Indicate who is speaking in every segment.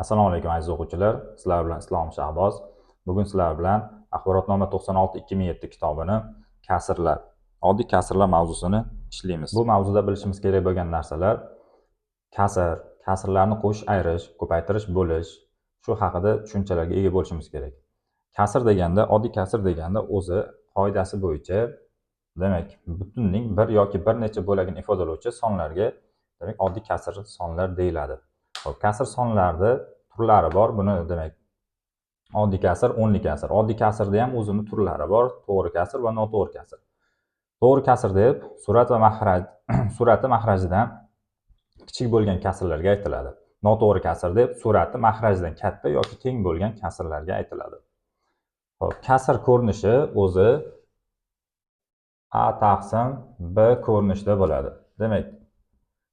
Speaker 1: Assalomu alaykum aziz o'quvchilar. Sizlar bilan Islom Shahboz. Bugun sizlar bilan Axborotnoma 96/2007 kitobini kasrlar, oddiy kasrlar mavzusini ishlaymiz. Bu mavzuda bilishimiz kerak bo'lgan narsalar kasr, kasrlarni qo'shish, ayirish, ko'paytirish, bo'lish, shu haqida tushunchalarga ega bo'lishimiz kerak. Kasr deganda, oddiy kasr deganda o'zi qoidasi bo'yicha, demak, butunning bir yoki bir necha bo'lagini ifodalovchi sonlarga, demak, oddiy kasr sonlar deyiladi. Xo'p, kasr sonlarida turlari bor. Buni demak oddiy kasr, o'nli kasr. Oddiy kasrda ham o'zining turlari bor: to'g'ri kasr va noto'g'ri kasr. To'g'ri kasr deb surat va mahraj surati mahrajidan kichik bo'lgan kasrlarga aytiladi. Noto'g'ri kasr deb surati mahrajidan katta yoki teng bo'lgan kasrlarga aytiladi. Xo'p, kasr ko'rinishi o'zi A taqsim B ko'rinishida bo'ladi. Demak,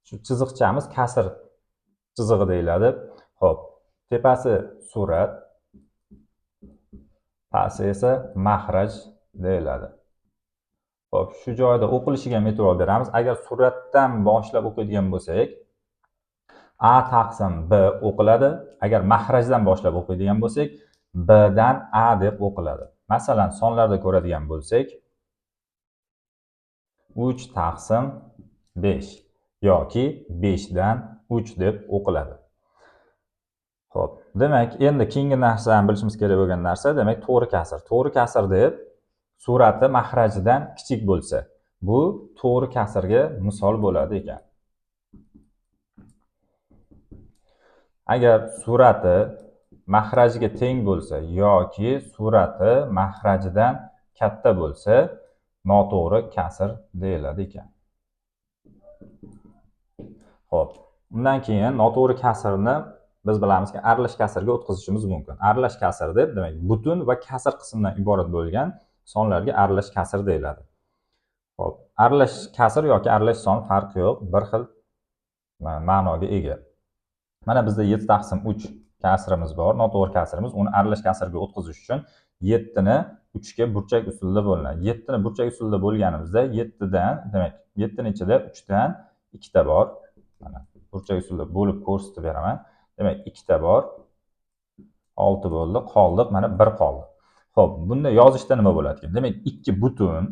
Speaker 1: shu chiziqchamiz kasr chizig'i deyiladi. Xo'p, tepasi surat, pasti esa mahraj deyiladi. Xo'p, shu joyda o'qilishiga e'tibor beramiz. Agar suratdan boshlab o'qiydigan bo'lsak, A taqsim B o'qiladi. Agar mahrajdan boshlab o'qiydigan bo'lsak, B dan A deb o'qiladi. Masalan, sonlarda ko'radigan bo'lsak, 3 taqsim 5 yoki 5 dan 3 deb o'qiladi. Xo'p, demak, endi keyingi narsani bilishimiz kerak bo'lgan narsa, demak, to'g'ri kasr. To'g'ri kasr deb surati mahrajidan kichik bo'lsa, bu to'g'ri kasrga misol bo'ladi ekan. Agar surati mahrajiga teng bo'lsa yoki surati mahrajidan katta bo'lsa, noto'g'ri kasr deyiladi ekan. Xo'p, undan keyin noto'g'ri kasrni biz bilamizki, aralash kasrga o'tkazishimiz mumkin. Aralash kasr deb, demak, butun va kasr qismdan iborat bo'lgan sonlarga aralash kasr deyiladi. Xo'p, aralash kasr yoki aralash son farqi yo'q, bir xil ma'noga ega. Mana bizda 7 taqsim 3 kasrimiz bor, noto'g'ri kasrimiz. Uni aralash kasrga o'tkazish uchun 7 ni 3 ga burchak usulida bo'linadi. 7 ni burchak usulida bo'lganimizda 7 dan, demak, 7 ning ichida 3 dan 2 ta bor. Mana burchak usulida bo'lib ko'rsatib beraman. Demak, 2 ta bor. 6 bo'ldi, qoldiq, mana 1 qoldi. Xo'p, bunda yozishda nima bo'ladi ekan? Demak, 2 butun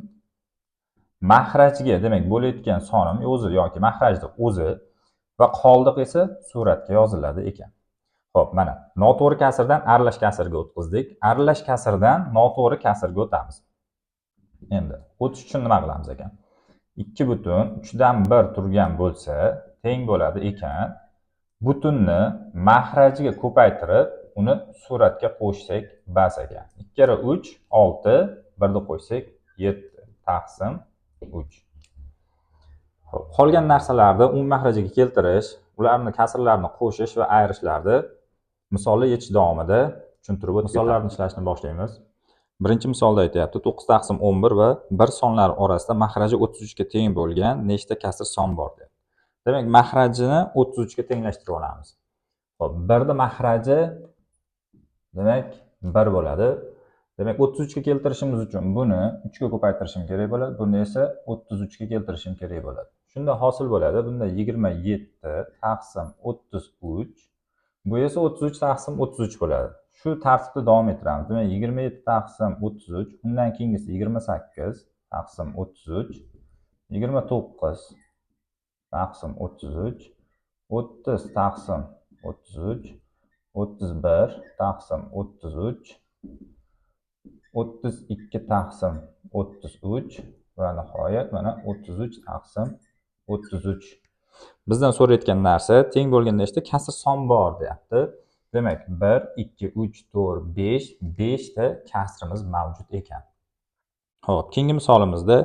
Speaker 1: mahrajga, demak, bo'layotgan sonim o'zi yoki mahrajning o'zi va qoldiq esa suratga yoziladi ekan. Xo'p, mana noto'g'ri kasrdan aralash kasrga o'tkazdik. Aralash kasrdan noto'g'ri kasrga o'tamiz. Endi o'tish uchun nima qilamiz ekan? 2 butun 3 dan 1 turgan bo'lsa, teng bo'ladi ekan. Butunni mahrajiga ko'paytirib, uni suratga qo'shsak bas ekan. 2 kere 3 6, 1 ni qo'shsak 7 taqsim 3. Xo'p, qolgan narsalarni umumiy mahrajiga keltirish, ularni kasrlarni qo'shish va ayirishlarni misolli yechish davomida tushuntirib o'tib, misollarni ishlashni boshlaymiz. Birinchi misolda aytayapti: 9 taqsim 11 va bir sonlar orasida mahraji 33 ga teng bo'lgan nechta kasr son bor deyapti. Demak, mahrajini 33 ga tenglashtirib olamiz. Xo'p, 1 ni mahraji demak 1 bo'ladi. Demak, 33 ga keltirishimiz uchun buni 3 ga ko'paytirishim kerak bo'ladi. Buni esa 33 ga keltirishim kerak bo'ladi. Shunda hosil bo'ladi. Bunda 27 taqsim 33, bu esa 33 taqsim 33 bo'ladi. Shu tartibda davom ettiramiz. Demak, 27 taqsim 33, undan keyingisi 28 taqsim 33, 29 taqsim 33, 30 taqsim 33, 31 taqsim 33, 32 taqsim 33 va nihoyat mana 33 taqsim 33. Bizdan so'rayotgan narsa teng bo'lgan nechta kasr son bor deyapti. Demak, 1 2 3 4 5 5 ta kasrimiz mavjud ekan. Xo'p, keyingi misolimizda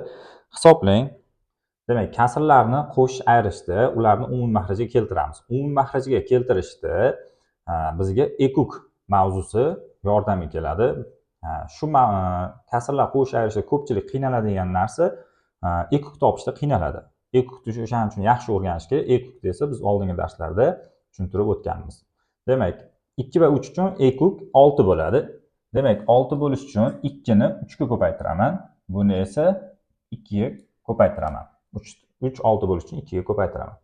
Speaker 1: hisoblang. Demak, kasrlarni qo'shish ayrishda ularni umumiy mahrajiga keltiramiz. Umumiy mahrajiga keltirishda bizga ekuk mavzusi yordamga keladi. Shu kasrlar qo'shish ayrishda ko'pchilik qiynaladigan narsa ekuk topishda qiynaladi. Ekukni o'shaning uchun yaxshi o'rganish kerak. Ekuk desa biz oldingi darslarda tushuntirib o'tganmiz. Demak, 2 va 3 uchun ekuk 6 bo'ladi. Demak, 6 bo'lish uchun 2 ni 3 ga ko'paytiraman. Buni esa 2 ga ko'paytiraman. 3 6 bo'lish uchun 2 ga ko'paytiraman.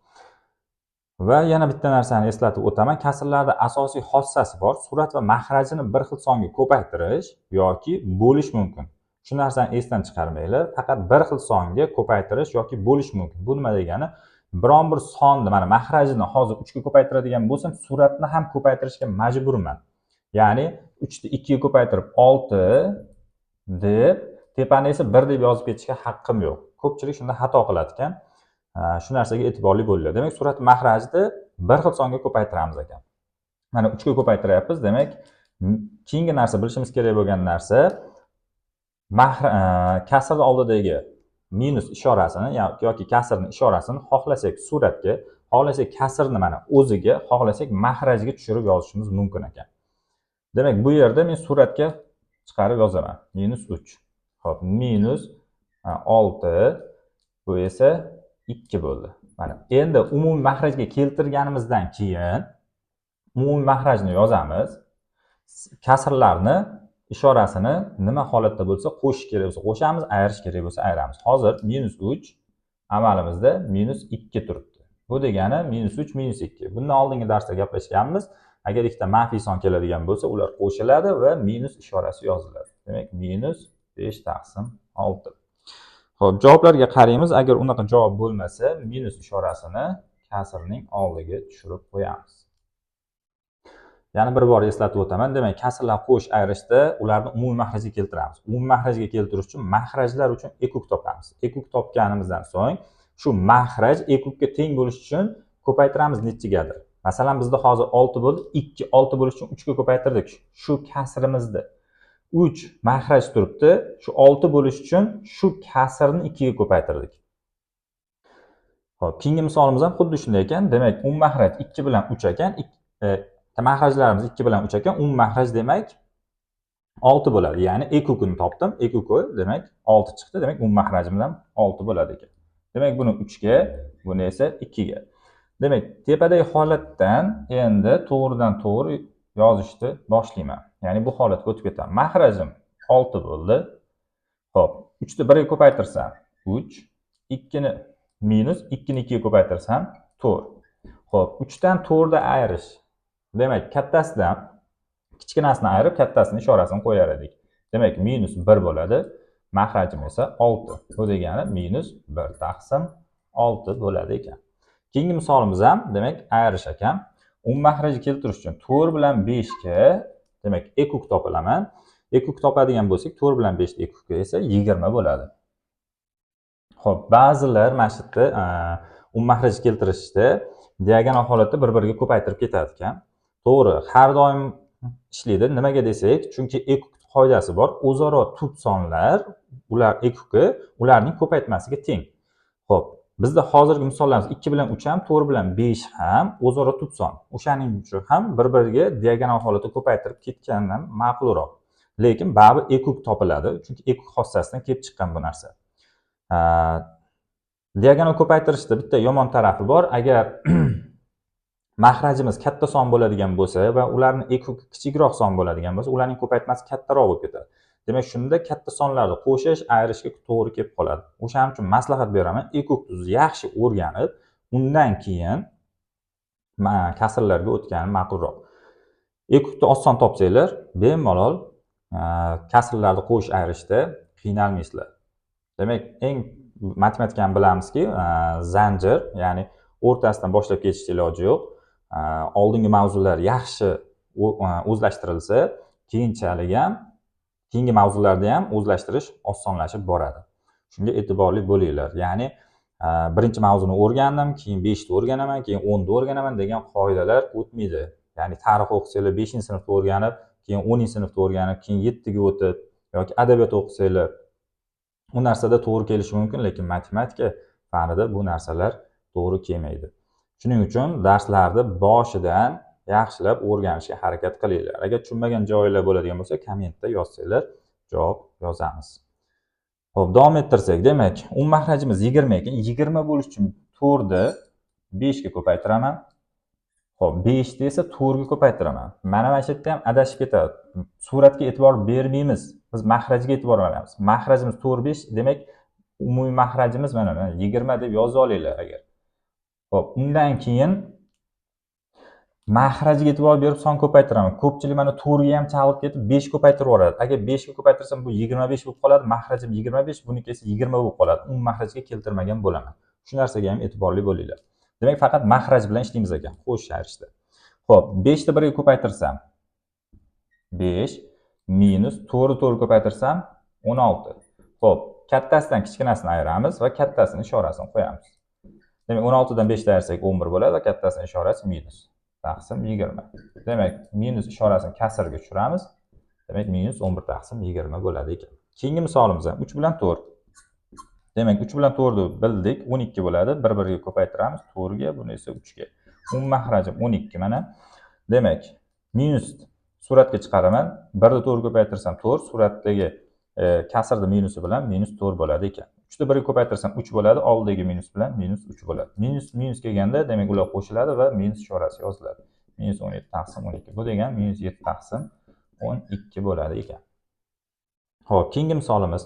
Speaker 1: Va yana bitta narsani eslatib o'taman. Kasrlarda asosiy xossasi bor. Surat va mahrajini bir xil songa ko'paytirish yoki bo'lish mumkin. Shu narsani esdan chiqarmanglar. Faqat bir xil songa ko'paytirish yoki bo'lish mumkin. Bu nima degani? Biron bir sonni, mana mahrajini hozir 3 ga ko'paytiradigan bo'lsam, suratni ham ko'paytirishga majburman. Ya'ni 3 ni 2 ga ko'paytirib 6 deb, tepani esa 1 deb yozib ketishga haqqim yo'q. Ko'pchilik shunda xato qiladi ekan. Shu narsaga e'tiborli bo'linglar. Demak, surat mahrajni bir xil songa ko'paytiramiz ekan. Mana 3 ga ko'paytiryapmiz. Demak, keyingi narsa bilishimiz kerak bo'lgan narsa kasrning oldidagi minus ishorasini yoki kasrning ishorasini xohlasak suratga, xohlasak kasrni mana o'ziga, xohlasak mahrajga tushirib yozishimiz mumkin ekan. Demak, bu yerda men suratga chiqarib yozaman. -3. Xo'p, -6 bu esa 2 bo'ldi. Mana endi umumiy mahrajga keltirganimizdan keyin umumiy mahrajni yozamiz. Kasrlarni ishorasini nima holatda bo'lsa qo'shish kerak bo'lsa qo'shamiz, ayirish kerak bo'lsa ayiramiz. Hozir -3 amalimizda -2 turibdi. Bu degani -3 -2. Bundan oldingi darsda gaplashganmiz. Agar ikkita manfiy son keladigan bo'lsa, ular qo'shiladi va minus ishorasi yoziladi. Demak, -5 taqsim 6. Xo'p, javoblarga qaraymiz. Agar unaqa javob bo'lmasa, minus ishorasini kasrning oldiga tushirib qo'yamiz. Yana bir bor eslatib o'taman. Demak, kasrlar qo'sh ayrishda ularni umumiy mahrajga keltiramiz. Umumiy mahrajga keltirish uchun mahrajlar uchun ekuk topamiz. Ekuk topganimizdan so'ng shu mahraj ekukka teng bo'lish uchun ko'paytiramiz nechigadir. Masalan, bizda hozir 6 bo'ldi, 2 6 bo'lish uchun 3 ga ko'paytirdik. Shu kasrimizda 3 mahraj turibdi. Shu 6 bo'lish uchun shu kasrni 2 ga ko'paytirdik. Xo'p, keyingi misolimiz ham xuddi shunday ekan. Demak, mahraj 2 bilan 3 ekan. Mahrajlarimiz 2 bilan 3 ekan. Mahraj demak 6 bo'ladi. Ya'ni ekukini topdim. Ekuki demak 6 chiqdi. Demak, mahrajimiz ham 6 bo'ladi ekan. Demak, buni 3 ga, buni esa 2 ga. Demak, tepadagi holatdan endi to'g'ridan to'g'ri yozishni boshlayman. Ya'ni bu holatga o'tib ketaman. Mahrajim 6 bo'ldi. Xo'p, 3 ni 1 ga ko'paytirsam 3, 2 ni minus 2 ni 2 ga ko'paytirsam 4. Xo'p, 3 dan 4 da ayirish. Demak, kattasidan kichkinasini ayirib, kattasini ishorasini qo'yar edik. Demak, -1 bo'ladi. Mahrajim esa 6. Bu degani -1 taqsim 6 bo'ladi ekan. Keyingi misolimiz ham demak ayirish ekan. Mahrajni keltirish uchun 4 bilan 5 ga demak ekuk topaman. Ekuk topadigan bo'lsak, 4 bilan 5 ni ekuki esa 20 bo'ladi. Xo'p, ba'zilar mana shu yerda mahrajni keltirishda diagonal holatda bir-biriga ko'paytirib ketadi ekan. To'g'ri, har doim ishlaydi. Nimaga desak, chunki ekuk qoidasi bor. O'zaro tub sonlar, ular ekuki ularning ko'paytmasiga teng. Xo'p, bizda hozirgi misollarimiz 2 bilan 3 ham, 4 bilan 5 ham o'zaro tub son. O'shaning uchun ham bir-biriga diagonal holatda ko'paytirib ketgandan ma'qulroq. Lekin baribir ekuk topiladi, chunki ekuk xossasidan kelib chiqqan bu narsa. Diagonal ko'paytirishda bitta yomon tarafi bor. Agar mahrajimiz katta son bo'ladigan bo'lsa va ularning ekuki kichikroq son bo'ladigan bo'lsa, ularning ko'paytmasi kattaroq bo'lib ketadi. Demak, shunda katta sonlarni qo'shish, ayirishga to'g'ri kelib qoladi. O'shaning uchun maslahat beraman, ekukni yaxshi o'rganib, undan keyin kasrlarga o'tgani ma'qulroq. Ekukni oson topsanglar, bemalol kasrlarni qo'sh ayirishda qiynalmaysizlar. Demak, eng matematikani bilamizki, zanjir, ya'ni o'rtasidan boshlab ketishga iloji yo'q. Oldingi mavzular yaxshi o'zlashtirilsa, keyinchalik ham keyingi mavzularda ham o'zlashtirish osonlashib boradi. Shunga e'tiborli bo'linglar. Ya'ni birinchi mavzuni o'rgandim, keyin 5 ni o'rganaman, keyin 10 ni o'rganaman degan qoidalar o'tmaydi. Ya'ni tarix o'qisanglar 5-sinfda o'rganib, keyin 10-sinfda o'rganib, keyin 7 ga o'tib yoki adabiyot o'qisanglar u narsada to'g'ri kelishi mumkin, lekin matematika fanida bu narsalar to'g'ri kelmaydi. Shuning uchun darslarni boshidan yaxshilab o'rganishga harakat qilinglar. Agar tushunmagan joylar bo'ladigan bo'lsa, kommentda yozsanglar, javob yozamiz. Xo'p, davom ettirsak, demak, mahrajimiz 20 ekan. 20 bo'lish uchun 4 ni 5 ga ko'paytiraman. Xo'p, 5 ni esa 4 ga ko'paytiraman. Mana shu yerda ham adashib ketadi. Suratga e'tibor bermaymiz. Biz mahrajga e'tibor beramiz. Mahrajimiz 4 5, demak, umumiy mahrajimiz mana 20 deb yozib olinglar agar. Xo'p, undan keyin mahrajiga e'tibor berib son ko'paytiraman. Ko'pchilik mana 4 ga ham chalg'ib ketib 5 ko'paytirib yuboradi. Agar 5 ga ko'paytirsam bu 25 bo'lib qoladi, mahrajim 25, buniki esa 20 bo'lib qoladi. U mahrajga keltirmagan bo'laman. Shu narsaga ham e'tiborli bo'linglar. Demak, faqat mahraj bilan ishlaymiz ekan. Xo'sh, sharishda. Xo'p, 5 ni 1 ga ko'paytirsam 5 minus 4 ni 4 ga ko'paytirsam 16. Xo'p, kattasidan kichkinasini ayiramiz va kattasini ishorasini qo'yamiz. Demak, 16 dan 5 ni ayirsak 11 bo'ladi va kattasini ishorasi minus. Taqsim 20. Demak, minus ishorasini kasrga tushiramiz. Demak, minus 11 taqsim 20 bo'ladi ekan. Keyingi misolimiz ham 3 bilan 4. Demak, 3 bilan 4 ni bildik, 12 bo'ladi. 1-1 ga ko'paytiramiz 4 ga, buni esa 3 ga. Umumiy mahrajim 12 mana. Demak, minus suratga chiqaraman. 1 ni 4 ga ko'paytirsam 4, suratdagi kasrni minusi bilan minus 4 bo'ladi ekan. 3 ni 1 ga ko'paytirsam 3 bo'ladi, oldidagi minus bilan minus 3 bo'ladi. Minus kelganda, demak, ular qo'shiladi va minus ishorasi yoziladi. Minus 17 taqsim 12. Bu degan minus 7 taqsim 12 bo'ladi ekan. Xo'p, keyingi misolimiz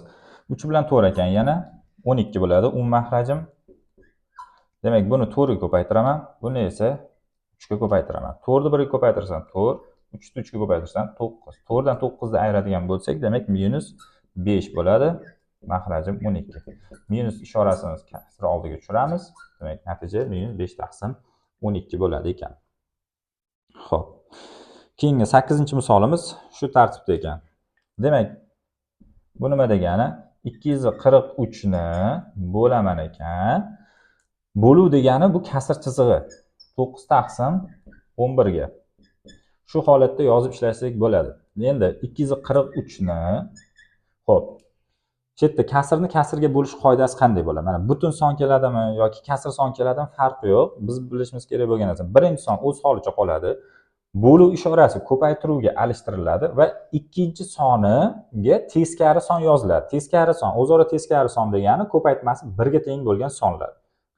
Speaker 1: 3 bilan 4 ekan, yana 12 bo'ladi. Mahrajim. Demak, buni 4 ga ko'paytiraman, buni esa 3 ga ko'paytiraman. 4 ni 1 ga ko'paytirsam 4, 3 ni 3 ga ko'paytirsam 9. 4 dan 9 ni ayiradigan bo'lsak, demak, minus 5 bo'ladi. Mahrajim 12. Minus ishorasini kasra oldiga tushiramiz. Demak, natija minus 5 taqsim 12 bo'ladi ekan. Xo'p. Keyingi 8-misolimiz shu tartibda ekan. Demak, bu nima degani? 243 ni bo'laman ekan. Bo'luv degani bu kasr chizig'i. 9 taqsim 11 ga. Shu holatda yozib ishlasak bo'ladi. Endi 243 ni xo'p, shu yerda kasrni kasrga bo'lish qoidasi qanday bo'ladi? Mana butun son keladimi yoki kasr son keladimi farqi yo'q. Biz bilishimiz kerak bo'lgan narsa. Birinchi son o'z holicha qoladi. Bo'luv ishorasi ko'paytiruvga alishtiriladi va ikkinchi soniga teskari son yoziladi. Teskari son, o'zaro teskari son degani ko'paytmasi 1 ga teng bo'lgan sonlar.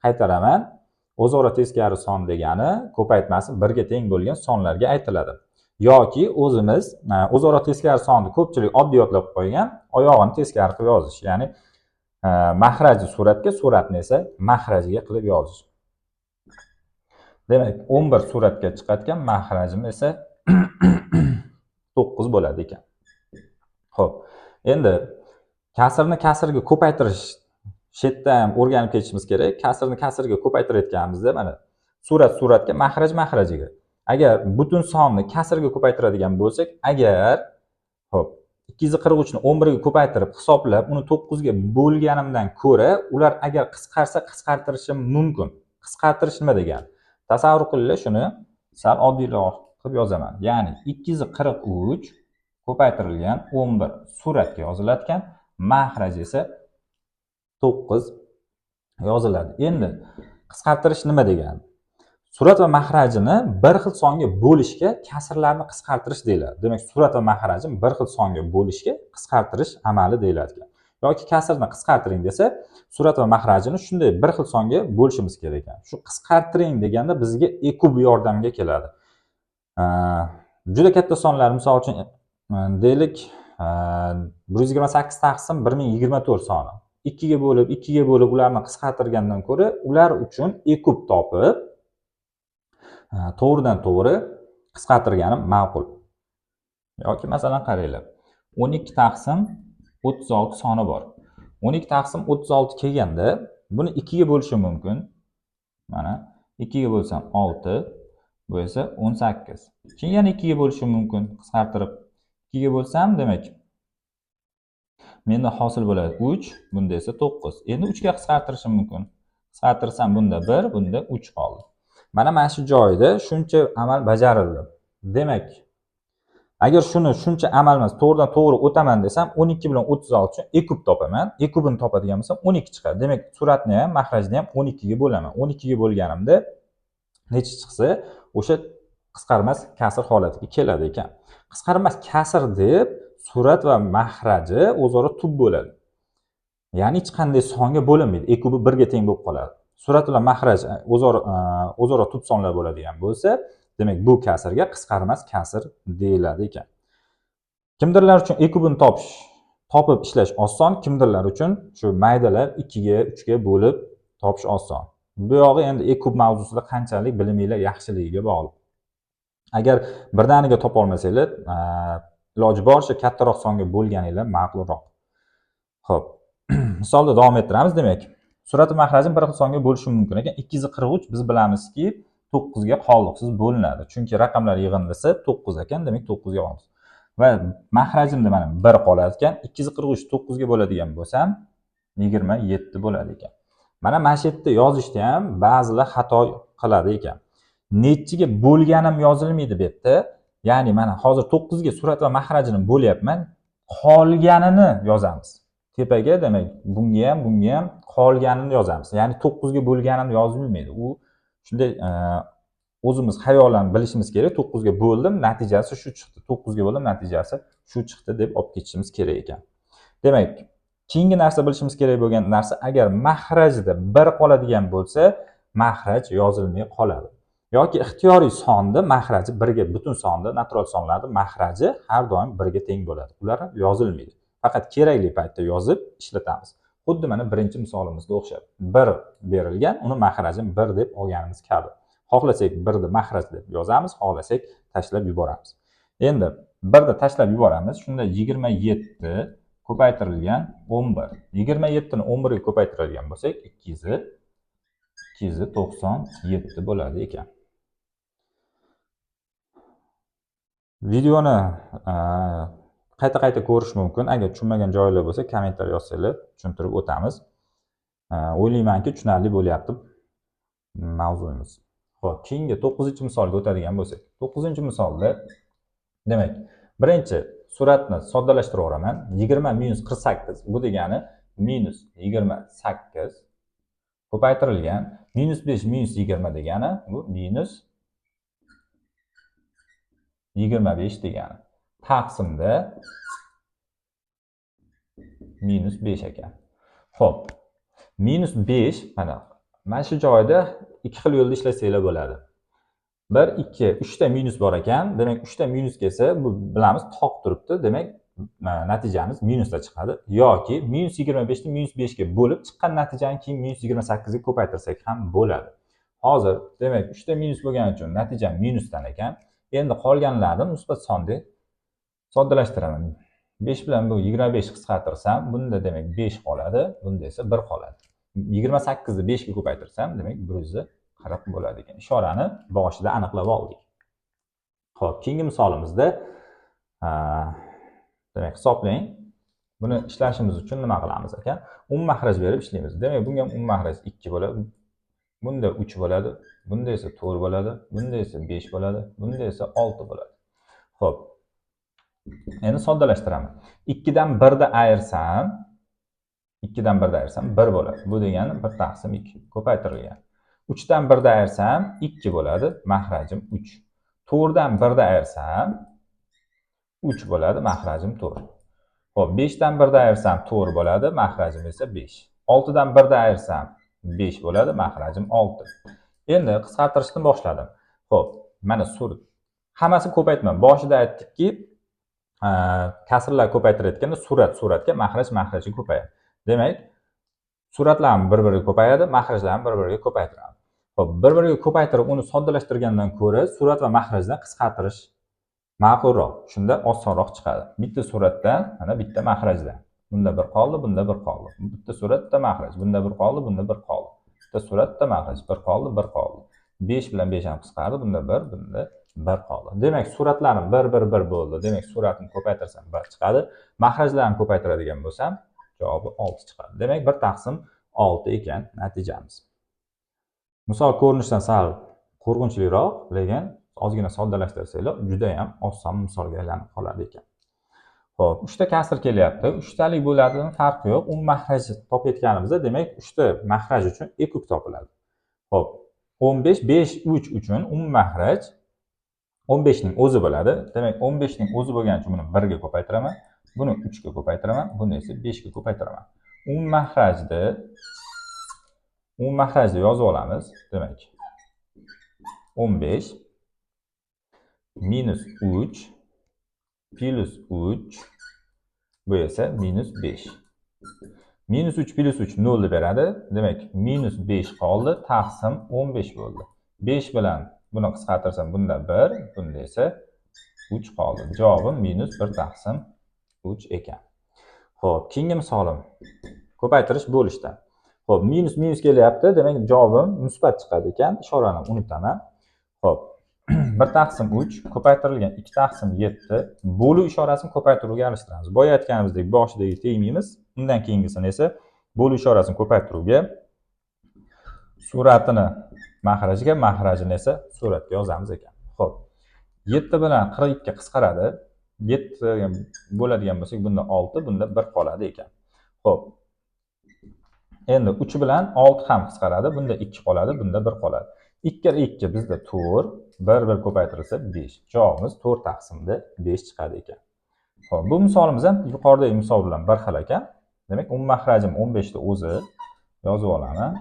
Speaker 1: Qaytaraman. O'zaro teskari son degani ko'paytmasi 1 ga teng bo'lgan sonlarga aytiladi. Yoki o'zimiz o'zaro teskari sonni ko'pchilik oddiy yodlab qo'ygan, oyog'ini teskari qilib yozish, ya'ni mahrajni suratga, suratni esa mahrajga qilib yozish. Demak, 11 suratga chiqayotgan, mahrajim esa 9 bo'ladi ekan. Xo'p, endi kasrni kasrga ko'paytirish shetda ham o'rganib ketishimiz kerak. Kasrni kasrga ko'paytirayotganimizda mana suratga, mahraj mahrajiga. Agar butun sonni kasrga ko'paytiradigan bo'lsak, agar xo'p, 243 ni 11 ga ko'paytirib hisoblab, uni 9 ga bo'lganimdan ko'ra, ular agar qisqarsa qisqartirishim mumkin. Qisqartirish nima degani? Tasavvur qilinglar, shuni sal oddiyroq qilib yozaman. Ya'ni 243 ko'paytirilgan 11 suratga yozilayotgan, mahraj esa 9 yoziladi. Endi qisqartirish nima degani? Surat va mahrajini bir xil songa bo'lishga kasrlarni qisqartirish deyiladi. Demak, surat va mahrajni bir xil songa bo'lishga qisqartirish amali deyiladi. Yoki kasrni qisqartiring desa, surat va mahrajini shunday bir xil songa bo'lishimiz kerak ekan. Shu qisqartiring deganda bizga ekub yordamga keladi. Juda katta sonlar, misol uchun deylik 128 taqsim 1024 soni. 2 ga bo'lib ularni qisqartirgandan ko'ra, ular uchun ekub topib to'g'ridan to'g'ri qisqartirganim ma'qul. Yoki masalan qaranglar. 12 taqsim 36 soni bor. 12 taqsim 36 kelganda buni 2 ga bo'lishim mumkin. Mana 2 ga bo'lsam 6, bu esa 18. Keyin yana 2 ga bo'lishim mumkin. Qisqartirib 2 ga bo'lsam, demak menda hosil bo'ladi 3, bunda esa 9. Endi 3 ga qisqartirishim mumkin. Qisqartirsam bunda 1, bunda 3 qoldi. Mana shu joyda shuncha amal bajarildi. Demak, agar shuncha amal emas, to'g'ridan to'g'ri o'taman desam, 12 bilan 36 ekub topaman. Ekubini topadigan bo'lsam 12 chiqadi. Demak, suratni ham, mahrajni ham 12 ga bo'laman. 12 ga bo'lganimda necha chiqsa, o'sha qisqarmas kasr holatiga keladi ekan. Qisqarmas kasr deb surat va mahraji o'zaro tub bo'ladi. Ya'ni hech qanday songa bo'linmaydi. Ekubi 1 ga teng bo'lib qoladi. Surat bilan mahraj o'zaro tub sonlar bo'ladigan bo'lsa, demak bu kasrga qisqarmas kasr deyiladi ekan. Kimdirlar uchun ekubini topib ishlash oson, kimdirlar uchun shu maydalab 2 ga, 3 ga bo'lib topish oson. Bu yog'i endi ekub mavzusida qanchalik biliminglar yaxshiligiga bog'liq. Agar birdaniga topa olmasanglar, iloji boricha kattaroq songa bo'lganinglar ma'qulroq. Xo'p, misolda davom ettiramiz. Demak, surat va mahrajim bir xil songa bo'lishi mumkin ekan. 243 biz bilamizki 9 ga qoldiqsiz bo'linadi. Chunki raqamlar yig'indisi 9 ekan, demak 9 ga qoldiq. Va mahrajimda mana 1 qolar ekan. 243 9 ga bo'ladigan bo'lsam 27 bo'ladi ekan. Mana shu yerda yozishda ham ba'zilar xato qiladi ekan. Nechiga bo'lganim yozilmaydi bu yerda. Ya'ni mana hozir 9 ga surat va mahrajini bo'lyapman. Qolganini yozamiz. Tepaga demak bunga ham qolganini yozamiz. Ya'ni 9 ga bo'lganini yozilmaydi. U shunday o'zimiz xayolan bilishimiz kerak. 9 ga bo'ldim, natijasi shu chiqdi. 9 ga bo'ldim, natijasi shu chiqdi deb olib ketishimiz kerak ekan. Demak, keyingi narsa bilishimiz kerak bo'lgan narsa, agar mahrajda 1 qoladigan bo'lsa, mahraj yozilmay qoladi. Yoki ixtiyoriy sonda mahraji 1 ga, butun sonda, natural sonlarda mahraji har doim 1 ga teng bo'ladi. Ular yozilmaydi. Faqat kerakli paytda yozib ishlatamiz. Xuddi mana birinchi misolimizga o'xshab. 1 berilgan, uni mahrajini 1 deb olganimiz kabi. Xohlasak 1 ni mahraj deb yozamiz, xohlasak tashlab yuboramiz. Endi 1 ni tashlab yuboramiz. Shunda 27 ko'paytirilgan 11. 27 ni 11 ga ko'paytirilgan bo'lsak, 297 bo'ladi ekan. Videoni qayta ko'rish mumkin. Agar tushunmagan joylar bo'lsa, kommentar yozsanglar tushuntirib o'tamiz. O'ylaymanki, tushunarli bo'lyapti mavzuyimiz. Xo'p, keyingi 9-misolga o'tadigan bo'lsak, 9-misolda demak, birinchi suratni soddalashtiraman. 20 - 48 bu degani -28 ko'paytirilgan -5 - 20 degani bu -25 degani. Taqsimda -5 ekan. Xo'p, -5 mana shu joyda ikki xil yo'lda ishlasanglar bo'ladi. 1, 2, 3 ta minus bor ekan. Demak, 3 ta minus kelsa, bu bilamiz toq turibdi. Demak, natijamiz minusda chiqadi. Yoki -25 ni -5 ga bo'lib chiqqan natijani keyin -28 ga ko'paytirsak ham bo'ladi. Hozir demak 3 ta minus bo'lgani uchun natija minusdan ekan. Endi qolganlarni musbat sonda soddalashtiraman. 5 bilan bu 25 qisqartirsam, bunda demak 5 qoladi, bunda esa 1 qoladi. 28 ni 5 ga ko'paytirsam, demak 140 bo'ladi ekan. Ishorani boshida aniqlab oldik. Xo'p, keyingi misolimizda demak hisoblang. Buni ishlashimiz uchun nima qilamiz ekan? Umumiy mahraj berib ishlaymiz. Demak, bunga umumiy mahraj 2 bo'ladi. Bunda 3 bo'ladi, bunda esa 4 bo'ladi, bunda esa 5 bo'ladi, bunda esa 6 bo'ladi. Xo'p. Endi soddalashtiramiz. 2 dan 1 ni ayirsam, 1 bo'ladi. Bu degani 1 taqsim 2 ko'paytirilgan. 3 dan 1 ni ayirsam 2 bo'ladi, mahrajim 3. 4 dan 1 ni ayirsam 3 bo'ladi, mahrajim 4. Xo'p, 5 dan 1 ni ayirsam 4 bo'ladi, mahrajim esa 5. 6 dan 1 ni ayirsam 5 bo'ladi, mahrajim 6. Endi qisqartirishni boshladim. Xo'p, mana surat. Hammasini ko'paytman. Boshida aytdikki, kasrlar ko'paytirayotganda suratga, mahrajga ko'payadi. Demak, suratlarni bir-biriga ko'payadi, mahrajlarni bir-biriga ko'paytiradi. Xo'p, bir-biriga ko'paytirib uni soddalashtirgandan ko'ra surat va mahrajdan qisqartirish ma'qulroq. Shunda osonroq chiqadi. Bitta suratdan, mana bitta mahrajdan. Bunda 1 qoldi, bunda 1 qoldi. Bitta suratda mahraj, bunda 1 qoldi, bunda 1 qoldi. Bitta suratda mahraj, 1 qoldi, 1 qoldi. 5 bilan 5 ham qisqardi, bunda 1, bunda 1 qoldi. Demak, suratlarim 1 bo'ldi. Demak, suratni ko'paytirsam 1 chiqadi. Mahrajlarni ko'paytiradigan bo'lsam, javobi 6 chiqadi. Demak, 1 taqsim 6 ekan natijamiz. Misol ko'rinishdan sal qo'rqinchliroq, lekin ozgina soddalashtirsanglar, juda ham oson misolga aylanib qoladi ekan. Xo'p, 3 ta kasr kelyapti. 3 talik bo'ladigan farqi yo'q. Mahraj topayotganimizda, demak, 3 ta mahraj uchun ekuk topiladi. Xo'p, 15 5 3 uchun mahraj 15 ning o'zi bo'ladi. Demak, 15 ning o'zi bo'lgani uchun buni 1 ga ko'paytiraman, buni 3 ga ko'paytiraman, buni esa 5 ga ko'paytiraman. Mahrajni yozib olamiz. Demak, 15 -3 +3 bu esa -5. -3 +3 0 beradi. Demak, -5 qoldi, taqsim 15 bo'ldi. 5 bilan Buni qisqartirsam bunda 1, bunda esa 3 qoldi. Javobim minus 1 taqsim 3 ekan. Xo'p, keyingi misolim ko'paytirish bo'lishdan. Xo'p, minus minus kelyapti, demak javobim musbat chiqadi ekan. Ishorani unutaman. Xo'p, 1 taqsim 3 ko'paytirilgan 2 taqsim 7 bo'luv ishorasini ko'paytiruvga alishtiramiz. Boya aytganimizdek boshidagi tegmaymiz. Undan keyingisini esa bo'luv ishorasini ko'paytiruvga suratini mahrajiga, mahrajini esa suratga yozamiz ekan. Xo'p, 7 bilan 42 qisqaradi. 7 bo'ladigan bo'lsak, bunda 6, bunda 1 qoladi ekan. Xo'p. Endi 3 bilan 6 ham qisqaradi. Bunda 2 qoladi, bunda 1 qoladi. 2 kere 2 bizda 4, 1 ko'paytirilsa 5. Javobimiz 4 taqsimda 5 chiqadi ekan. Xo'p, bu misolimiz ham yuqoridagi misol bilan bir xil ekan. Demak, mahrajim 15 ni o'zi yozib olaman.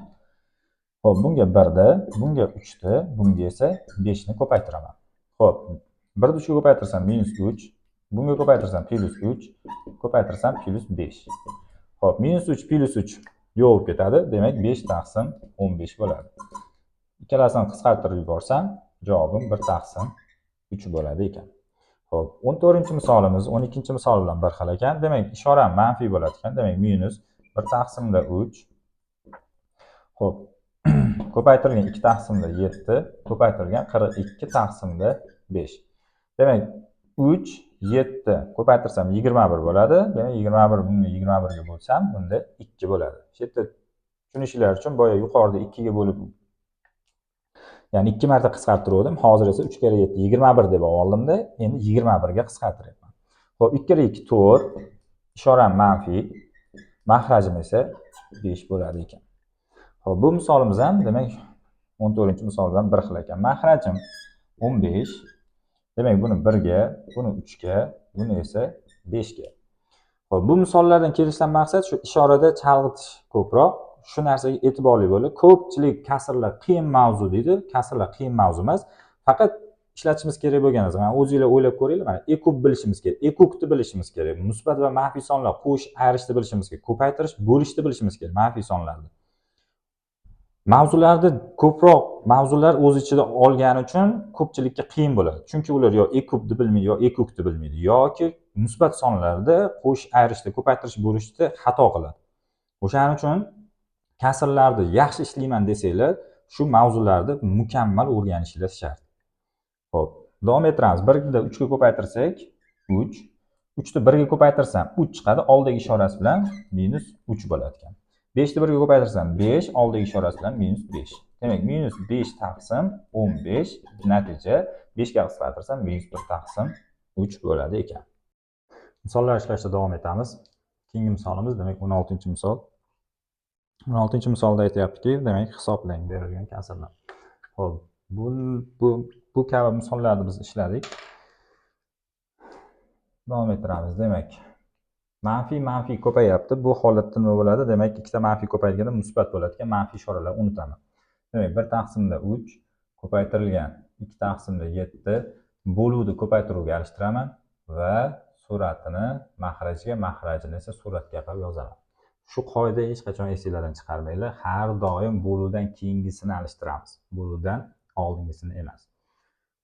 Speaker 1: Xo'p, bunga 1 ni, bunga 3 ni, bunga esa 5 ni ko'paytiraman. Xo'p, 1 ni 3 ga ko'paytirsam minus 3, bunga ko'paytirsam plus 3, ko'paytirsam plus 5. Xo'p, minus 3 plus 3 yo'q bo'lib ketadi. Demak, 5 taqsim 15 bo'ladi. Ikkalasini qisqartirib yuborsam, javobim 1 taqsim 3 bo'ladi ekan. Xo'p, 14-misolimiz 12-misol bilan bir xil ekan. Demak, ishora manfiy bo'ladi ekan. Demak, minus 1 taqsimda 3. Xo'p, ko'paytirilgan 2 taqsimda 7, ko'paytirilgan 42 taqsimda 5. Demak, 3, 7 ko'paytirsam 21 bo'ladi. Demak, 21 buni 21 ga bo'lsam, bunda 2 bo'ladi. Shu yerda tushunishlar uchun boya yuqorida 2 ga bo'lib, ya'ni 2 marta qisqartirdim. Hozir esa 3 kere 7 21 deb oldimda, endi 21 ga qisqartiryapman. Xo'p, 2 kere 2 4, ishoram manfiy, mahrajim esa 5 bo'ladi ekan. Xo'p, bu misolimiz ham demak 14-misol bilan bir xil ekan. Mahrajim 15. Demak, buni 1 ga, buni 3 ga, buni esa 5 ga. Xo'p, bu misollardan kelishdan maqsad shu ishorada chalg'itish ko'proq. Shu narsaga e'tiborli bo'ling. Ko'pchilik kasrlar qiyin mavzu deydi. Kasrlar qiyin mavzu emas. Faqat ishlatishimiz kerak bo'lgan narsa. Mana o'zingizlar o'ylab ko'ringlar. Mana ekub bilishimiz kerak. Ekukni bilishimiz kerak. Musbat va manfiy sonlar qo'shib, ayirishni bilishimiz kerak. Ko'paytirish, bo'lishni bilishimiz kerak manfiy sonlarda. Mavzularda ko'proq mavzular o'z ichida olgani uchun ko'pchilikka qiyin bo'ladi. Chunki ular yo ekubni bilmaydi, yo ekukni bilmaydi, yoki musbat sonlarda qo'shib, ayirishda, ko'paytirish, bo'lishda xato qiladi. O'shaning uchun kasrlarni yaxshi ishlayman desanglar, shu mavzularni mukammal o'rganishingiz shart. Xo'p, davom ettiramiz. 1 ni 3 ga ko'paytirsak 3, 3 ni 1 ga ko'paytirsam 3 chiqadi, oldagi ishorasi bilan minus 3 bo'ladi ekan. 5 ni 1 ga ko'paytirsam 5, oldagi ishorasi bilan minus 5. Demak, minus 5 taqsim 15, natija 5 ga qisqartirsam minus 1 taqsim 3 bo'ladi ekan. Misollar ishlashda davom etamiz. Keyingi misolimiz demak 16-misol. 16-misolda aytayaptiki, demak hisoblang berilgan kasrlar. Xo'p, bu kabi misollarni biz ishladik. Davom ettiramiz. Demak, manfiy ko'payapti. Bu holatda nima bo'ladi? Demak, ikkita manfiy ko'payganda musbat bo'ladi ekan. Manfiy ishoralarni unutaman. Demak, 1 taqsimda 3 ko'paytirilgan 2 taqsimda 7 bo'luvni ko'paytiruvga alishtiraman va suratini mahrajiga, mahrajini esa suratga qilib yozaman. Shu qoida hech qachon esingizdan chiqarmanglar. Har doim bo'luvdan keyingisini alishtiramiz. Bo'luvdan oldingisini emas.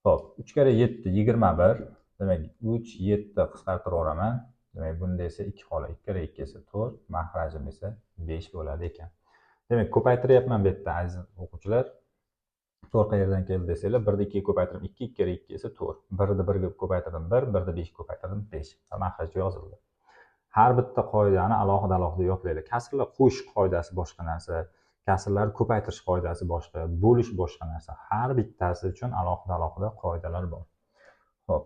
Speaker 1: Xo'p, 3 kere 7 21. Demak, 3 7 qisqartirib olaman. Demak, bunda esa 2 qoladi. 2 kere 2 esa 4, mahrajim esa 5 bo'ladi ekan. Demak, ko'paytiryapman bu yerda aziz o'quvchilar. 4 qayerdan keldi desanglar, 1 ni 2 ga ko'paytirdim 2, 2 kere 2 esa 4. 1 ni 1 ga ko'paytirdim 1, 1 ni 5 ga ko'paytirdim 5. Mahraj yozildi. Har bitta qoidani alohida yodlaylik. Kasrlar qo'shish qoidasi boshqa narsa, kasrlar ko'paytirish qoidasi boshqa, bo'lish boshqa narsa. Har bittasi uchun alohida qoidalar bor. Xo'p.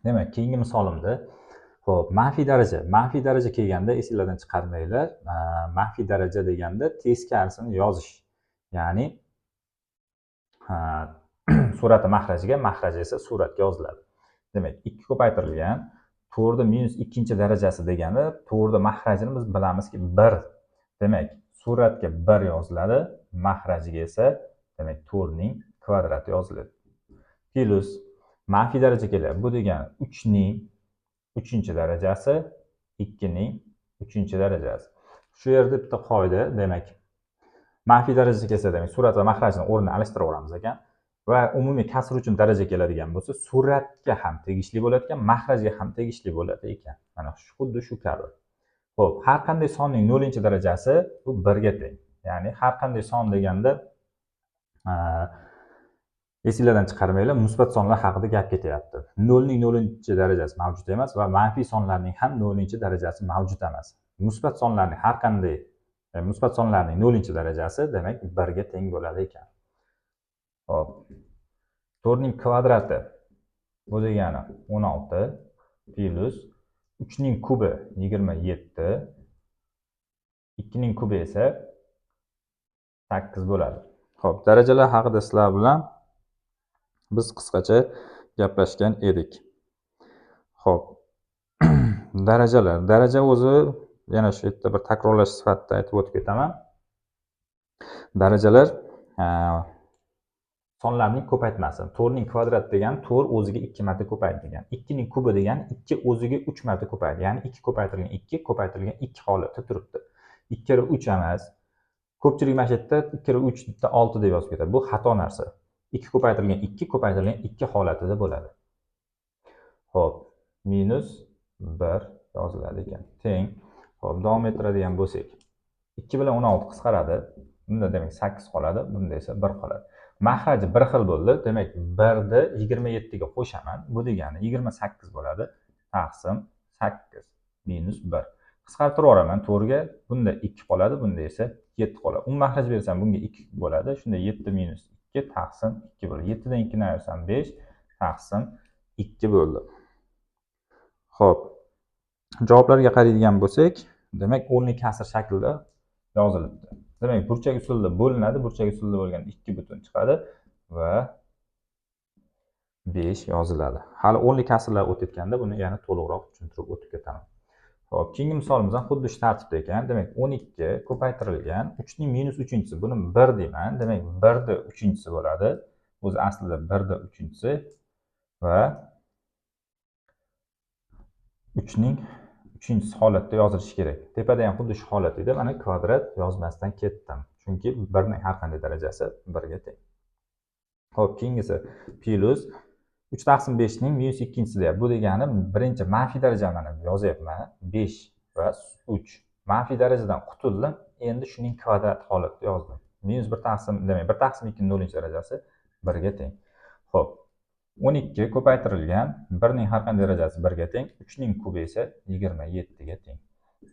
Speaker 1: Demak, keyingi misolimda xo'p, manfiy daraja kelganda esingizdan chiqarmanglar. Manfiy daraja deganda teskarisini yozish. Ya'ni surati mahrajiga, mahraji esa suratga yoziladi. Demak, 2 ko'paytirilgan 4 ni minus 2-darajasi degani 4 ni mahrajini biz bilamizki 1. Demak, suratga 1 yoziladi, mahrajiga esa demak 4 ning kvadrati yoziladi. Plus manfiy daraja kelyapti. Bu degani 3 ning 3-darajasi, 2 ning 3-darajasi. Shu yerda bitta qoida, demak, manfiy daraja kelsa demak surat va mahrajni o'rnini almashtiraveramiz ekan va umumiy kasr uchun daraja keladigan bo'lsa suratga ham tegishli bo'ladi ekan, mahrajga ham tegishli bo'ladi ekan. Mana xuddi shu kabi. Xo'p, har qanday sonning 0-darajasi bu 1 ga teng. Ya'ni har qanday son deganda esinglardan chiqarmanglar, musbat sonlar haqida gap ketyapti. 0 ning 0-darajasi mavjud emas va manfiy sonlarning ham 0-darajasi mavjud emas. Musbat sonlarning har qanday musbat sonlarning 0-darajasi demak 1 ga teng bo'ladi ekan. Xo'p. 4 ning kvadrati bu degani 16 plus 3 ning kubi 27, 2 ning kubi esa 8 bo'ladi. Xo'p, darajalar haqida sizlar bilan biz qisqacha gaplashgan edik. Xo'p. Daraja o'zi yana shu yerda bir takrorlash sifatida aytib o'tib ketaman. Darajalar sonlarning ko'paytmasi. 4 ning kvadrati degani 4 o'ziga 2 marta ko'paydi degan. 2 ning kubi degani 2 o'ziga 3 marta ko'paydi. Ya'ni 2 ko'paytirilgan 2 ko'paytirilgan 2 holatda turibdi. 2 kira 3 emas. Ko'pchilik mana shu yerda 2 kira 3 bitta 6 deb yozib ketadi. Bu xato narsa. 2 ko'paytirilgan 2 ko'paytirilgan 2 holatida bo'ladi. Xo'p, minus 1 yoziladi ekan. Teng. Xo'p, davom ettiradigan bo'lsak, 2 bilan 16 qisqaradi. Bunda demak 8 qoladi, bunda esa 1 qoladi. Mahraji bir xil bo'ldi. Demak, 1 ni 27 ga qo'shaman. Bu degani 28 bo'ladi. Taqsim 8 minus 1. Qisqartirib yuboraman 4 ga. Bunda 2 qoladi, bunda esa 7 qoladi. Mahraj bersam bunga 2 bo'ladi. Shunda 7 minus 2 taqsim 2 bo'ladi. 7 dan 2 ni ayrsam 5 taqsim 2 bo'ldi. Xo'p. Javoblarga qaraydigan bo'lsak, demak o'rniy kasr shaklida yozilibdi. Demak, burchak usulida bo'linadi. Burchak usulida bo'lgan 2 butun chiqadi va 5 yoziladi. Hali o'rniy kasrlar o'tayotganda buni yana to'liqroq tushuntirib o'tib ketaman. Xo'p, keyingi misolimiz ham xuddi shu tartibda ekan. Demak, 12 ko'paytirilgan 3 ning minus 3-chisi. Buni 1 deyman. Demak, 1 da 3-chisi bo'ladi. O'zi aslida 1 da 3-chisi va 3 ning 3-chi holatda yozilishi kerak. Tepada ham xuddi shu holat edi. Mana kvadrat yozmasdan ketdim. Chunki 1 ning har qanday darajasi 1 ga teng. Xo'p, keyingisi plus 3 taqsim 5 ning minus 2-chisi deyapti. Bu degani birinchi manfiy darajani mana yozyapman. 5 va 3. Manfiy darajadan qutuldim. Endi shuning kvadrat holatda yozdim. Minus 1 taqsim, demak 1 taqsim 2 ning 0-darajasi 1 ga teng. Xo'p. 12 ko'paytirilgan 1 ning har qanday darajasi 1 ga teng, 3 ning kubi esa 27 ga teng.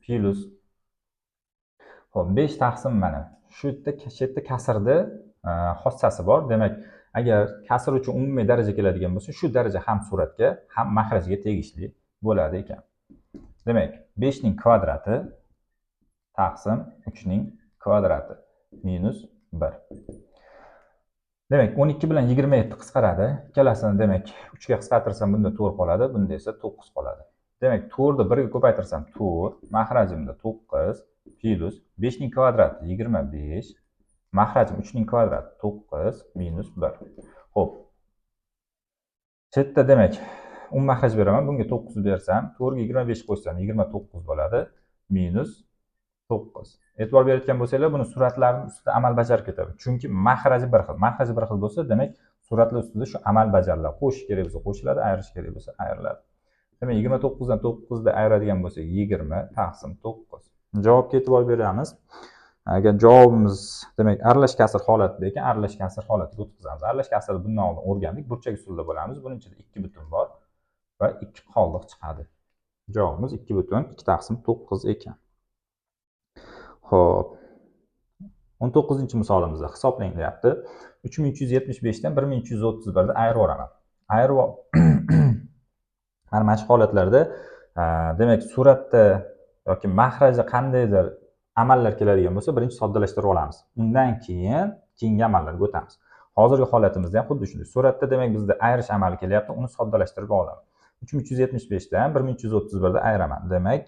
Speaker 1: Plus. Xo'p, 5 taqsim mana shu yerda kasrda xossasi bor. Demak, agar kasr uchun umumiy daraja keladigan bo'lsa, shu daraja ham suratga, ham mahrajga tegishli bo'ladi ekan. Demak, 5 ning kvadrati taqsim 3 ning kvadrati minus 1. Demak, 12 bilan 27 qisqaradi. Ikkalasini demak 3 ga qisqartirsam bunda 4 qoladi, bunda esa 9 qoladi. Demak, 4 ni 1 ga ko'paytirsam 4, mahrajimda 9 plus 5 ning kvadrati 25, mahrajim 3 ning kvadrati 9 minus 1. Xo'p. Chetda demak, mahraj beraman. Bunga 9 bersam, 4 ga 25 qo'shsam 29 bo'ladi minus 9. E'tibor berayotgan bo'lsanglar, buni suratlarning ustida amal bajarib ketadi. Chunki mahraji bir xil. Mahraji bir xil bo'lsa, demak, suratlar ustida shu amal bajariladi. Qo'shish kerak bo'lsa qo'shiladi, ayirish kerak bo'lsa ayriladi. Demak, 29 dan 9 ni ayiradigan bo'lsak, 20 taqsim 9. Javobga e'tibor beramiz. Agar javobimiz demak aralash kasr holatida ekan, aralash kasr holatiga o'tkazamiz. Aralash kasrni bundan oldin o'rgandik. Burchak usulida bo'lamiz. Buning ichida 2 butun bor va 2 qoldiq chiqadi. Javobimiz 2 butun 2 taqsim 9 ekan. Xo'p. 19-misolimizda hisoblang deyapti. 3375 dan 1331 ni ayirib yuboraman. Ayirib mana shu holatlarda demak suratda yoki mahrajda qandaydir amallar keladigan bo'lsa, birinchi soddalashtirib olamiz. Undan keyin keyingi amallarga o'tamiz. Hozirgi holatimizda ham xuddi shunday. Suratda demak bizda ayirish amali kelyapti, uni soddalashtirib olamiz. 3375 dan 1331 ni ayiraman. Demak,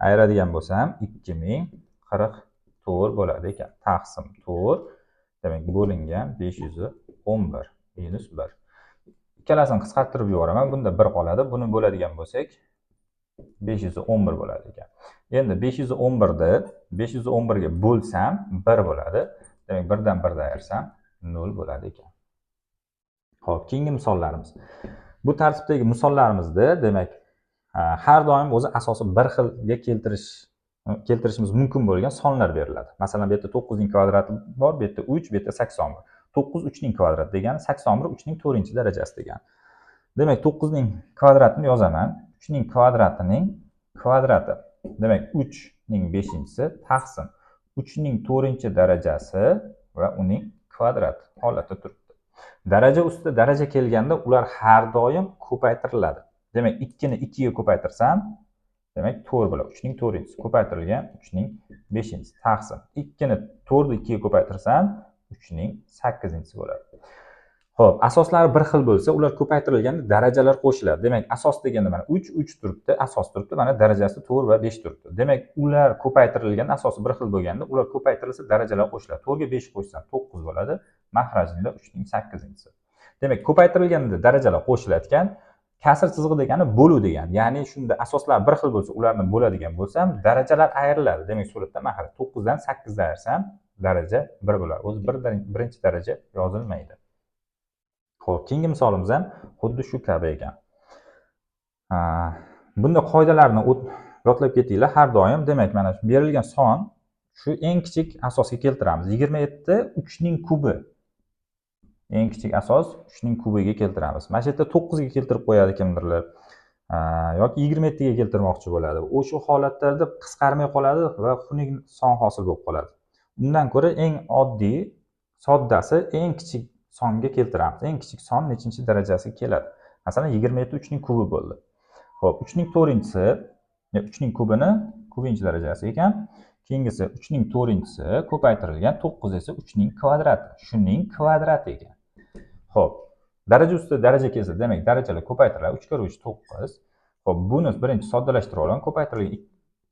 Speaker 1: ayiradigan bo'lsam 2044 bo'ladi ekan. Taqsim 4 demak bo'lingan 511 minus 1. Ikkalasini qisqartirib yuboraman. Bunda 1 qoladi. Buni bo'ladigan bo'lsak 511 bo'ladi ekan. Endi 511 ga bo'lsam 1 bo'ladi. Demak, 1 dan 1 ayirsam 0 bo'ladi ekan. Xo'p, keyingi misollarimiz. Bu tartibdagi misollarimizda demak, har doim o'zi asosi bir xilga keltirishimiz mumkin bo'lgan sonlar beriladi. Masalan, bu yerda 9 ning kvadrati bor, bu yerda 3, bu yerda 81. 9 3 ning kvadrati degani 81 3 ning 4-darajasi degani. Demak, 9 ning kvadratini yozaman. 3 ning kvadratining kvadrati. Demak, 3 ning 5-si taqsim 3 ning 4-darajasi va uning kvadrati holatda turibdi. Daraja ustida daraja kelganda ular har doim ko'paytiriladi. Demak, 2 ni 2 ga ko'paytirsam, demak 4 bo'ladi. 3 ning 4-si ko'paytirilgan 3 ning 5-si taqsim 2 ni 4 ni 2 ga ko'paytirsam 3 ning 8-si bo'ladi. Xo'p, asoslari bir xil bo'lsa, ular ko'paytirilganda darajalar qo'shiladi. Demak, asos deganda mana 3 turibdi, asos turibdi, mana darajasi 4 va 5 turibdi. Demak, ular ko'paytirilganda asosi bir xil bo'lganda, ular ko'paytirilsa darajalar qo'shiladi. 4 ga 5 qo'shsam 9 bo'ladi, mahrajida 3 ning 8-si. Demak, ko'paytirilganda darajalar qo'shilayotgan, kasr chizig'i degani bo'luv degani. Ya'ni shunda asoslar bir xil bo'lsa, ularni bo'ladigan bo'lsam, darajalar ayriladi. Demak, suratda mahraj 9 dan 8 ga ayirsam, daraja 1 bo'ladi. O'zi birinchi daraja yozilmaydi. Xo'p, keyingi misolimiz ham xuddi shu kabi ekan. Bunda qoidalarni yodlab ketinglar har doim. Demak, mana shu berilgan son shu eng kichik asosga keltiramiz. 27 3 ning kubi. Eng kichik asos 3 ning kubiga keltiramiz. Mana shu yerda 9 ga keltirib qo'yadi kimdirlar. Yoki 27 ga keltirmoqchi bo'ladi. O'sha holatlarda qisqarmay qoladi va xunuk son hosil bo'lib qoladi. Undan ko'ra eng oddiy, soddasi eng kichik songa keltiramiz. Eng kichik son nechinchi darajasiga keladi? Masalan, 27 3 ning kubi bo'ldi. Xo'p, 3 ning 4-si, 3 ning kubini kubinchi darajasi ekan. Keyingisi 3 ning 4-si ko'paytirilgan 9 esa 3 ning kvadrati. Shuning kvadrati ekan. Xo'p, daraja ustida daraja kelsa, demak, darajalar ko'paytiriladi. 3 × 3 9. Xo'p, buni birinchi soddalashtirib olaman. Ko'paytirilgan,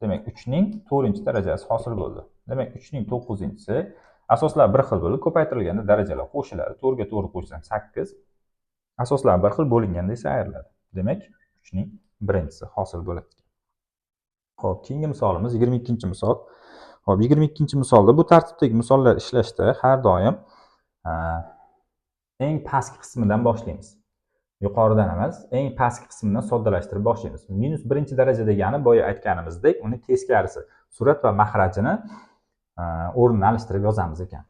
Speaker 1: demak, 3 ning 4-darajasi hosil bo'ldi. Demak, 3 ning 9-si asoslar bir xil bo'lib, ko'paytirilganda darajalar qo'shiladi. 4 ga 4 qo'shsam 8. Asoslar bir xil, bo'linganda esa ayriladi. Demak, 3 ning birinchisi hosil bo'ladi. Xo'p, keyingi misolimiz 22-misol. Xo'p, 22-misolda bu tartibdagi misollar ishlashda har doim eng pastki qismidan boshlaymiz. Yuqoridan emas, eng pastki qismidan soddalashtirib boshlaymiz. -1 daraja degani boya aytganimizdek, uni teskarisi, surat va mahrajini o'rnini alishtirib yozamiz ekan.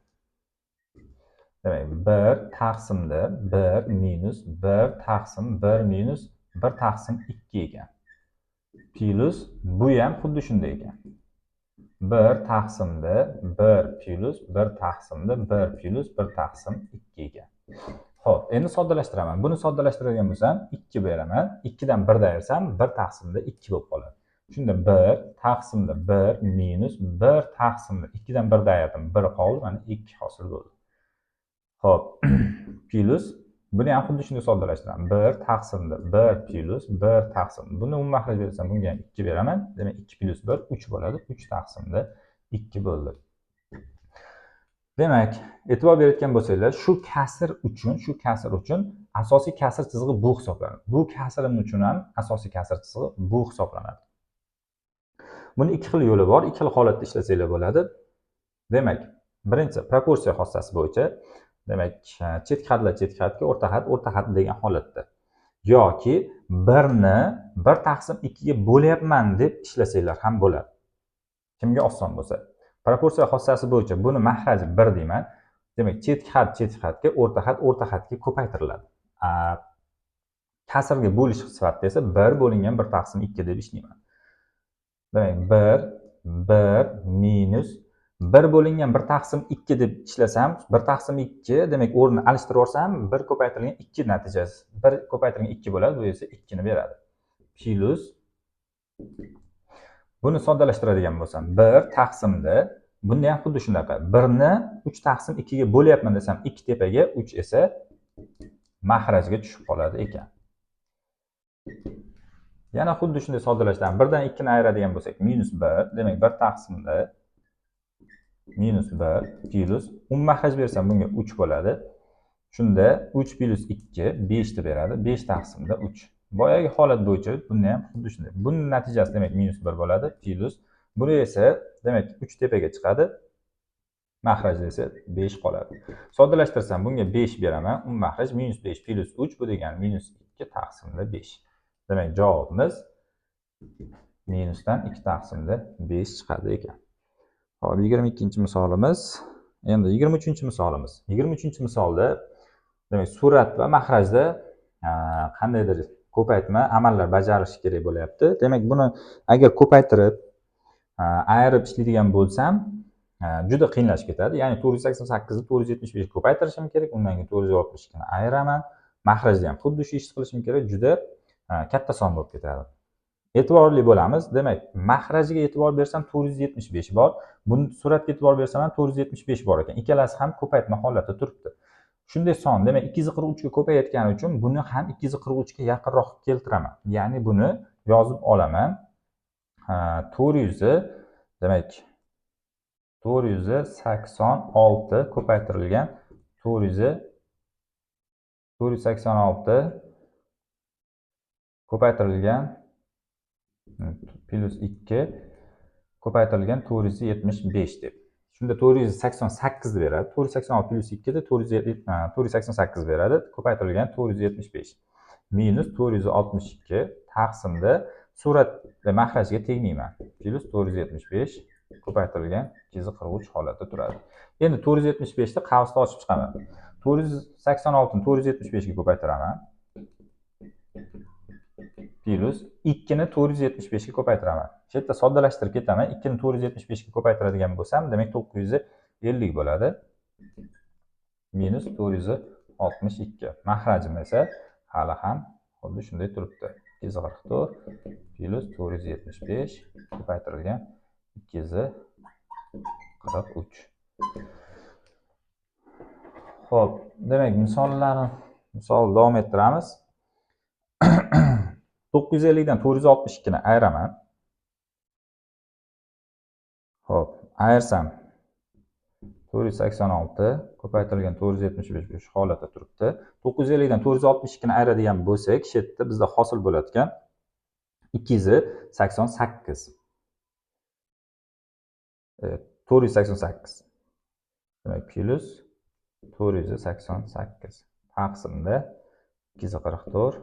Speaker 1: Demak, 1 taqsimda 1 minus 1 taqsim 1 minus 1 taqsim 2 ekan. Plus bu ham xuddi shunday ekan. 1 taqsimda 1 plus 1 taqsimda 1 plus 1 taqsim 2 ekan. Xo'p, endi soddalashtiraman. Buni soddalashtiradigan bo'lsam, 2 beraman. 2 dan 1 ayirsam 1 taqsimda 2 bo'lib qoladi. Shunda 1 taqsimda 1 minus 1 taqsimda 2 dan 1 ayirdim. 1 qoldi, mana 2 hosil bo'ldi. Xo'p, plus buni ham xuddi shunday soddalashtiraman. 1 taqsimda 1 plus 1 taqsim. Buni umuman mahraj bersam, bunga ham 2 beraman. Demak, 2 plus 1 3 bo'ladi. 3 taqsimda 2 bo'ldi. Demak, e'tibor berayotgan bo'lsanglar, shu kasr uchun asosiy kasr chizig'i bu hisoblanadi. Bu kasr uchun ham asosiy kasr chizig'i bu hisoblanadi. Buni ikki xil yo'li bor, ikki xil holatda ishlasanglar bo'ladi. Demak, birinchi proporsiya xossasi bo'yicha, demak, chetki xatlar chetki xatga, o'rta xat degan holatda. Yoki 1 ni 1 taqsim 2 ga bo'lyapman deb ishlasanglar ham bo'ladi. Kimga oson bo'lsa. Proporsiya xossasi bo'yicha buni mahraji 1 deyman. Demak, chetki xatga, o'rta xatga ko'paytiriladi. Kasrga bo'lish sifatida esa 1 bo'lingan 1 taqsim 2 deb ishlayman. Demak, 1 minus 1 bo'lingan 1 taqsim 2 deb ishlasam, 1 taqsim 2, demak, o'rnini alishtirib olsam, 1 ko'paytirilgan 2 natijasi. 1 ko'paytirilgan 2 bo'ladi, bu esa 2 ni beradi. Plus buni soddalashtiradigan bo'lsam, 1 taqsimda, bunda ham xuddi shunaqa. 1 ni 3 taqsim 2 ga bo'lyapman desam, 2 tepaga, 3 esa mahrajga tushib qoladi ekan. Yana xuddi shunday soddalashtiramiz. 1 dan 2 ni ayiradigan bo'lsak, -1, demak 1 taqsimda -1 plus mahraj bersam, bunga 3 bo'ladi. Shunda 3 plus 2 5 ni beradi. 5 taqsimda 3. Boyagi holat bo'yicha bunda ham xuddi shunday. Buning natijasi demak -1 bo'ladi, plus buni esa demak 3 tepaga chiqadi. Mahrajda esa 5 qoladi. Soddalashtirsam bunga 5 beraman. Mahraj -5 plus 3 bu degani -2 taqsimda 5. Demak, javobimiz minusdan 2 taqsimda 5 chiqadi ekan. Hop, 22-misolimiz. Endi 23-misolimiz. 23-misolda demak, surat va mahrajda qandaydir ko'paytma amallar bajarilishi kerak bo'lyapti. Demak, buni agar ko'paytirib ayirib ishlaydigan bo'lsam, juda qiyinlashib ketadi. Ya'ni 488 ni 475 ga ko'paytirishim kerak, undan keyin 462 ni ayiraman. Mahrajda ham xuddi shu ishni qilishim kerak, juda katta son bo'lib ketadi. E'tiborli bo'lamiz. Demak, mahrajiga e'tibor bersam 475 bor. Buni suratga e'tibor bersam ham 475 bor ekan. Ikkalasi ham ko'paytma holatda turibdi. Shunday son, demak 243 ga ko'payayotgani uchun buni ham 243 ga yaqinroq keltiraman. Ya'ni buni yozib olaman. 400 demak 486 ko'paytirilgan 486 ko'paytirilgan plus 2 ko'paytirilgan 475 deb. Shunda 488 beradi. 486 plus 2 da 488 beradi. Ko'paytirilgan 475 minus 462 taqsimda surat va mahrajga tenglayman. Plus 475 ko'paytirilgan 243 holatda turadi. Endi 475 ni qavsda ochib chiqaman. 486 ni 475 ga ko'paytiraman. Plus 2 ni 475 ga ko'paytiraman. Shu yerda soddalashtirib ketaman. 2 ni 475 ga ko'paytiradigan bo'lsam, demak 950 bo'ladi. Minus 462. Mahrajim esa hali ham xuddi shunday turibdi. 244 plus 475 ko'paytirilgan 243. Xo'p, demak misol davom ettiramiz. 950 dan 462 ni ayiraman. Xo'p, ayirsam 486 ko'paytirilgan 475 shu holatda turibdi. 950 dan 462 ni ayiradigan bo'lsak, shu yerda bizda hosil bo'layotgan 288. 488. Demak, plus 488 taqsimda 244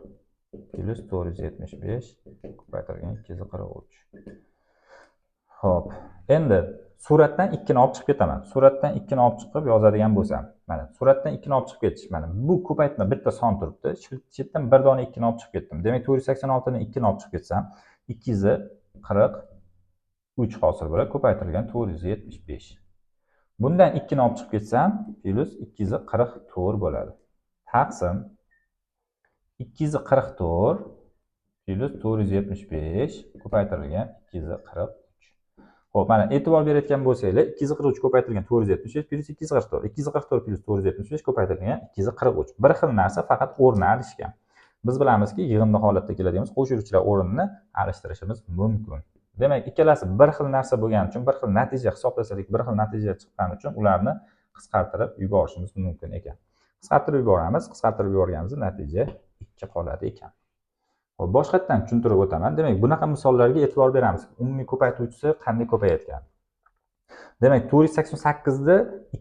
Speaker 1: plus 475 ko'paytirilgan 243. Xo'p, endi suratdan 2 ni olib chiqib ketaman. Suratdan 2 ni olib chiqib yozadigan bo'lsam, mana suratdan 2 ni olib chiqib ketish. Mana bu ko'paytma bitta son turibdi. Shu yerdan bir dona 2 ni olib chiqib ketdim. Demak, 486 ni 2 ni olib chiqib ketsam, 243 hosil bo'ladi. Ko'paytirilgan 475. Bundan 2 ni olib chiqib ketsam, plus 244 bo'ladi. Taqsim 244 plus 475 ko'paytirilgan 243. Xo'p, mana e'tibor berayotgan bo'lsanglar, 243 ko'paytirilgan 475 plus 244. 244 plus 475 ko'paytirilgan 243. Bir xil narsa, faqat o'rni alishgan. Biz bilamizki, yig'inda holatda keladigan qo'shuvchilar o'rnini alishtirishimiz mumkin. Demak, ikkalasi bir xil narsa bo'lgani uchun, bir xil natija hisoblasak, bir xil natija chiqqani uchun ularni qisqartirib yuborishimiz mumkin ekan. Qisqartirib yuboramiz. Qisqartirib yuborganimizda natija 2 qoladi ekan. Xo'p, boshqatdan tushuntirib o'taman. Demak, bunaqa misollarga e'tibor beramiz. Umumiy ko'paytuvchisi qanday ko'payayotgan. Demak, 488 ni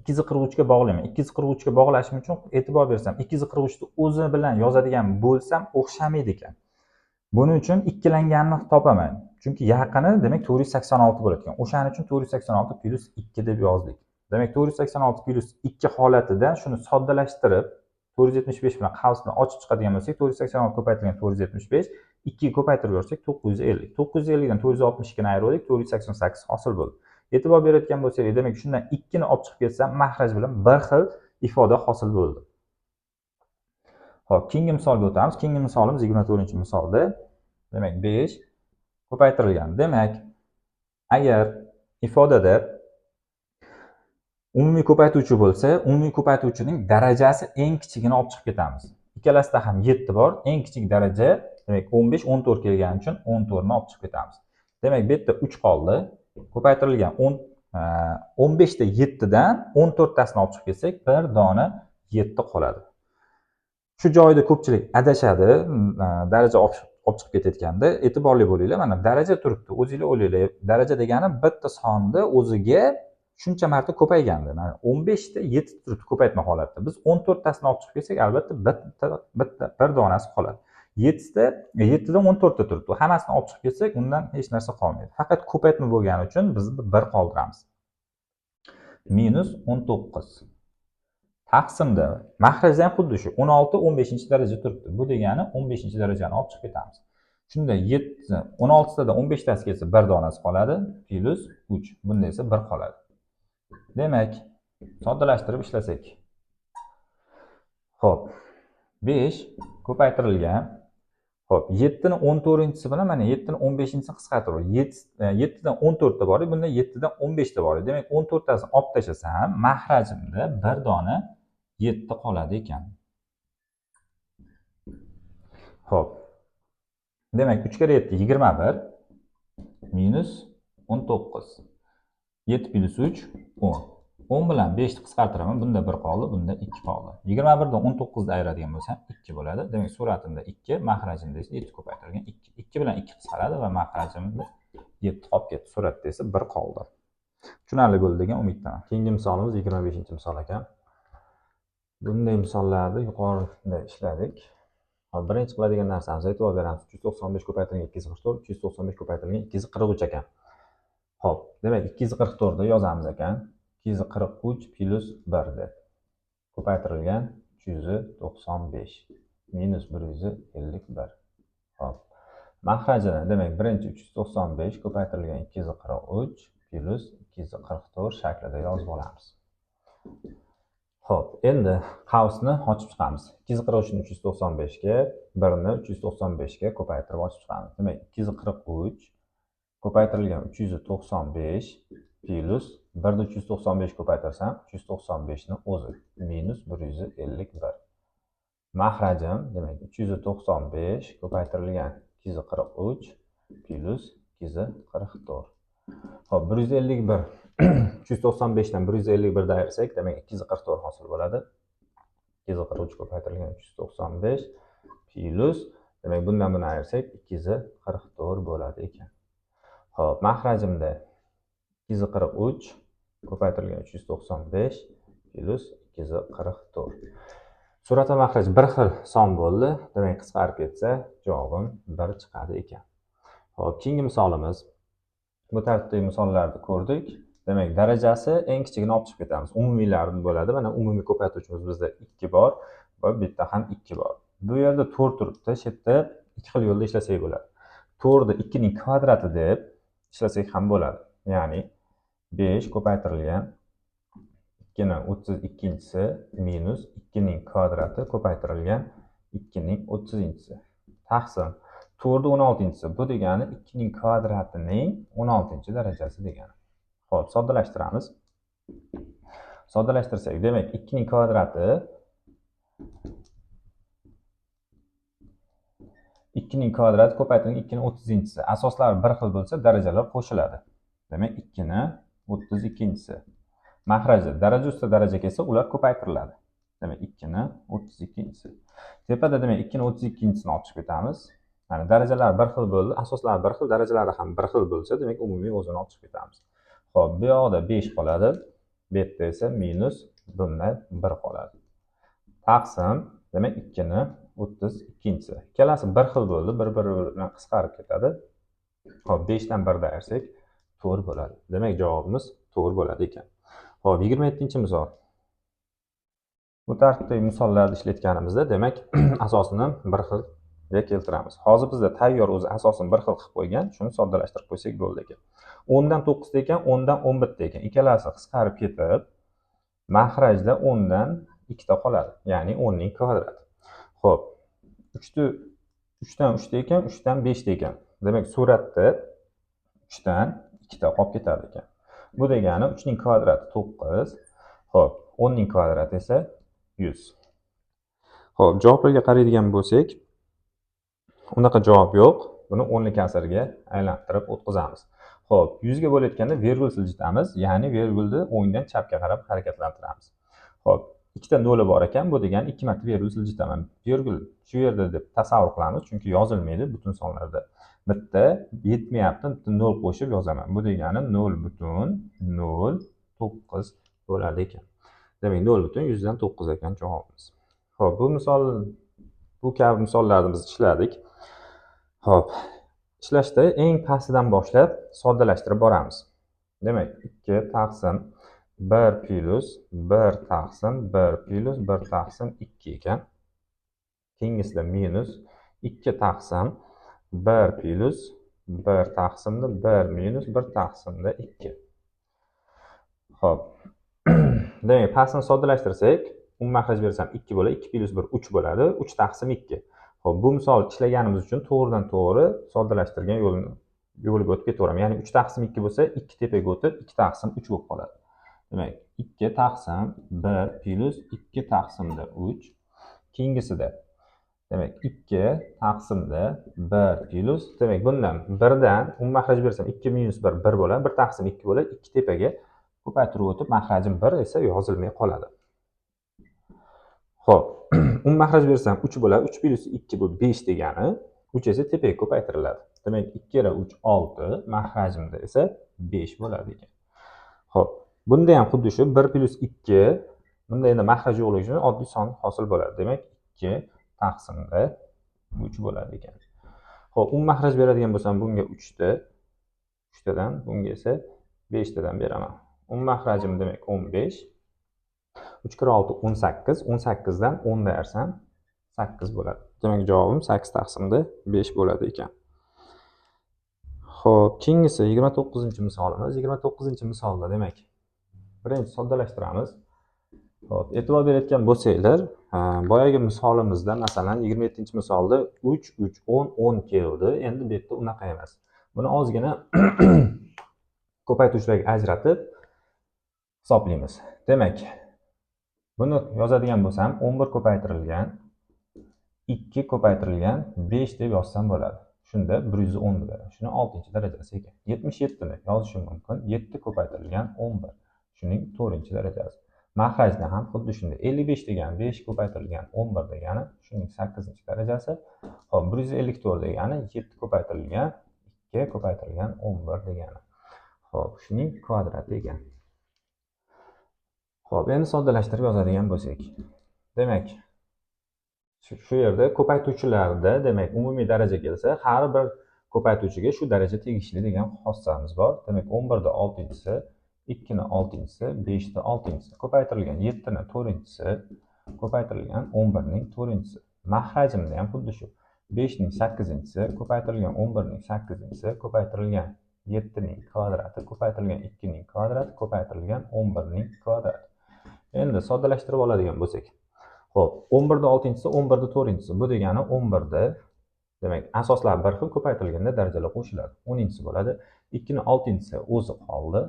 Speaker 1: 243 ga bog'layman. 243 ga bog'lashim uchun e'tibor bersam, 243 ni o'zi bilan yozadigan bo'lsam, o'xshamaydi ekan. Buning uchun ikkilanganini topaman. Chunki yaqini demak 486 bo'lar ekan. O'shaning uchun 486 plus 2 deb yozdik. Demak, 486 plus 2 holatidan shuni soddalashtirib 475 bilan qavsni ochib chiqadigan bo'lsak, 486 ko'paytirilgan 475, 2 ga ko'paytirib yuborsak 950. 950 dan 462 ni ayirdik, 488 hosil bo'ldi. E'tibor berayotgan bo'lsangiz, demak shundan 2 ni olib chiqib ketsam, mahraj bilan bir xil ifoda hosil bo'ldi. Xo'p, keyingi misolga o'tamiz. Keyingi misolimiz 24-misolda. Demak, 5 ko'paytirilgan. Demak, agar ifodada umumiy ko'paytuvchi bo'lsa, umumiy ko'paytuvchining darajasi eng kichigini olib chiqib ketamiz. Ikkalasida ham 7 bor. Eng kichik daraja, demak 15, 14 kelgani uchun 14 ni olib chiqib ketamiz. Demak, bu yerda 3 qoldi. Ko'paytirilgan 15 da 7 dan 14 tasini olib chiqib ketsak, bir dona 7 qoladi. Shu joyda ko'pchilik adashadi, daraja olib chiqib ketayotganda e'tiborli bo'linglar. Mana daraja turibdi. O'zingizlar o'ylaylar, daraja degani bitta sonni o'ziga shuncha marta ko'paygandi. Mana 15 ta 7 turibdi ko'paytma holatda. Biz 14 tasini olib chiqib kelsak, albatta bitta bir donasi qoladi. 7 ta 7 dan 14 ta turibdi. Hammasini olib chiqib kelsak, undan hech narsa qolmaydi. Faqat ko'paytma bo'lgani uchun biz 1 qoldiramiz. Minus 19 taqsimda mahrajda ham xuddi shu 16 15-daraja turibdi. Bu degani 15-darajani olib chiqib ketamiz. Shunda 7 16 tadan 15 tasi kelsa 1 donasi qoladi plus 3. Bunda esa 1 qoladi. Demak, soddalashtirib ishlasak. Xo'p. 5 ko'paytirilgan. Xo'p, 7 ni 14-chisi bilan mana 7 ni 15-chisini qisqartirib, 7 dan 14 ta bor, bunda 7 dan 15 ta bor. Demak, 14 tasini olib tashlasam, mahrajimda 1 dona 7 qoladi ekan. Xo'p. Demak, 3 kere 7 21 minus 19. 7 plus 3 10. 10 bilan 5 ni qisqartiraman. Bunda 1 qoldi, bunda 2 qoldi. 21 dan 19 ni ayiradigan bo'lsam 2 bo'ladi. Demak, suratimda 2, mahrajimda esa 7 ko'paytirilgan 2. 2 bilan 2 qisqaradi va mahrajimda 7 qolib ketdi. Suratda esa 1 qoldi. Tushunarli bo'ldi degan umiddaman. Keyingi misolimiz 25-misol ekan. Bunday misollarni yuqorida ishladik. Birinchi qiladigan narsamizga e'tibor beramiz. 395 ko'paytirilgan 244, 395 ko'paytirilgan 243 ekan. Xo'p, demak 244 ni yozamiz ekan. 243 plus 1 deb. Ko'paytirilgan 395 minus 151. Xo'p. Mahrajini demak birinchi 395 ko'paytirilgan 243 plus 244 shaklida yozib olamiz. Xo'p, endi qavsni ochib chiqamiz. 243 ni 395 ga, 1 ni 395 ga ko'paytirib ochib chiqamiz. Demak, 243 ko'paytirilgan 395 plus 1 ni 395 ko'paytirsam, 395 ni o'zi minus 151. Mahrajim demak 395 ko'paytirilgan 243 plus 244. Xo'p, 151 395 dan 151 da ayirsak, demak 244 hosil bo'ladi. 243 ko'paytirilgan 395 plus demak bundan buni ayirsak 244 bo'ladi ekan. Xo'p, mahrajimda 243 ko'paytirilgan 395 plus 244. Surat va mahraj bir xil son bo'ldi. Demak, qisqarib ketsa, javobim 1 chiqadi ekan. Xo'p, keyingi misolimiz. Bu tartibdagi misollarni ko'rdik. Demak, darajasi eng kichigini olib chiqib ketamiz. Umumiylardan bo'ladi. Mana umumiy ko'paytiruvchimiz bizda 2 bor va bu yerda ham 2 bor. Bu yerda 4 turibdi. Shu yerda ikki xil yo'lda ishlasak bo'ladi. 4 ni 2 ning kvadrati deb ishlasak ham bo'ladi. Ya'ni 5 ko'paytirilgan 2 ning 32-chisi minus 2 ning kvadrati ko'paytirilgan 2 ning 30-chisi. Taqsim 4 ni 16-chisi. Bu degani 2 ning kvadratining 16-darajasi degani. Xo'p, soddalashtiramiz. Soddalashtirsak, demak 2 ning kvadrati 2 ning kvadrati ko'paytirilgan 2 ning 30-chisi. Asoslari bir xil bo'lsa, darajalar qo'shiladi. Demak, 2 ning 32-chisi. Mahraji daraja ustida daraja kelsa, ular ko'paytiriladi. Demak, 2 ning 32-chisi. Tepada demak 2 ning 32-chisini olib chiqib ketamiz. Mana darajalar bir xil bo'ldi, asoslari bir xil, darajalari ham bir xil bo'lsa, demak umumiy o'zini olib chiqib ketamiz. Xo'p, bu yoqda 5 qoladi. Bu yerda esa minus bundan 1 qoladi. Taqsim demak 2 ning 32-chisi. Ikkalasi bir xil bo'ldi, bir-biri bilan qisqarib ketadi. Xo'p, 5 dan 1 da ayirsak 4 bo'ladi. Demak, javobimiz 4 bo'ladi ekan. Xo'p, 27-misol. Bu tartibdagi misollarni ishlatganimizda, demak, asosini bir xil keltiramiz. Hozir bizda tayyor o'zi asosini bir xil qilib qo'ygan, shuni soddalashtirib qo'ysak bo'ldi ekan. 10 dan 9 ta ekan, 10 dan 11 ta ekan. Ikkalasi qisqarib ketib, mahrajda 10 dan 2 ta qoladi, ya'ni 10 ning kvadrati. Xo'p, 3 dan 3 ta ekan, 3 dan 5 ta ekan. Demak, suratda 3 dan 2 ta qolib ketadi ekan. Bu degani 3 ning kvadrati 9. Xo'p, 10 ning kvadrati esa 100. Xo'p, javoblarga qaraydigan bo'lsak, unaqa javob yo'q. Buni 10 kasrga aylantirib o'tkazamiz. Xo'p, 100 ga bo'layotganda virgul siljitamiz, ya'ni virgulni o'ngdan chapga qarab harakatlantiramiz. Xo'p, ikkita noli bor ekan, bu degani 2 marta virgul siljitaman. Virgul shu yerda deb tasavvur qilamiz, chunki yozilmaydi butun sonlarda. Bitta yetmayapti, bitta 0 qo'shib yozaman. Bu degani 0.0 9 bo'ladi ekan. Demak, 0,100 ekan javobimiz. Xo'p, bu kabi misollarni biz ishladik. Xo'p, ishlashda eng pastidan boshlab soddalashtirib boramiz. Demak, 2 taqsim 1 plus 1 taqsim 1 plus 1 taqsim 2 ekan. Keyingisida minus 2 taqsim 1 plus 1 taqsimda 1 minus 1 taqsimda 2. Xo'p. Demak, pastni soddalashtirsak, makhraj bersam 2 bo'ladi, 2 plus 1 3 bo'ladi, 3 taqsim 2. Xo'p, bu misol ishlaganimiz uchun to'g'ridan to'g'ri soddalashtirgan yo'lga o'tib ketaveraman. Ya'ni 3 taqsim 2 bo'lsa, 2 tepaga o'tib 2 taqsim 3 bo'lib qoladi. Demak, 2 taqsim 1 plus 2 taqsimda 3. Keyingisida demak 2 taqsimda 1 plus, demak bundan 1 dan makhraj bersam 2 minus 1 1 bo'ladi, 1 taqsim 2 bo'ladi, 2 tepaga ko'paytirib o'tib makhrajim 1 esa yozilmay qoladi. Xo'p, makhraj bersam 3 bo'ladi, 3 plus 2 bu 5 degani, 3 esa tepaga ko'paytiriladi. Demak, 2 kira 3 6, makhrajimda esa 5 bo'ladi ekan. Xo'p, bunda ham xuddi shu 1 plus 2, bunda endi makhraj yo'qligi uchun oddiy son hosil bo'ladi. Demak, 2 taqsimda 3 bo'ladi ekan. Xo'p, makhraj beradigan bo'lsam bunga 3 tadan, bunga esa 5 tadan beraman. Makhrajim demak 15. 3 kira 6 18, 18 dan 10 bersam 8 bo'ladi. Demak, javobim 8 taqsimda 5 bo'ladi ekan. Xo'p, keyingisi 29-misolimiz. 29-misolda demak, birinchi soddalashtiramiz. Xo'p, e'tibor berayotgan bo'lsanglar, boyagi misolimizda, masalan, 27-misolda 3 3 10 10 keldi. Endi bu yerda unaqa emas. Buni ozgina ko'paytiruvchilarga ajratib hisoblaymiz. Demak, buni yozadigan bo'lsam, 11 ko'paytirilgan 2 ko'paytirilgan 5 deb yozsam bo'ladi. Shunda 110 bo'ladi. Shuni 6-darajasi ekan. 77 ni yozishim mumkin. 7 ko'paytirilgan 11. Shuning 4-darajasi. Makhrajda ham xuddi shunday. 55 degani 5 ko'paytirilgan 11 degani, shuning 8-darajasi. Xo'p, 154 degani 7 ko'paytirilgan 2 ko'paytirilgan 11 degani. Xo'p, shuning kvadrati ekan. Xo'p, endi soddalashtirib yozadigan bo'lsak. Demak, shu yerda ko'paytuvchilarda, demak, umumiy daraja kelsa, har bir ko'paytuvchiga shu daraja tegishli degan xossamiz bor. Demak, 11 da 6-si, 2 ni 6-si, 5 da 6-si, ko'paytirilgan 7 ni 4-si, ko'paytirilgan 11 ning 4-si. Makhrajimda ham xuddi shu. 5 ning 8-si, ko'paytirilgan 11 ning 8-si, ko'paytirilgan 7 ning kvadrati, ko'paytirilgan 2 ning kvadrati, ko'paytirilgan 11 ning kvadrati. Endi soddalashtirib oladigan bo'lsak. Xo'p, 11 da 6-si, 11 da 4-si. Bu degani 11 da, demak, asoslar bir xil ko'paytirilganda darajalar qo'shiladi. 10-si bo'ladi. 2 ni 6-si o'zi qoldi.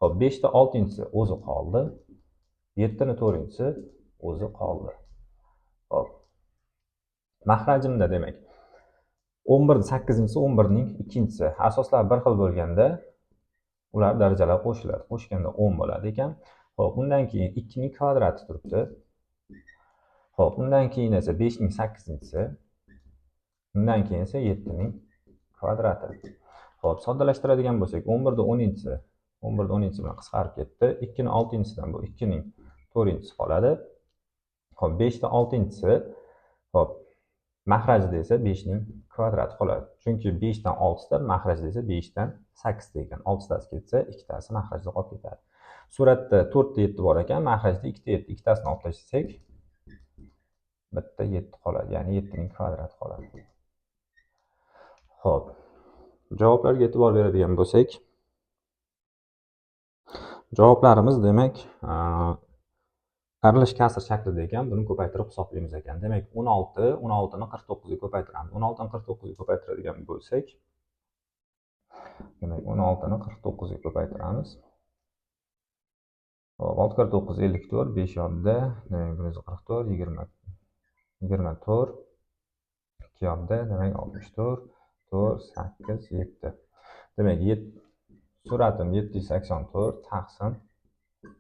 Speaker 1: Xo'p, 5 da 6-si o'zi qoldi. 7 ni 4-si o'zi qoldi. Xo'p. Makhrajimda demak 11 da 8-si, 11 ning 2-si. Asoslar bir xil bo'lganda ular darajalar qo'shiladi. Qo'shganda 10 bo'ladi ekan. Xo'p, undan keyin 2 ning kvadrati turibdi. Xo'p, undan keyin esa 5 ning 8-si. Undan keyin esa 7 ning kvadrati. Xo'p, soddalashtiradigan bo'lsak, 11 da 10-si, 11 da 10-si bilan qisqarib ketdi. 2 ni 6-sidan bu 2 ning 4-si qoladi. Xo'p, 5 da 6-si, xo'p, makhrajida esa 5 ning kvadrati qoladi. Chunki 5 dan 6 da, makhrajida esa 5 dan 8 da ekan. 6tasi ketsa, 2tasi makhrajda qolib ketadi. Suratda 4 da 7 bor ekan, makhrajda 2 da 7, 2tasini olib tashlasak, bitta 7 qoladi, ya'ni 7 ning kvadrati qoladi. Xo'p. Javoblarga e'tibor beradigan bo'lsak, javoblarimiz demak, aralash kasr shaklida ekan, buni ko'paytirib hisoblaymiz ekan. Demak, 16 ni 49 ga ko'paytiramiz. 16 ni 49 ga ko'paytiradigan bo'lsak, demak, 16 ni 49 ga ko'paytiramiz. Hop, 6 kira 9 54, 5 yonda, demak, 144, 24, 2 yonda, demak, 64, 4, 8, 7. Demak, suratim 784 taqsim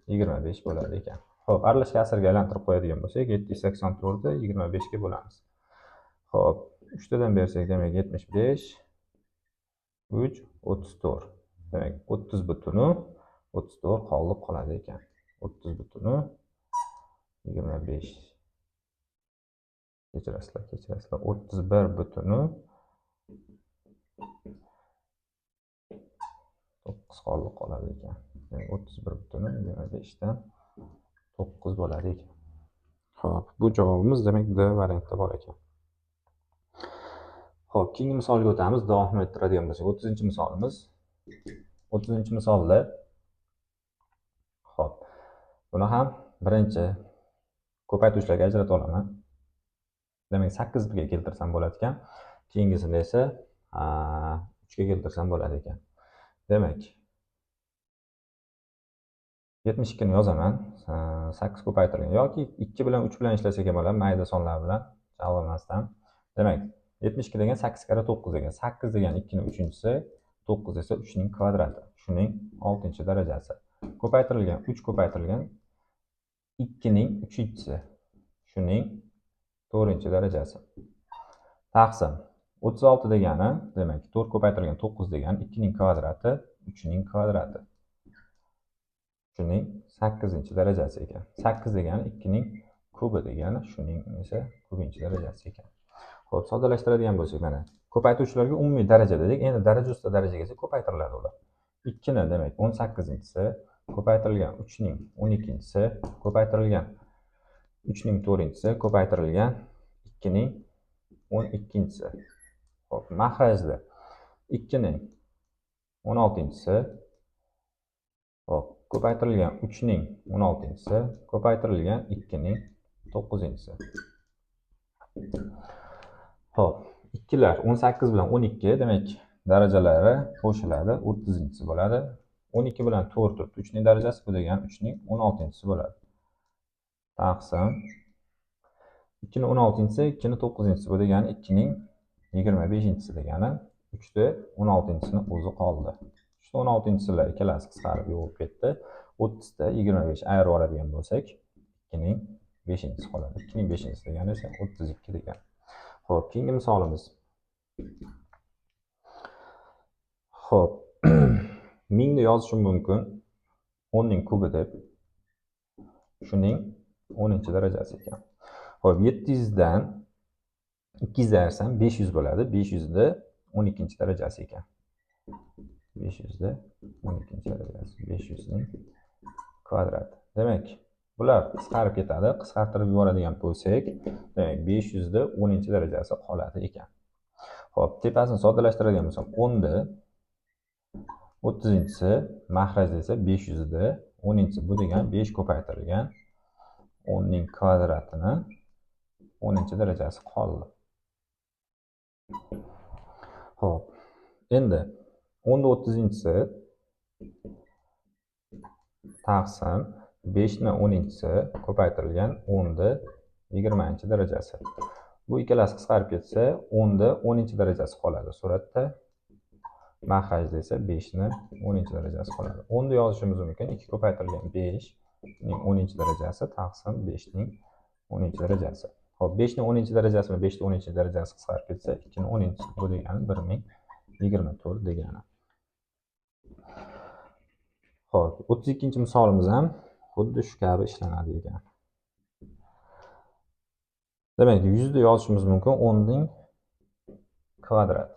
Speaker 1: 25 bo'ladi ekan. Xo'p, aralash kasrga aylantirib qo'yadigan bo'lsak, 784 ni 25 ga bo'lamiz. Xo'p, 3 tadan bersak, demak, 75, 3, 34. Demak, 30 butun 34 qoldi qoladi ekan. 30,25. Kechirasizlar. 31,9 qoldi qoladi ekan. Ya'ni 31,25 dan 9 bo'ladi ekan. Xo'p, bu javobimiz demak D variantida bor ekan. Xo'p, keyingi misolga o'tamiz. Davom ettiradigan bo'lsak, 30-misolimiz. 30-misolda xo'p, buni ham birinchi ko'paytirishlarga ajratib olaman. Demak, 8 ga keltirsam bo'lar ekan. Keyingisini esa 3 ga keltirsam bo'lar ekan. Demak, 72 ni yozaman. 8 ko'paytirilgan yoki 2 bilan 3 bilan ishlasak ham bo'ladi, mayda sonlar bilan chalg'imasdan. Demak, 72 degan 8 karra 9 degan. 8 degan 2 ning 3-chisi, 9 esa 3 ning kvadrati. Shuning 6-darajasi. Ko'paytirilgan 3 ko'paytirilgan 2 ning 3-chisi. Shuning 4-darajasi. Taqsim 36 degani, demak, 4 ko'paytirilgan 9 degani 2 ning kvadrati, 3 ning kvadrati. Shuning 8-darajasi ekan. 8 degani 2 ning kubi degani, shuning esa kubinchi darajasi ekan. Xo'p, soddalashtiradigan bo'lsak, mana ko'paytiruvchilarga umumiy daraja dedik. Endi daraja ustida darajaga esa ko'paytiriladi ular. 2 ni demak 18-chisi, ko'paytirilgan 3 ning 12-chisi, ko'paytirilgan 3 ning 4-chisi, ko'paytirilgan 2 ning 12-chisi. Xo'p, mahrajda 2 ning 16-chisi, xo'p, ko'paytirilgan 3 ning 16-chisi, ko'paytirilgan 2 ning 9-chisi. Xo'p, ikkilar 18 bilan 12, demak, darajalari qo'shiladi, 30-chisi bo'ladi. 12 bilan 4 turibdi, 3 ning darajasi, bu degani 3 ning 16-chisi bo'ladi. Taqsim 2 ning 16-chisi, 2 ning 9-chisi, bu degani 2 ning 25-chisi degani, 3 da 16-chisini o'zi qoldi. 3 da 16-chisilar ikkalasi qisqarib yo'q ketdi. 30 da 25 ayirib oladigan bo'lsak, 2 ning 5-chisi qoladi. 2 ning 5-chisi degani esa 32 degani. Xo'p, keyingi misolimiz. Xo'p, 1000 ni yozishim mumkin 10 ning kubi deb. Shuning 10-darajasi ekan. Xo'p, 700 dan 200 ayirsam 500 bo'ladi. 500 da 12-darajasi ekan. 500 da 12-darajasi. 500 ning kvadrati. Demak, bular qisqarib ketadi. Qisqartirib yuboradigan bo'lsak, demak 500 da 10-darajasi qoladi ekan. Xo'p, tepasini soddalashtiradigan bo'lsam, 10 da 30-chisi, mahrajda esa 500 da 10-chisi, bu degan 5 ko'paytirilgan 10 ning kvadratini 10-darajasi qoldi. Xo'p, endi 10 da 30-chisi taqsim 5 ni 10-chisi ko'paytirilgan 10 da 20-darajasi. Bu ikkalasi qisqarib ketsa, 10 da 10-darajasi qoladi suratda. Mahrajda esa 5 ni 10-darajasi qoladi. 10 da yozishimiz mumkin. 2 ko'paytirilgan 5 ning 10-darajasi taqsim 5 ning 10-darajasi. Xo'p, 5 ning 10-darajasi bilan 5 ning 10-darajasi qisqarib ketsa, 2 ning 10-chisi, bu degani 1024 degani. Xo'p, 32-misolimiz ham xuddi shu kabi ishlanadi ekan. Demak, 100 da yozishimiz mumkin 10 ning kvadrati.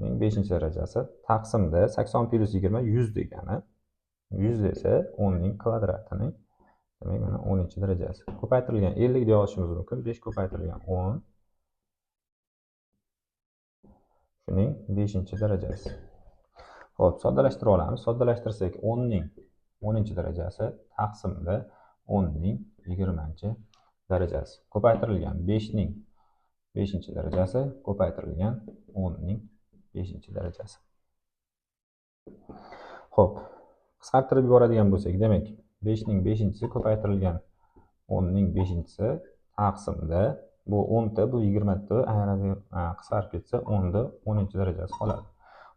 Speaker 1: Ning 5-darajasi taqsimda 80 plus 20 100 degani. 100 esa 10 ning kvadratining, demak, mana 10-darajasi. Ko'paytirilgan 50 da yozishimiz mumkin. 5 ko'paytirilgan 10 shuning 5-darajasi. Xo'p, soddalashtirib olamiz. Soddalashtirsak 10 ning 10-darajasi taqsimda 10 ning 20-darajasi. Ko'paytirilgan 5 ning 5-darajasi, ko'paytirilgan 10 ning 5-darajasi. Xo'p, qisqartirib yuboradigan bo'lsak, demak, 5 ning 5-chisi ko'paytirilgan 10 ning 5-chisi taqsimda, bu 10 ta, bu 20 ta ayirib qisqarib ketsa, 10 da 10-darajasi qoladi.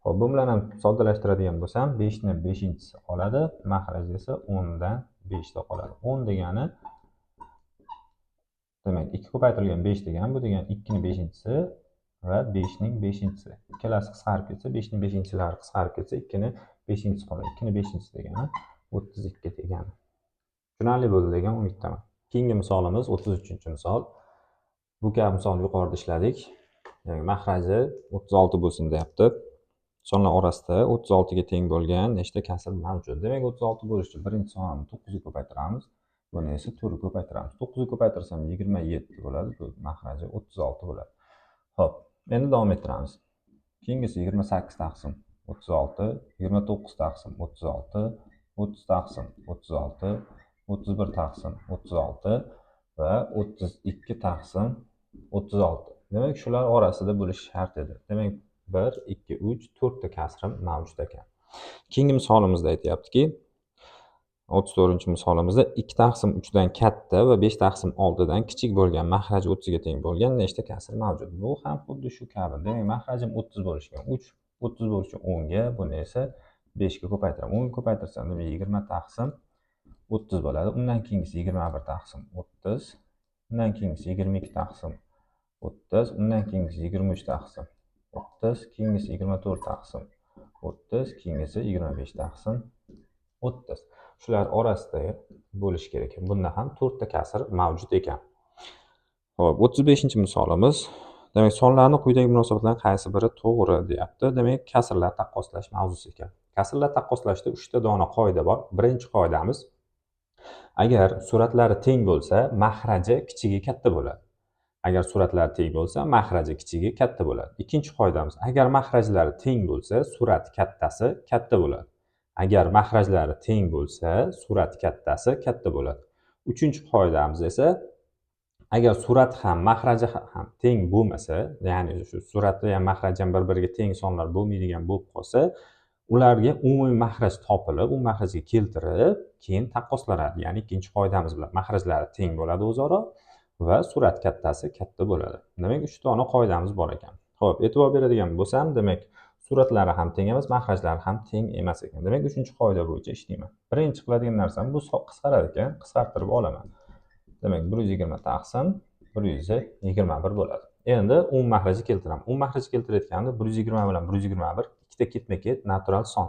Speaker 1: Xo'p, bu bilan ham soddalashtiradigan bo'lsam, 5 ning 5-chisi qoladi, mahrajda esa 10 dan 5 ta qoladi. 10 degani, demak, 2 ko'paytirilgan 5 degani, bu degani 2 ning 5-chisi va 5 ning 5-chisi. Ikkalasi qisqarib ketsa, 5 ning 5-chilari qisqarib ketsa, 2 ning 5-chi qoladi. 2 ni 5-chi degani 32 degani. Tushunarli bo'ldi degan umiddaman. Keyingi misolimiz 33-misol. Bu kabi misolni yuqorida ishladik. Ya'ni mahraji 36 bo'lsin deyapti. Sonlar orasida 36 ga teng bo'lgan nechta kasr mavjud? Demak, 36 bo'lishi uchun birinchi sonni 9 ga ko'paytiramiz. Buni esa 4 ga ko'paytiramiz. 9 ga ko'paytirsam 27 bo'ladi. Bu mahraji 36 bo'ladi. Xo'p, endi davom ettiramiz. Keyingisi 28 taqsim 36, 29 taqsim 36, 30 taqsim 36, 31 taqsim 36 va 32 taqsim 36. Demak, shular orasida bo'lish shart edi. Demak, 1, 2, 3, 4 ta kasrim mavjud ekan. Keyingi misolimizda aytayaptiki, 34-misolimizda 2 taqsim 3 dan katta va 5 taqsim 6 dan kichik bo'lgan mahraj 30 ga teng bo'lgan nechta kasr mavjud? Bu ham xuddi shu kabi. Demak, mahrajim 30 bo'lishiga 3, 30 bo'lishi uchun 10 ga, buni esa 5 ga ko'paytiraman. 10 ga ko'paytirsam, demak 20 taqsim 30 bo'ladi. Undan keyingisi 21 taqsim 30, undan keyingisi 22 taqsim 30, undan keyingisi 23 taqsim 30, keyingisi 24 taqsim 30, keyingisi 25 taqsim 30. Shular orasida bo'lishi kerak. Bunda ham 4 ta kasr mavjud ekan. Xo'p, 35-misolimiz. Demak, sonlarning quyidagi munosabatlardan qaysi biri to'g'ri deyapti. Demak, kasrlar taqqoslash mavzusi ekan. Kasrlar taqqoslashda 3 ta dona qoida bor. Birinchi qoidamiz: agar suratlari teng bo'lsa, mahraji kichigi katta bo'ladi. Agar suratlari teng bo'lsa, mahraji kichigi katta bo'ladi. Ikkinchi qoidamiz: agar mahrajlari teng bo'lsa, surat kattasi katta bo'ladi. Agar mahrajlari teng bo'lsa, surat kattasi katta bo'ladi. Uchinchi qoidamiz esa: agar surat ham mahraji ham teng bo'lmasa, ya'ni shu surati ham mahraji ham bir-biriga teng sonlar bo'lmaydigan bo'lib qolsa, ularga umumiy mahraj topilib, u mahrajga keltirib, keyin taqqoslanadi. Ya'ni ikkinchi qoidamiz bilan mahrajlari teng bo'ladi o'zaro va surat kattasi katta bo'ladi. Demak, 3 dona qoidamiz bor ekan. Xo'p, e'tibor beradigan bo'lsam, demak, suratlari ham teng emas, mahrajlari ham teng emas ekan. Demak, 3-qoida bo'yicha ishlayman. Birinchi qiladigan narsam bu qisqarar ekan, qisqartirib olaman. Demak, 120 taqsim 121 bo'ladi. Endi umum mahrajni keltiraman. Umum mahrajni keltirayotganda 120 bilan 121 ikkita ketma-ket natural son.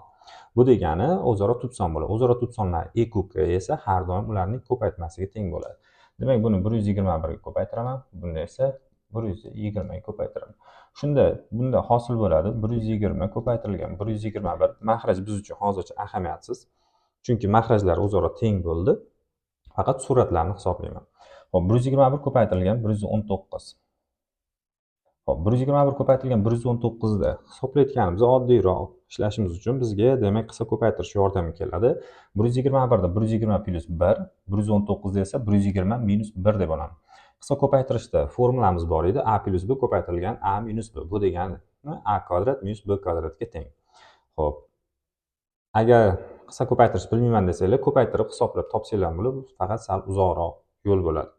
Speaker 1: Bu degani o'zaro tut son bo'ladi. O'zaro tut sonlar e-kubga esa har doim ularning ko'paytmasiga teng bo'ladi. Demak, buni 121 ga ko'paytiraman, buni esa 120 ga ko'paytiraman. Shunda bunda hosil bo'ladi 120 ko'paytirilgan 121. Mahraj biz uchun hozircha ahamiyatsiz. Chunki mahrajlar o'zaro teng bo'ldi. Faqat suratlarni hisoblayman. Xo'p, 121 ko'paytirilgan 119. Xo'p, 121 ko'paytirilgan 119 da hisoblayotganimiz oddiyroq ishlashimiz uchun bizga demak qisqa ko'paytirish yordami keladi. 121 da 120 plus 1, 119 da esa 120 minus 1 deb olamiz. Qisqa ko'paytirishda formulamiz bor edi. A plus B ko'paytirilgan A minus B. Bu degani A kvadrat minus B kvadratga teng. Xo'p, agar qisqa ko'paytirish bilmayman desanglar, ko'paytirib hisoblab topsanglar bo'ladi, faqat sal uzoqroq yo'l bo'ladi.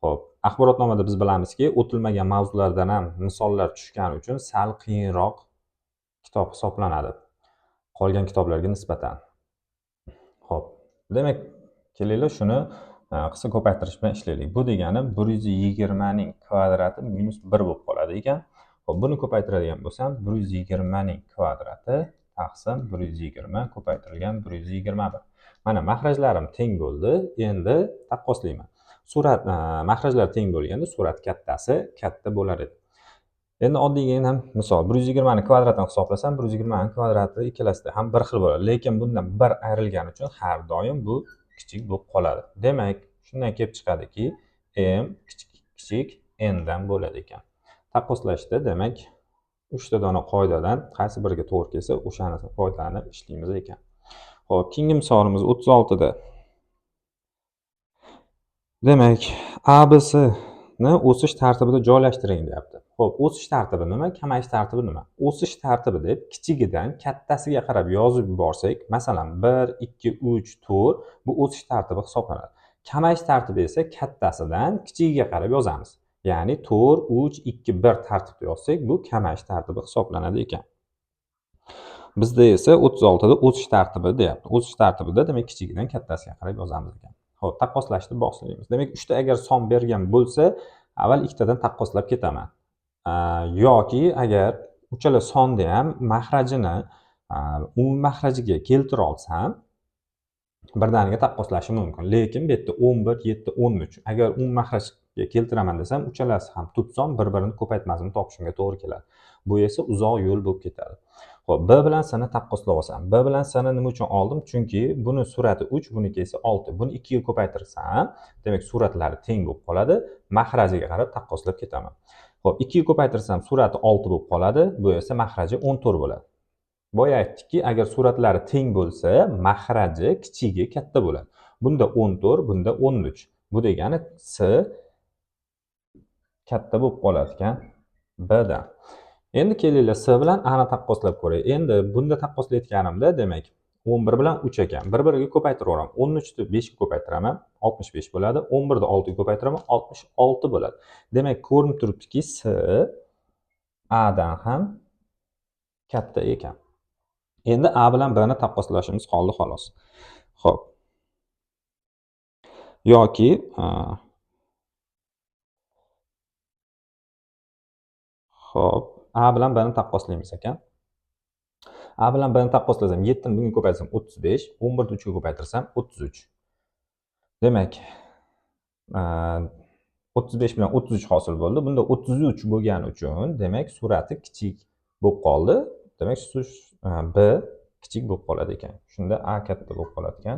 Speaker 1: Xo'p, axborotnomada biz bilamizki, o'tilmagan mavzulardan ham misollar tushgani uchun sal qiyinroq kitob hisoblanadi qolgan kitoblarga nisbatan. Xo'p, demak, kelinglar shuni qisqa ko'paytirish bilan ishlaylik. Bu degani 120 ning kvadrati minus 1 bo'lib qoladi ekan. Xo'p, buni ko'paytiradigan bo'lsam, 120 ning kvadrati taqsim 120 ko'paytirilgan 121. Mana mahrajlarim teng bo'ldi. Endi taqqoslayman. Surat mahrajlar teng bo'lganda surat kattasi katta bo'lar edi. Endi oddiygina misol 120 ning kvadratini hisoblasam, 120 ning kvadrati ikkalasida ham bir xil bo'ladi. Lekin bundan 1 ayrilgani uchun har doim bu kichik bo'lib qoladi. Demak, shundan kelib chiqadiki, m kichik n dan bo'ladi ekan. Taqqoslashda demak 3 ta dona qoidadan qaysi biriga to'g'ri kelsa, o'shani foydalanib ishlaymiz ekan. Xo'p, keyingi misolimiz 36 da. Demak, ABC ni o'sish tartibida joylashtiring deyapti. Xo'p, o'sish tartibi nima? Kamayish tartibi nima? O'sish tartibi deb kichigidan kattasiga qarab yozib yuborsak, masalan 1, 2, 3, 4 bu o'sish tartibi hisoblanadi. Kamayish tartibi esa kattasidan kichigiga qarab yozamiz. Ya'ni 4, 3, 2, 1 tartibda yozsak, bu kamayish tartibi hisoblanadi ekan. Bizda esa 36 da o'sish tartibi deyapti. O'sish tartibida demak kichigidan kattasiga qarab yozamiz ekan. Xo'p, taqqoslashni boshlaymiz. Demak, 3 ta agar son bergan bo'lsa, avval ikkitadan taqqoslab ketaman. Yoki agar uchala sonni ham mahrajini umumiy mahrajiga keltira olsam birdaniga taqqoslashi mumkin. Lekin bu yerda 11, 7, 13. Agar umumiy mahrajga keltiraman desam, uchalasi ham tubson bir-birini ko'paytmasini topishimga to'g'ri keladi. Bu esa uzoq yo'l bo'lib ketadi. Xo'p, b bilan s ni taqqoslab olsam. B bilan s ni nima uchun oldim? Chunki buni surati 3, buniki esa 6. Buni 2 ga ko'paytirsam, demak suratlari teng bo'lib qoladi. Mahrajiga qarab taqqoslab ketaman. Xo'p, 2 ga ko'paytirsam surati 6 bo'lib qoladi. Bu esa mahraji 14 bo'ladi. Boya aytdikki, agar suratlari teng bo'lsa, mahraji kichigi katta bo'ladi. Bunda 14, bunda 13. Bu degani s katta bo'lib qolar ekan b dan. Endi kelinglar s bilan a ni taqqoslab ko'ray. Endi bunda taqqoslayotganimda, demak, 11 bilan 3 ekan. Bir-biriga ko'paytiraveraman. 13 ni 5 ga ko'paytiraman, 65 bo'ladi. 11 ni 6 ga ko'paytiraman, 66 bo'ladi. Demak, ko'rinib turibdiki, s a dan ham katta ekan. Endi a bilan b ni taqqoslashimiz qoldi xolos. Xo'p. Yoki xo'p, a bilan b ni taqqoslaymiz ekan. A bilan b ni taqqoslasam, 7 ni bunga ko'paytirsam 35, 11 ni 3 ga ko'paytirsam 33. Demak, 35 bilan 33 hosil bo'ldi. Bunda 33 bo'lgani uchun, demak, surati kichik bo'lib qoldi. Demak, b kichik bo'lib qoladi ekan. Shunda a katta bo'lib qoladi ekan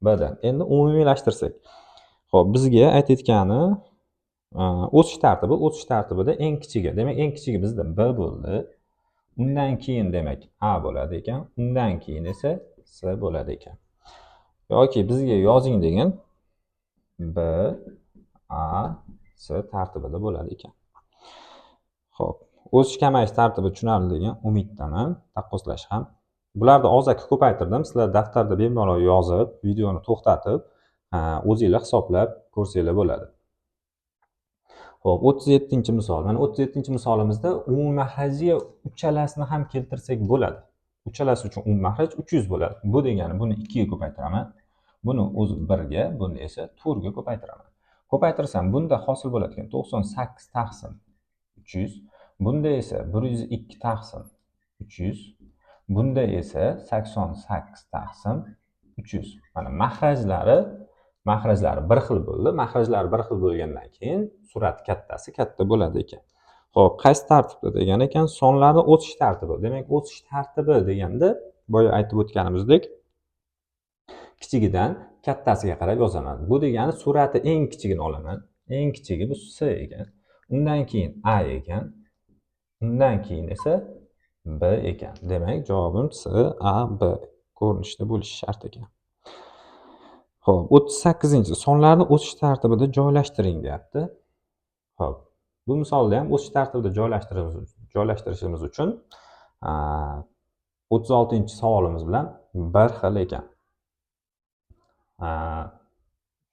Speaker 1: b dan. Endi umumiylashtirsak. Xo'p, bizga aytayotgani o'sish tartibida eng kichigi. Demak, eng kichigi bizda b bo'ldi. Undan keyin demak a bo'ladi ekan. Undan keyin esa s bo'ladi ekan. Yoki bizga yozing degan b a s tartibida bo'ladi ekan. Xo'p, o'sish kamayish tartibi tushunarli degan umiddaman. Taqqoslash ham. Bularni og'zaki ko'paytirdim. Sizlar daftarda bemalol yozib, videoni to'xtatib, o'zingizlar hisoblab ko'rsanglar bo'ladi. Xo'p, 37-misol. Mana 37-misolimizda umumiy mahrajiga uchalasini ham keltirsak bo'ladi. Uchalasi uchun umumiy mahraj 300 bo'ladi. Bu degani buni 2 ga ko'paytiraman. Buni o'zi 1 ga, buni esa 4 ga ko'paytiraman. Ko'paytirsam, bunda hosil bo'ladigan 98 taqsim 300. Bunda esa 102 taqsim 300. Bunda esa 88 taqsim 300. Mana mahrajlari bir xil bo'ldi. Mahrajlari bir xil bo'lgandan keyin surat kattasi katta bo'ladi ekan. Xo'p, qaysi tartibda degan ekan? Sonlarni o'sish tartibi. Demak, o'sish tartibi deganda boya aytib o'tganimizdek, kichigidan kattasiga qarab yozaman. Bu degani surati eng kichigini olaman. Eng kichigi bu s ekan. Undan keyin a ekan. Undan keyin esa b ekan. Demak, javobim s, a, b ko'rinishda bo'lishi shart ekan. Xo'p, 38-chi sonlarni o'sish tartibida joylashtiring deyapti. Xo'p, bu misolda ham o'sish tartibida joylashtirishimiz uchun 36-savolimiz bilan bir xil ekan.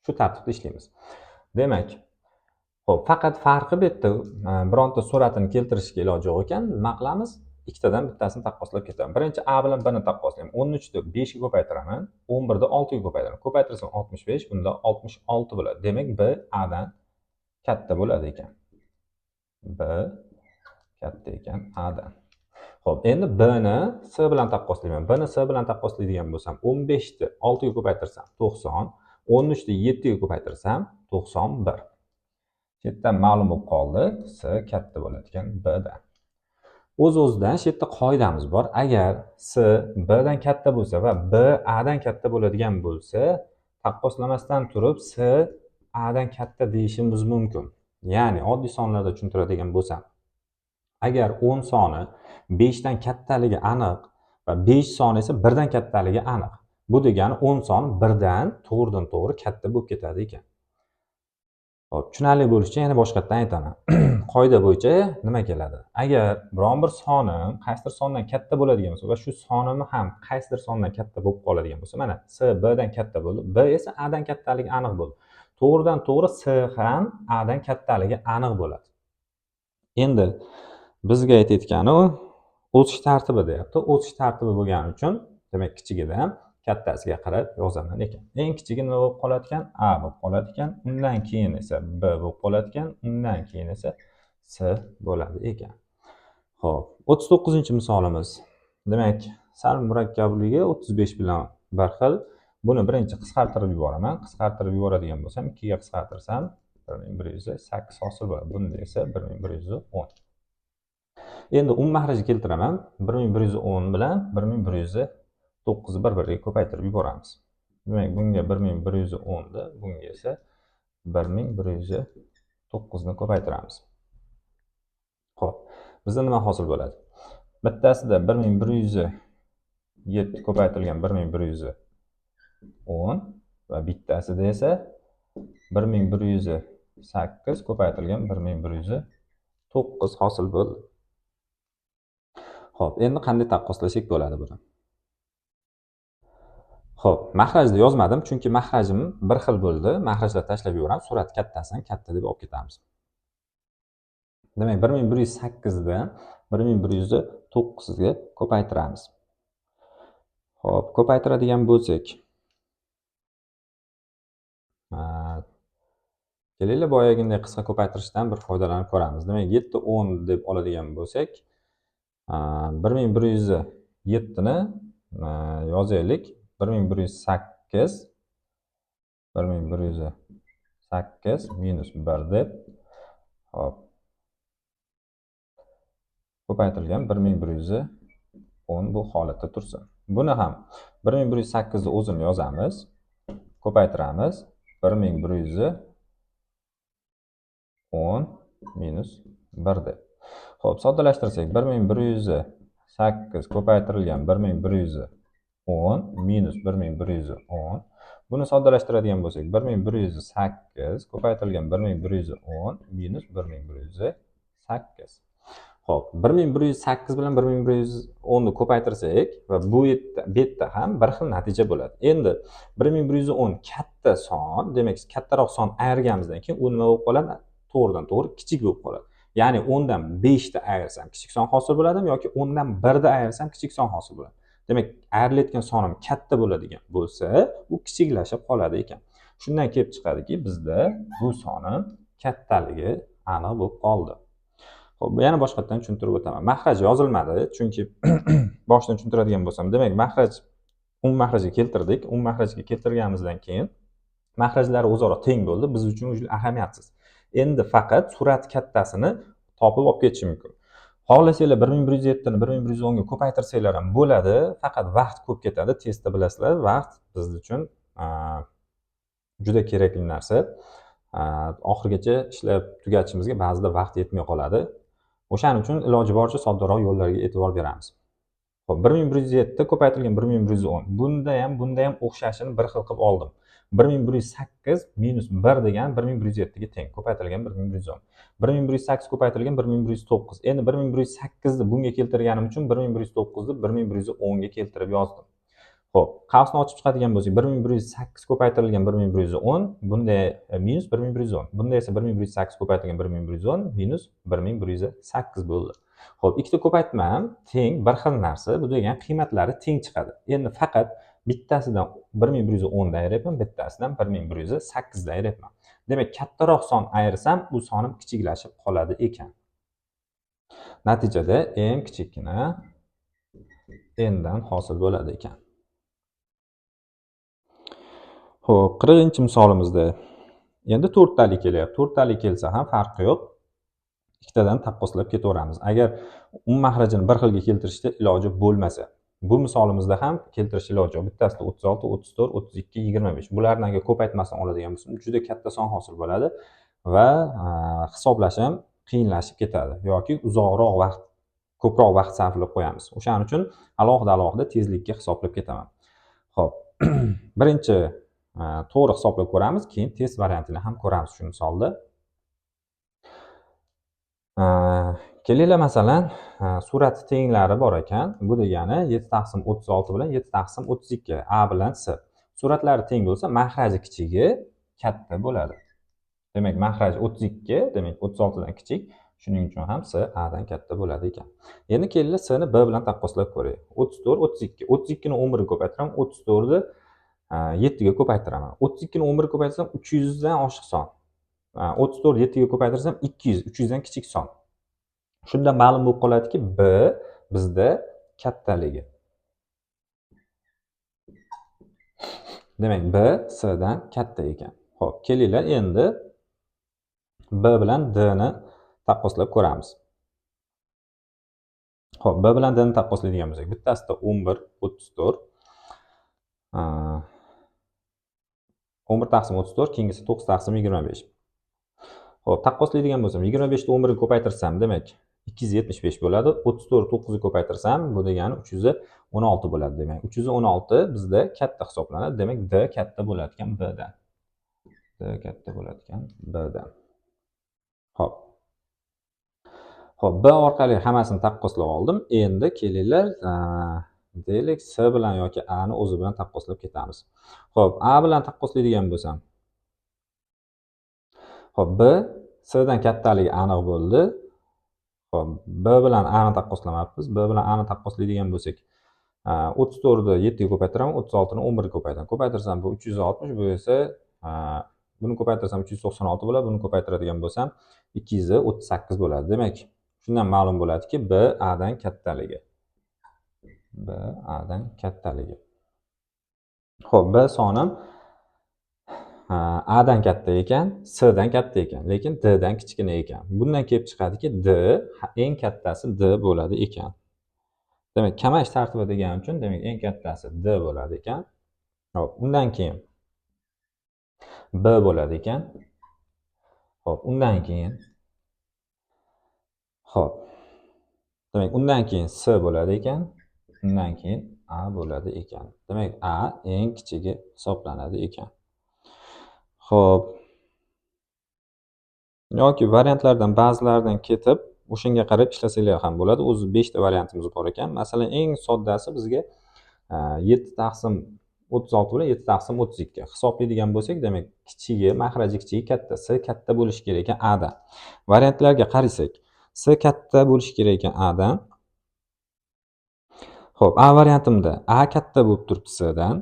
Speaker 1: Shu tartibda ishlaymiz. Demak, xo'p, faqat farqi bu yerda bironta suratini keltirishga iloji yo'q ekan. Nima qilamiz? Ikkitadan bittasini taqqoslab ketaman. Birinchi a bilan b ni taqqoslayman. 13 ni 5 ga ko'paytiraman, 11 ni 6 ga ko'paytiraman. Ko'paytirsam 65, bunda 66 bo'ladi. Demak, b a dan katta bo'ladi ekan. B katta ekan a dan. Xo'p, endi b ni s bilan taqqoslayman. B ni s bilan taqqoslaydigan bo'lsam, 15 ni 6 ga ko'paytirsam 90, 13 ni 7 ga ko'paytirsam 91. Chetdan ma'lum bo'lib qoldi, s katta bo'ladi ekan b dan. O'z-o'zidan shu yerda qoidamiz bor. Agar s b dan katta bo'lsa va b a dan katta bo'ladigan bo'lsa, taqqoslamasdan turib s a dan katta deyishimiz mumkin. Ya'ni oddiy sonlarda tushuntiradigan bo'lsam, agar 10 soni 5 dan kattaligi aniq va 5 soni esa 1 dan kattaligi aniq. Bu degani 10 son 1 dan to'g'ridan-to'g'ri katta bo'lib ketadi ekan. Xo'p, tushunarli bo'lishi yana boshqatdan aytaman. Qoida bo'yicha nima keladi? Agar biron bir sonim qaysidir sondan katta bo'ladigan bo'lsa va shu sonimi ham qaysidir sondan katta bo'lib qoladigan bo'lsa, mana s b dan katta bo'ldi, b esa a dan kattaligi aniq bo'ldi. To'g'ridan-to'g'ri s ham a dan kattaligi aniq bo'ladi. Endi bizga aytayotgani o'sish tartibi deyapti. O'sish tartibi bo'lgani uchun, demak, kichigidan kattasiga qarab yozaman ekan. Eng kichigi nima bo'lib qoladi ekan? A bo'lib qoladi ekan. Undan keyin esa b bo'lib qoladi ekan. Undan keyin esa s bo'ladi ekan. Xo'p, 39-misolimiz. Demak, sal murakkabligi 35 bilan bir xil. Buni birinchi qisqartirib yuboraman. Qisqartirib yuboradigan bo'lsam, 2 ga qisqartirsam 1108 hosil bo'ladi. Bunda esa 1110. Endi mahrajni keltiraman. 1110 bilan 1109 ni bir-biriga ko'paytirib yuboramiz. Demak, bunga 1110 ni, bunga esa 1109 ni ko'paytiramiz. Xo'p, bizda nima hosil bo'ladi? Bittasida 1107 ko'paytirilgan 1110 va bittasida esa 1108 ko'paytirilgan 1109 hosil bo'ldi. Xo'p, endi qanday taqqoslasak bo'ladi buni? Xo'p, mahrajni yozmadim, chunki mahrajim bir xil bo'ldi. Mahrajlar tashlab yuboramiz, surat kattasidan katta deb olib ketamiz. Demak, 1108 dan 1109 ga ko'paytiramiz. Xo'p, ko'paytiradigan bo'lsak, kelinglar boyagiday qisqa ko'paytirishdan bir foydalanib ko'ramiz. Demak, 710 deb oladigan bo'lsak, 1107 ni yozaylik. 1108 minus 1 deb. Hop. Ko'paytirilgan 1110 bu holatda tursin. Buni ham 1108 ni o'zini yozamiz. Ko'paytiramiz. 1110 minus 1 deb. Xo'p, soddalashtirsak 1108 ko'paytirilgan 1110 minus 1110. Buni soddalashtiradigan bo'lsak 1108 ko'paytirilgan 1110 minus 1108. Xo'p, 1108 bilan 1110 ni ko'paytirsak va bu yerda ham bir xil natija bo'ladi. Endi 1110 katta son, demak kattaroq son ayirganimizdan keyin u nima bo'lib qoladi? To'g'ridan to'g'ri kichik bo'lib qoladi. Ya'ni 10 dan 5 ta ayirsam kichik son hosil bo'ladimi yoki 10 dan 1 da ayirsam kichik son hosil bo'ladi. Demak, ayrilayotgan sonim katta bo'ladigan bo'lsa, u kichiklashib qoladi ekan. Shundan kelib chiqadiki, bizda bu sonim kattaligi aniq bo'lib qoldi. Xo'p, yana boshqatdan tushuntirib o'taman. Mahraj yozilmadi, chunki boshdan tushuntiradigan bo'lsam, demak, mahrajga keltirdik. Mahrajga keltirganimizdan keyin mahrajlari o'zaro teng bo'ldi. Biz uchun ahamiyatsiz. Endi faqat surat kattasini topib olib ketish mumkin. Xohlasanglar 1107 ni 1110 ga ko'paytirsanglar ham bo'ladi, faqat vaqt ko'p ketadi. Testda bilasizlar, vaqt biz uchun juda kerakli narsa. Oxirigacha ishlab tugatishimizga ba'zida vaqt yetmay qoladi. O'shaning uchun iloji boricha soddaroq yo'llarga e'tibor beramiz. Xo'p, 1107 ko'paytirilgan 1110. Bunda ham o'xshashini bir xil qilib oldim. 1108 minus 1 degan 1107 ga teng. Ko'paytirilgan 1110. 1108 ko'paytirilgan 1109. Endi 1108 ni bunga keltirganim uchun 1109 ni 1110 ga keltirib yozdim. Xo'p, qavsni ochib chiqadigan bo'lsak, 1108 ko'paytirilgan 1110, bunda minus 1110. Bunda esa 1108 ko'paytirilgan 1110 minus 1108 bo'ldi. Xo'p, ikkita ko'paytma ham teng, bir xil narsa. Bu degan qiymatlari teng chiqadi. Endi faqat bittasidan 1110 da ayiryapman, bittasidan 1108 da ayiryapman. Demak, kattaroq son ayirsam, bu sonim kichiklashib qoladi ekan. Natijada eng kichikgina n dan hosil bo'ladi ekan. Xo'p, 40-misolimizda endi 4 talik kelyapti. 4 talik kelsa ham farqi yo'q. Ikkitadan taqqoslab ketaveramiz. Agar mahrajini bir xilga keltirishda iloji bo'lmasa, bu misolimizda ham keltirish iloji yo'q. Bittasida 36, 34, 32, 25. Bularning agar ko'paytmasini oladigan bo'lsam, juda katta son hosil bo'ladi va hisoblash ham qiyinlashib ketadi yoki uzoqroq vaqt, ko'proq vaqt sarflab qo'yamiz. O'shaning uchun alohida tezlikka hisoblab ketaman. Xo'p, birinchi to'g'ri hisoblab ko'ramiz, keyin test variantini ham ko'ramiz shu misolda. Kelinglar masalan, surat tenglari bor ekan. Bu degani 7/36 bilan 7/32, A bilan S. Suratlari teng bo'lsa, mahraji kichigi katta bo'ladi. Demak, mahraj 32, demak 36 dan kichik. Shuning uchun ham S A dan katta bo'ladi ekan. Endi kelinglar S ni B bilan taqqoslab ko'raylik. 34, 32. 32 ni 11 ga ko'paytiraman, 34 ni 7 ga ko'paytiraman. 32 ni 11 ga ko'paytirsam 300 dan oshiq son. 34 7 ga ko'paytirsam 200, 300 dan kichik son. Shunda ma'lum bo'lib qoladiki, B bizda kattaligi. Demak, b s dan katta ekan. Xo'p, kelinglar endi b bilan d ni taqqoslab ko'ramiz. Xo'p, b bilan d ni taqqoslaydigan bo'lsak, bittasida 11, 34. 11 taqsim 34, keyingisi 9 taqsim 25. Xo'p, taqqoslaydigan bo'lsam, 25 ni 11 ga ko'paytirsam, demak 275 bo'ladi. 34 9 ga ko'paytirsam, bu degani 316 bo'ladi. Demak, 316 bizda katta hisoblanadi. Demak, d katta bo'ladigan b dan. D katta bo'ladigan b dan. Xo'p. Xo'p, b orqali hammasini taqqoslab oldim. Endi kelinglar, deylik, s bilan yoki a ni o'zi bilan taqqoslab ketamiz. Xo'p, a bilan taqqoslaydigan bo'lsam, xo'p, b s dan kattaligi aniq bo'ldi. Xo'p, b bilan a ni taqqoslamabmiz. B bilan a ni taqqoslaydigan bo'lsak, 34 ni 7 ga ko'paytiraman, 36 ni 11 ga ko'paytiraman. Ko'paytirsam bu 360, bu esa buni ko'paytirsam 396 bo'ladi. Buni ko'paytiradigan bo'lsam 238 bo'ladi. Demak, shundan ma'lum bo'ladiki, b a dan kattaligi. B a dan kattaligi. Xo'p, b sonim a dan katta ekan, s dan katta ekan, lekin d dan kichkina ekan. Bundan kelib chiqadiki, d eng kattasi d bo'ladi ekan. Demak, kamash tartibi degani uchun, demak, eng kattasi d bo'ladi ekan. Xo'p, undan keyin b bo'ladi ekan. Xo'p, undan keyin xo'p. Demak, undan keyin s bo'ladi ekan. Undan keyin a bo'ladi ekan. Demak, a eng kichigi hisoblanadi ekan. Xo'p. Yoki variantlardan ba'zilaridan ketib, o'shanga qarab ishlasanglar ham bo'ladi. O'zi 5 ta variantimiz bor ekan. Masalan, eng soddasi bizga 7 taqsim 36 bilan 7 taqsim 32 hisoblaydigan bo'lsak, demak, kichigi, mahraji kichigi, kattasi katta bo'lishi kerak ekan a dan. Variantlarga qarasak, s katta bo'lishi kerak ekan a dan. Xo'p, a variantimda a katta bo'lib turibdi s dan,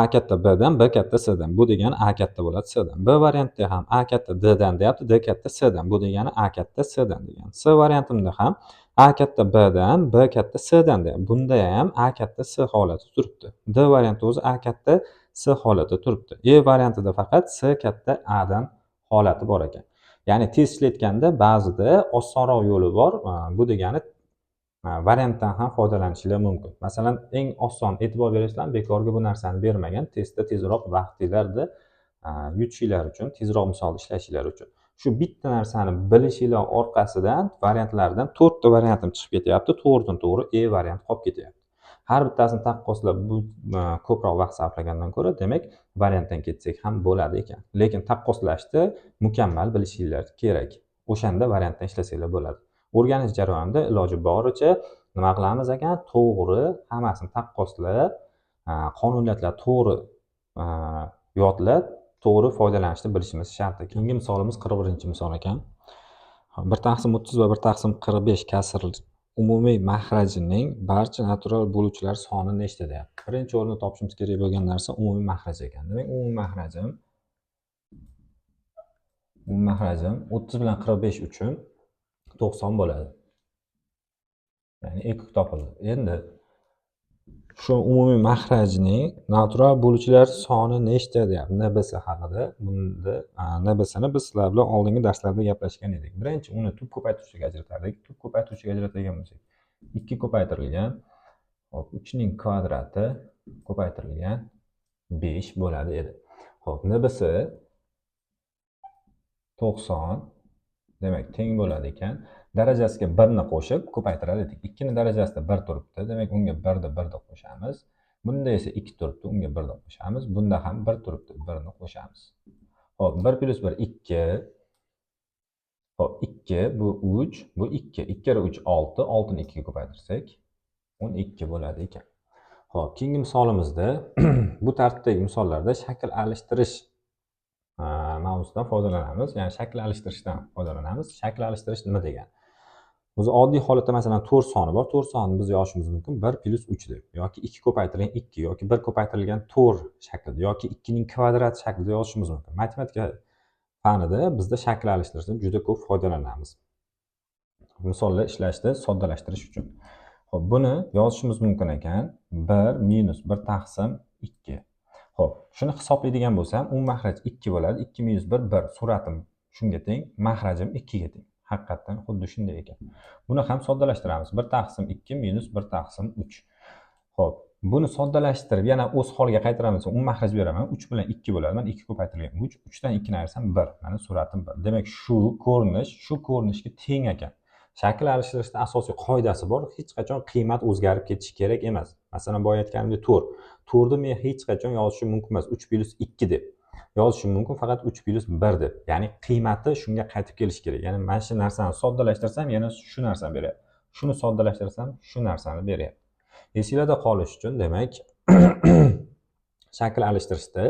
Speaker 1: a katta b dan, b katta s dan. Bu degani a katta bo'ladi s dan. B variantida ham a katta d dan deyapti, d katta s dan. Bu degani a katta s dan degani. S variantimda ham a katta b dan, b katta s dan deyapti. Bunda ham a katta s holati turibdi. D varianti o'zi a katta s holati turibdi. E variantida faqat s katta a dan holati bor ekan. Ya'ni tez ishlatganda ba'zida osonroq yo'li bor. Bu degani variantdan ham foydalanishinglar mumkin. Masalan, eng oson, e'tibor beringlar, bekorga bu narsani bermagan, testda tezroq vaqtinglarni yutishinglar uchun, tezroq misol ishlashinglar uchun. Shu bitta narsani bilishinglar orqasidan variantlardan 4 ta variantim chiqib ketyapti. To'g'ridan to'g'ri E varianti qolib ketyapti. Har bittasini taqqoslab bu ko'proq vaqt sarflagandan ko'ra, demak, variantdan ketsak ham bo'ladi ekan. Lekin taqqoslashni mukammal bilishinglar kerak. O'shanda variantdan ishlasanglar bo'ladi. O'rganish jarayonida iloji boricha nima qilamiz ekan? To'g'ri hammasini taqqoslab, qonuniyatlar to'g'ri yodlab, to'g'ri foydalanishni bilishimiz shart ekan. Keyingi misolimiz 41-misol ekan. 1 taqsim 30 va 1 taqsim 45 kasr umumiy mahrajining barcha natural bo'luvchilari soni nechta deyapti. Birinchi o'rinda topishimiz kerak bo'lgan narsa umumiy mahraj ekan. Demak, umumiy mahrajim 30 bilan 45 uchun 90 bo'ladi. Ya'ni ekuk topildi. Endi shu umumiy mahrajning natural bo'luvchilar soni nechta deyapti. NBS haqida. Bunda NBSni biz sizlar bilan oldingi darslarda gaplashgan edik. Birinchi uni tub ko'paytiruvchiga ajratardik. Tub ko'paytiruvchiga ajratadigan bo'lsak, 2 ko'paytirilgan, hop, 3 ning kvadrati ko'paytirilgan 5 bo'ladi edi. Hop, NBS 90 demak teng bo'ladi ekan. Darajasiga 1 ni qo'shib ko'paytirar edik. 2 ning darajasida 1 turibdi. Demak, unga 1 ni 1 deb qo'shamiz. Bunda esa 2 turibdi, unga 1 deb qo'shamiz. Bunda ham 1 turibdi, 1 ni qo'shamiz. Hop, 1 + 1 2. Hop, 2 bu 3, bu 2. 2 kere 3 6, 6 ni 2 ga ko'paytirsak 12 bo'ladi ekan. Hop, keyingi misolimizda bu tartibdagi misollarda shakl alishtirish mavzusidan foydalanamiz. Ya'ni shakl alishtirishdan foydalanamiz. Shakl alishtirish nima degani? O'zi oddiy holatda masalan 4 soni bor. 4 sonni biz yozishimiz mumkin 1 + 3 deb yoki 2 ko'paytirilgan 2 yoki 1 ko'paytirilgan 4 shaklida yoki 2 ning kvadrati shaklida yozishimiz mumkin. Matematika fanida bizda shakl alishtirishdan juda ko'p foydalanamiz. Misollar ishlashni soddalashtirish uchun. Xo'p, buni yozishimiz mumkin ekan 1 - 1 taqsim 2. Xo'p, shuni hisoblaydigan bo'lsam, u mahraj 2 bo'ladi. 2 minus 1 1. Suratim shunga teng, mahrajim 2 ga teng. Haqiqatan xuddi shunday ekan. Buni ham soddalashtiramiz. 1 taqsim 2 minus 1 taqsim 3. Xo'p, buni soddalashtirib yana o'z holiga qaytaramiz. U mahraj beraman. 3 bilan 2 bo'ladi. Mana 2 ko'paytirilgan 3. 3 dan 2 ni ayrsam 1. Mana suratim 1. Demak, shu ko'rinishga teng ekan. Shakl alishtirishda asosiy qoidasi bor. Hech qachon qiymat o'zgarib ketishi kerak emas. Masalan, boya aytganimdek 4. 4 ni men hech qachon yozishim mumkin emas. 3 plus 2 deb. Yozishim mumkin faqat 3 plus 1 deb. Ya'ni qiymati shunga qaytib kelishi kerak. Ya'ni mana shu narsani soddalashtirsam, yana shu narsani beryapti. Shuni soddalashtirsam, shu narsani beryapti. Esingizda qolish uchun, demak, shakl alishtirishda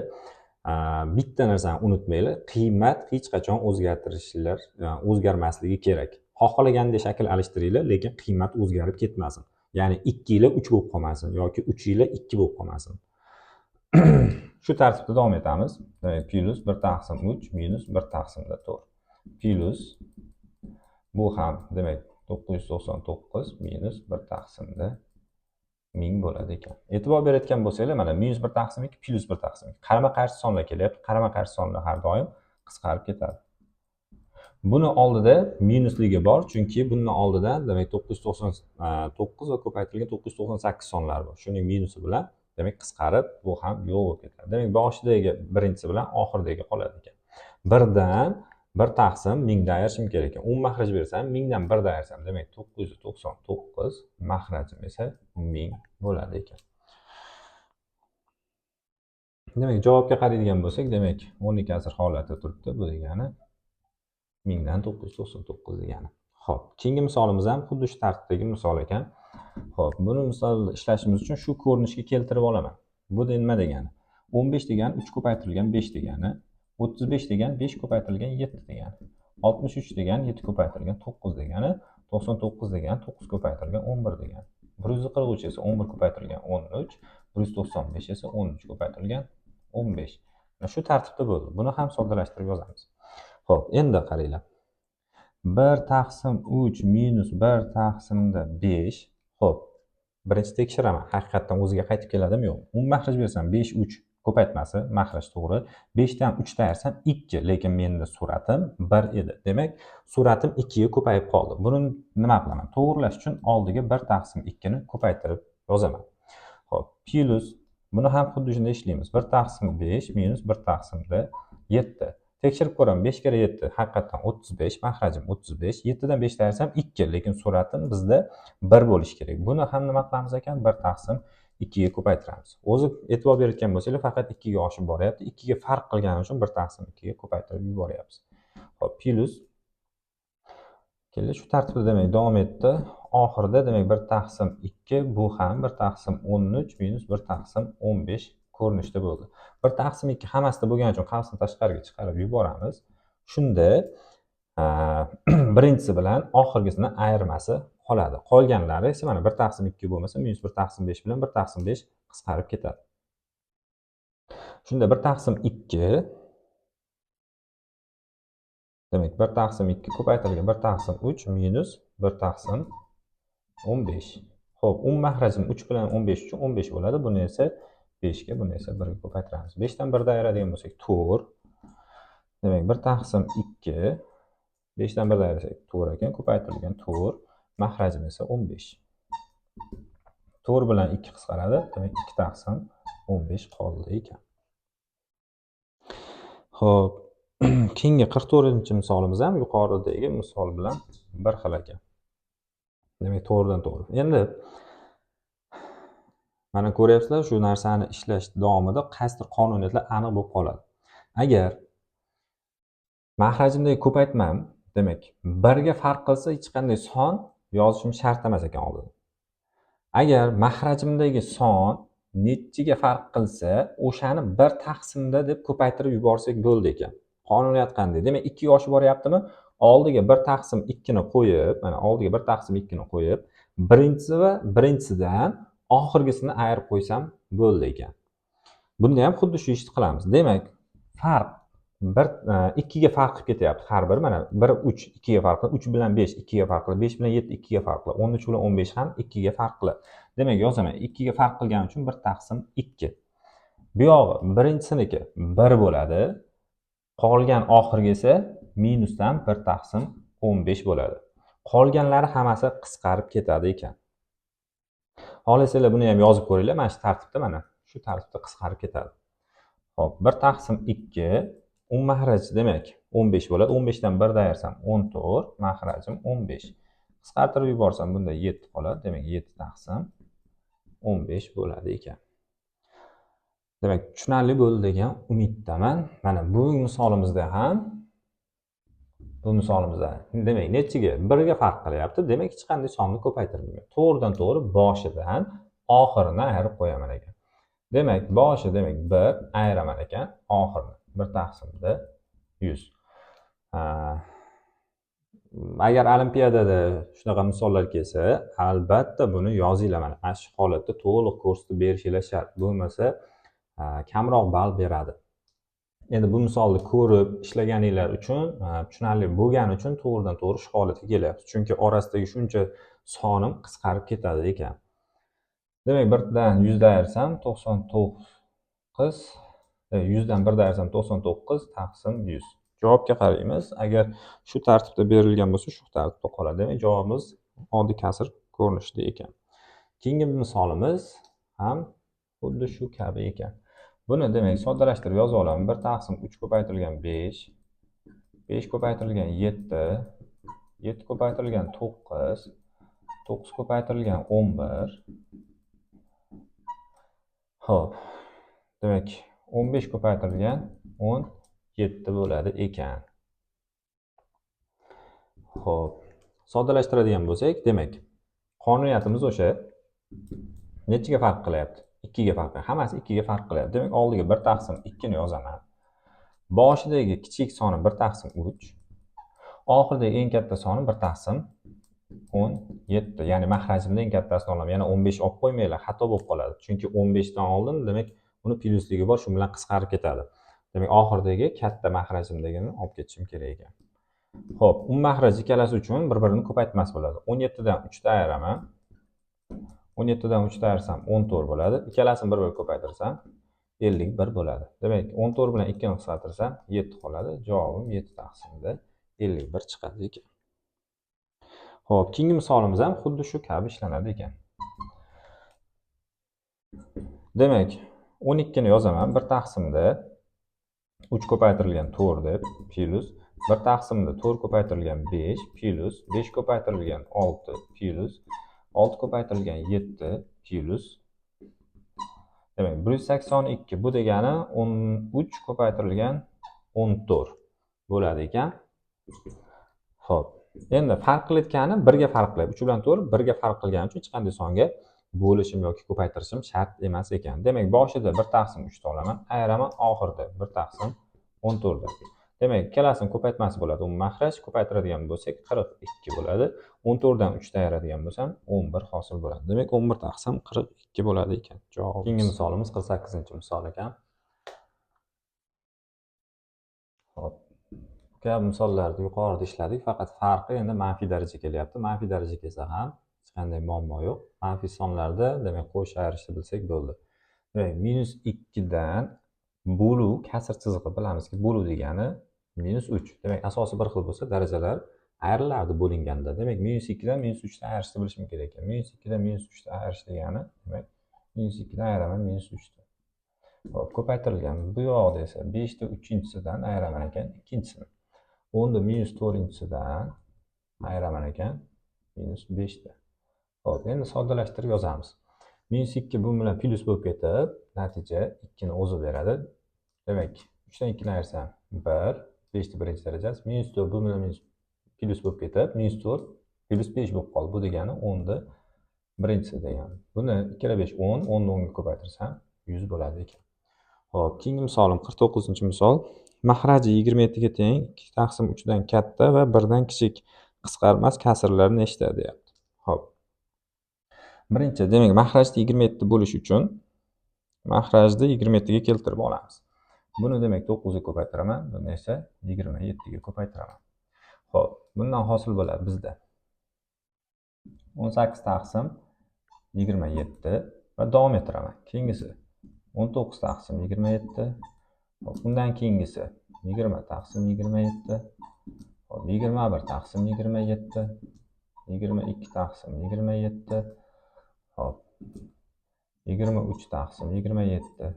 Speaker 1: bitta narsani unutmanglar. Qiymat hech qachon o'zgarmasligi kerak. Xohlagandek shakl alishtiringlar, lekin qiymat o'zgarib ketmasin. Ya'ni 2 ila 3 bo'lib qolmasin yoki 3 ila 2 bo'lib qolmasin. Shu tartibda davom etamiz. Demak, plus 1 taqsim 3 minus 1 taqsimda 4. Plus bu ham demak 999 minus 1 taqsimda 1000 bo'ladi ekan. E'tibor berayotgan bo'lsanglar, mana minus 1 taqsim 2 plus 1 taqsim 2. Qarama-qarshi sonlar kelyapti. Qarama-qarshi sonlar har doim qisqarib ketadi. Buni oldida minusligi bor, chunki bunning oldida demak 999 va ko'paytirilgan 998 sonlar bor. Shuning minusi bilan demak qisqarib bu ham yo'q bo'lib ketadi. Demak, boshidagi birinchisi bilan oxiridagi qoladi ekan. 1 dan 1 taqsim 1000 dan ayirishim kerak ekan. 10 mahraj bersam, 1000 dan 1 dan ayirsam, demak 999, mahrajim esa 1000 bo'ladi ekan. Demak, javobga qaraydigan bo'lsak, demak 12 asr holatda turibdi. Bu degani 1000 dan 999 degani. Xo'p, keyingi misolimiz ham xuddi shu tartibdagi misol ekan. Xo'p, buni misol ishlashimiz uchun shu ko'rinishga keltirib olaman. Bu nima degani? 15 degani 3 ko'paytirilgan 5 degani, 35 degani 5 ko'paytirilgan 7 degani, 63 degani 7 ko'paytirilgan 9 degani, 99 degani 9 ko'paytirilgan 11 degani. 143 esa 11 ko'paytirilgan 13, 195 esa 13 ko'paytirilgan 15. Mana shu tartibda bo'ldi. Buni ham soddalashtirib yozamiz. Xo'p, endi qaranglar. 1 taqsim 3 minus 1 taqsimda 5. Xo'p, birinchi tekshiraman. Haqiqatan o'ziga qaytib keladimi yo'q? 10 mahraj bersam 5 3 ko'paytmasi, mahraj to'g'ri. 5 dan 3 dan ayirsam 2, lekin menda suratim 1 edi. Demak, suratim 2 ga ko'payib qoldi. Buni nima qilaman? To'g'rilash uchun oldiga 1 taqsim 2 ni ko'paytirib yozaman. Xo'p, plus buni ham xuddi shunday ishlaymiz. 1 taqsim 5 minus 1 taqsimda 7. Tekshirib ko'raman. 5 kere 7 haqiqatan 35, mahrajim 35. 7 dan 5 dan ayirsam 2, lekin suratim bizda 1 bo'lishi kerak. Buni ham nima qilamiz ekan? 1 taqsim 2 ga ko'paytiramiz. O'zi e'tibor berayotgan bo'lsanglar, faqat 2 ga oshib boryapti. 2 ga farq qilgani uchun 1 taqsim 2 ga ko'paytirib yuboryapmiz. Xo'p, plus keldi shu tartibda demak davom etdi. Oxirida demak 1 taqsim 2, bu ham 1 taqsim 13 minus 1 taqsim 15 ko'rinishda bo'ldi. 1 taqsim 2 hammasida bo'lgani uchun qavsni tashqariga chiqarib yuboramiz. Shunda birinchisi bilan oxirgisini ayirmasi qoladi. Qolganlari esa mana 1 taqsim 2 bo'lmasa, minus 1 taqsim 5 bilan 1 taqsim 5 qisqarib ketadi. Shunda 1 taqsim 2 demak 1 taqsim 2 ko'paytirilgan 1 taqsim 3 minus 1 taqsim 15. Xo'p, 10 mahrajim 3 bilan 15 uchun 15 bo'ladi. Buni esa 5 ga, buni esa 1 ga ko'paytiramiz. 5 dan 1 dan ayiradigan bo'lsak 4. Demak 1 taqsim 2 5 dan 1 dan ayirsak 4 ekan, ko'paytirilgan 4, mahrajim esa 15. 4 bilan 2 qisqaradi. Demak 2 taqsim 15 qoldi ekan. Xo'p, keyingi 44-misolimiz ham yuqoridagi misol bilan bir xil ekan. Demak, to'g'ridan to'g'ri. Endi mana ko'ryapsizlar, shu narsani ishlash davomida qaysidir qonuniyatlar aniq bo'lib qoladi. Agar mahrajimdagi ko'paytmam, demak, 1 ga farq qilsa hech qanday son yozishim shart emas ekan oldin. Agar mahrajimdagi son nechiga farq qilsa, o'shani 1 taqsimda deb ko'paytirib yuborsak bo'ldi ekan. Qonuniyat qanday? Demak, 2 ga oshib boryaptimi? Oldiga 1 taqsim 2 ni qo'yib, mana oldiga 1 taqsim 2 ni qo'yib, birinchisi va birinchisidan oxirgisini ayirib qo'ysam bo'ldi ekan. Bunda ham xuddi shu ishni qilamiz. Demak, farq 2 ga farq qilib ketyapti har bir. Mana 1 3 2 ga farq qiladi, 3 bilan 5 2 ga farq qiladi, 5 bilan 7 2 ga farq qiladi, 13 bilan 15 ham 2 ga farq qiladi. Demak, yozaman. 2 ga farq qilgani uchun 1 taqsim 2. Bu yog'i birinchisiniki 1 bo'ladi. Qolgan oxirgi esa minusdan 1 taqsim 15 bo'ladi. Qolganlari hammasi qisqarib ketadi ekan. Xohlasanglar buni ham yozib ko'ringlar. Mana shu tartibda, mana shu tartibda qisqarib ketadi. Xo'p, 1 taqsim 2 mahraj demak 15 bo'ladi. 15 dan 1 ayrsam 14, mahrajim 15. Qisqartirib yuborsam bunda 7 qoladi. Demak 7 taqsim 15 bo'ladi ekan. Demak, tushunarli bo'ldi degan umiddaman. Mana bu misolimizda ham demak nechiga 1 ga farq qilyapti. Demak, hech qanday sonni ko'paytirmayman. To'g'ridan to'g'ri boshidan oxirini ayirib qo'yaman ekan. Demak, boshi demak 1 ayiraman ekan, oxirini 1 taqsimda 100. Agar olimpiadada shunaqa misollar kelsa, albatta buni yozinglar. Mana shu holatda to'liq ko'rsatib berishingiz shart. Bo'lmasa kamroq ball beradi. Endi bu misolni ko'rib ishlaganinglar uchun, tushunarli bo'lgani uchun to'g'ridan to'g'ri shu holatga kelyapti. Chunki orasidagi shuncha sonim qisqarib ketadi ekan. Demak, 1 dan 100 dan ayirsam 99, 100 dan 1 dan ayirsam 99 taqsim 100. Javobga qaraymiz. Agar shu tartibda berilgan bo'lsa, shu tartibda qoladi. Demak, javobimiz oddiy kasr ko'rinishida ekan. Keyingi misolimiz ham xuddi shu kabi ekan. Buni demak soddalashtirib yozib olaman. 1 taqsim 3 ko'paytirilgan 5, 5 ko'paytirilgan 7, 7 ko'paytirilgan 9, 9 ko'paytirilgan 11. Xo'p. Demak, 15 ko'paytirilgan 17 bo'ladi ekan. Xo'p. Soddalashtiradigan bo'lsak, demak, qonuniyatimiz o'sha nechiga farq qilyapti? 2 ga farq qilyapti. Hammasi 2 ga farq qilyapti. Demak, oldiga 1 taqsim 2 ni yozaman. Boshidagi kichik soni 1 taqsim 3. Oxiridagi eng katta soni 1 taqsim 17. Ya'ni mahrajimda eng kattasini olaman. Yana 15 olib qo'ymanglar, xato bo'lib qoladi. Chunki 15 dan oldin, demak, buni plyusligi bor, shu bilan qisqarib ketadi. Demak, oxiridagi katta mahrajimdagini olib ketishim kerak ekan. Xo'p, mahraj ikkalasi uchun bir-birini ko'paytmas bo'ladi. 17 dan 3 ta ayiraman. 17 dan 3 ta ayirsam 14 bo'ladi. Ikkalasini bir-bir ko'paytirsam 51 bo'ladi. Demak, 14 bilan 2 ni qisqartirsam 7 qoladi. Javobim 7 taqsimda 51 chiqadi ekan. Xo'p, keyingi misolimiz ham xuddi shu kabi ishlanadi ekan. Demak, 12 ni yozaman. 1 taqsimda 3 ko'paytirilgan 4 deb, plus 1 taqsimda 4 ko'paytirilgan 5, plus 5 ko'paytirilgan 6, plus 6 ko'paytirilgan 7, plus demak 182 bu degani 13 ko'paytirilgan 14 bo'ladi ekan. Xo'p. Endi farq qilayotgani 1 ga farq qilyapti. 3 bilan 4 1 ga farq qilgani uchun hech qanday songa bo'lishim yoki ko'paytirishim shart emas ekan. Demak, boshida 1 taqsim 3 ta olaman, ayiraman, oxirida 1 taqsim 14 da. Demak, ikkalasini ko'paytmasi bo'ladi. Mahraj ko'paytiradigan bo'lsak 42 bo'ladi. 14 dan 3 ta ayiradigan bo'lsam 11 hosil bo'ladi. Demak, 11 taqsim 42 bo'ladi ekan. Javob. Keyingi misolimiz 48-misol ekan. Xo'p. Bu kabi misollarni yuqorida ishladik, faqat farqi endi manfiy daraja kelyapti. Manfiy daraja kelsa ham hech qanday muammo yo'q. Manfiy sonlarda demak qo'shib ayirishni bilsak bo'ldi. Demak, -2 dan bo'luv kasr chizig'i bilamizki, bo'luv degani -3. Demak, asosiy bir xil bo'lsa, darajalar ayrilardi bo'linganda. Demak, -2 dan -3 dan ayirishni bilishim kerak ekan. -2 dan -3 dan ayirish degani, demak, -2 dan ayiraman -3 dan. Xo'p, ko'paytirilgan. Bu yoqda esa 5 da 3-chisidan ayiraman ekan, ikkinchisini. 10 da -4-chisidan ayiraman ekan, -5 da. Xo'p, endi soddalashtirib yozamiz. -2 bu bilan plus bo'lib ketib, natija 2 ni o'zi beradi. Demak, 3 dan 2 ni ayirsam 1, 5 ni birinchi darajasi, -4 bu bilan plus bo'lib ketib, -4 plus 5 bo'lib qoldi. Bu degani 10 da birinchisi degani. Buni 2 ga 5 10, 10 ni 10 ga ko'paytirsam 100 bo'ladi ekan. Xo'p, keyingi misolim 49-misol. Mahraji 27 ga teng, 2 taqsim 3 dan katta va 1 dan kichik qisqarmas kasrlar nechta deyapti. Xo'p. Birinchi, demak, mahrajni 27 bo'lish uchun mahrajni 27 ga keltirib olamiz. Buni demak 9 ga ko'paytiraman, buni esa 27 ga ko'paytiraman. Xo'p, bundan hosil bo'ladi bizda 18 taqsim 27 va davom ettiraman. Keyingisi 19 taqsim 27. Hop, bundan keyingisi 20 taqsim 27. Hop, 21 taqsim 27. 22 taqsim 27. Hop, 23 taqsim 27.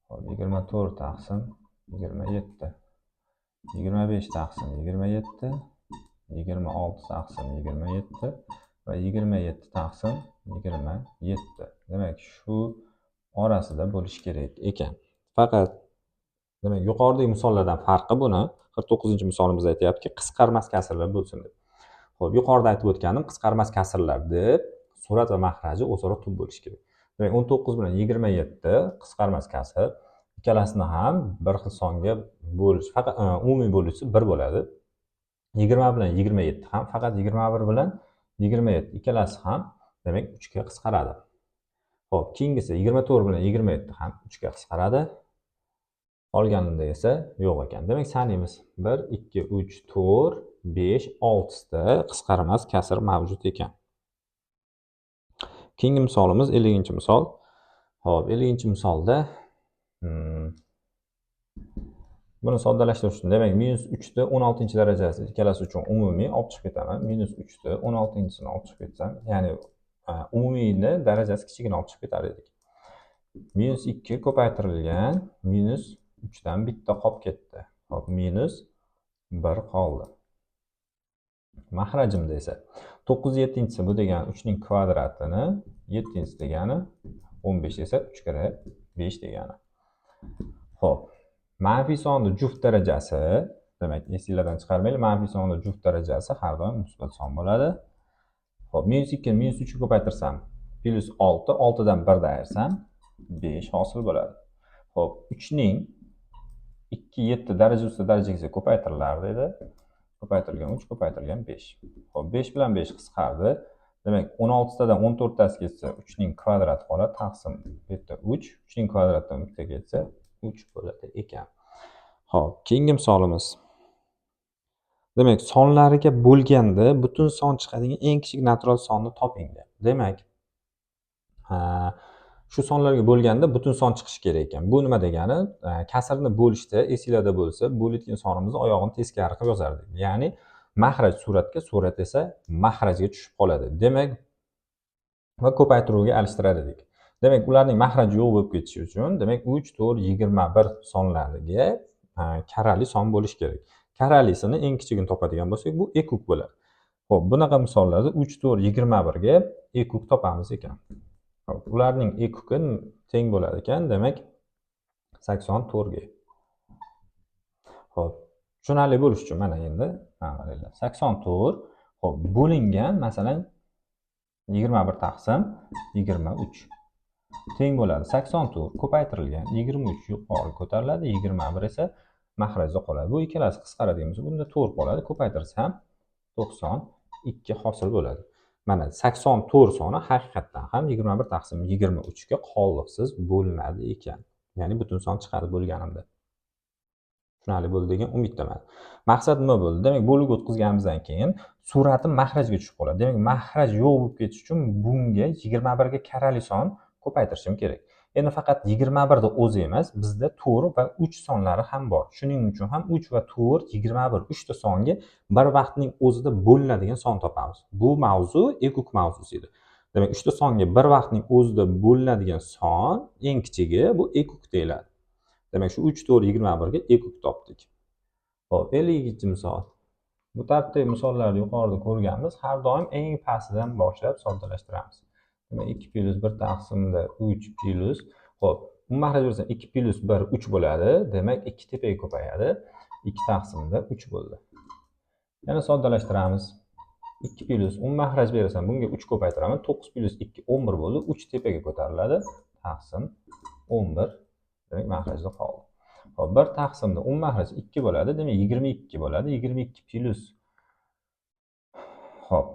Speaker 1: Hop, 24 taqsim 27. 25 taqsim 27. 26 taqsim 27 va 27 taqsim 27. Demak, shu orasida bo'lishi kerak ekan. Faqat demak, yuqoridagi misollardan farqi buni 49-misolimizda aytyaptiki, qisqarmas kasrlar bo'lsin deb. Xo'p, yuqorida aytib o'tganim qisqarmas kasrlar deb surat va mahraji o'zaro tub bo'lishi kerak. Demak, 19 bilan 27 qisqarmas kasr, ikkalasini ham bir xil songa bo'lish, faqat umumiy bo'luvchisi 1 bo'ladi. 20 bilan 27 ham faqat 21 bilan 27 ikkalasi ham demak 3 ga qisqaradi. Xo'p, keyingisi 24 bilan 27 ham 3 ga qisqaradi. Qolganida esa yo'q ekan. Demak, sanaymiz. 1 2 3 4 5 6 ta qisqarmas kasr mavjud ekan. Keyingi misolimiz 50-misol. Xo'p, 50-misolda buni soddalashtirish uchun, demak, -3 ni 16-darajasi ikkalasi uchun umumiy olib chiqib ketaman. -3 ni 16-sini olib chiqib ketsam, ya'ni umumiyni darajasi kichigini olib chiqib ketar edik. -2 ko'paytirilgan -3 dan bitta qolib ketdi. Hop, -1 qoldi. Mahrajimda esa 9/7 bu degani 3 ning kvadratini, 7 degani 15 esa 3 kira 5 degani. Xo'p, manfiy sonni juft darajasi, demak, esinglardan chiqarmanglar, manfiy sonni juft darajasi har doim musbat son bo'ladi. Xo'p, -2 ni -3 ga ko'paytirsam +6, 6 dan 1 ayirsam 5 hosil bo'ladi. Xo'p, 3 ning 2 7 daraja ustida darajaga ko'paytirilar dedi. Ko'paytirilgan 3, ko'paytirilgan 5. Xo'p, 5 bilan 5 qisqardi. Demak, 16 tadan 14 tasi ketsa 3 ning kvadrati qoladi, taqsim bu yerda 3. 3 ning kvadratidan bitta ketsa 3 bo'ladi ekan. Xo'p, keyingi misolimiz. Demak, sonlariga bo'lganda butun son chiqadigan eng kichik natural sonni toping deyapti. Demak, shu sonlarga bo'lganda butun son chiqishi kerak ekan. Bu nima degani? Kasrni bo'lishda esinglarda bo'lsa, bo'layotgan sonimizni oyog'ini teskari qilib yozardik. Ya'ni mahraj suratga, surat esa mahrajga tushib qoladi. Demak, va ko'paytiruvga alishtirar edik. Demak, ularning mahraji yo'q bo'lib ketishi uchun, demak, 3, 4, 21 sonlariga karali son bo'lishi kerak. Karalisini eng kichigini topadigan bo'lsak, bu ekuk bo'ladi. Xo'p, bunaqa misollarda 3, 4, 21 ga ekuk topamiz ekan. Xo'p, ularning ekuki teng bo'lar ekan, demak 84 ga. Xo'p, tushunarli bo'lish uchun mana endi qaranglar. 84 xo'p, bo'lingan, masalan, 21 taqsim 23 teng bo'ladi. 84 ko'paytirilgan 23 yuqori ko'tariladi, 21 esa mahrajda qoladi. Bu ikkalasi qisqaradigan bo'lsa, bunda 4 qoladi. Ko'paytirsam 92 hosil bo'ladi. Mana 84 soni haqiqatdan ham 21 taqsim 23 ga qoldiqsiz bo'linadi ekan. Ya'ni butun son chiqadi bo'lganimda. Tushunarli bo'ldi degan umiddaman. Maqsad nima bo'ldi? Demak, bo'lib o'tkazganimizdan keyin surati mahrajga tushib qoladi. Demak, mahraj yo'q bo'lib ketish uchun bunga 21 ga karali son ko'paytirishim kerak. Endi faqat 21 da o'zi emas, bizda 4 va 3 sonlari ham bor. Shuning uchun ham 3 va 4, 21, 3 ta songa bir vaqtning o'zida bo'linadigan son topamiz. Bu mavzu ekuk mavzusi edi. Demak, 3 ta songa bir vaqtning o'zida bo'linadigan son eng kichigi bu ekuk deyiladi. Demak, shu 3, 4, 21 ga ekuk topdik. Xo'p, 50-misol. Bu tartibdagi misollarni yuqorida ko'rganmiz. Har doim eng pastidan boshlab soddalashtiramiz. Demak, 2 + 1 taqsimda 3 plus. Xo'p, bu mahraj bo'lsa 2 + 1 3 bo'ladi. Demak, 2 tepaga ko'payadi. 2 taqsimda 3 bo'ldi. Yana soddalashtiramiz. 2 plus 10 mahraj berasan, bunga 3 ko'paytiraman. 9 + 2 11 bo'ldi. 3 tepaga ko'tariladi. Taqsim 11. Demak, mahrajda qoldi. Xo'p, 1 taqsimda 10 mahraj 2 bo'ladi. Demak, 22 bo'ladi. 22 plus Xo'p,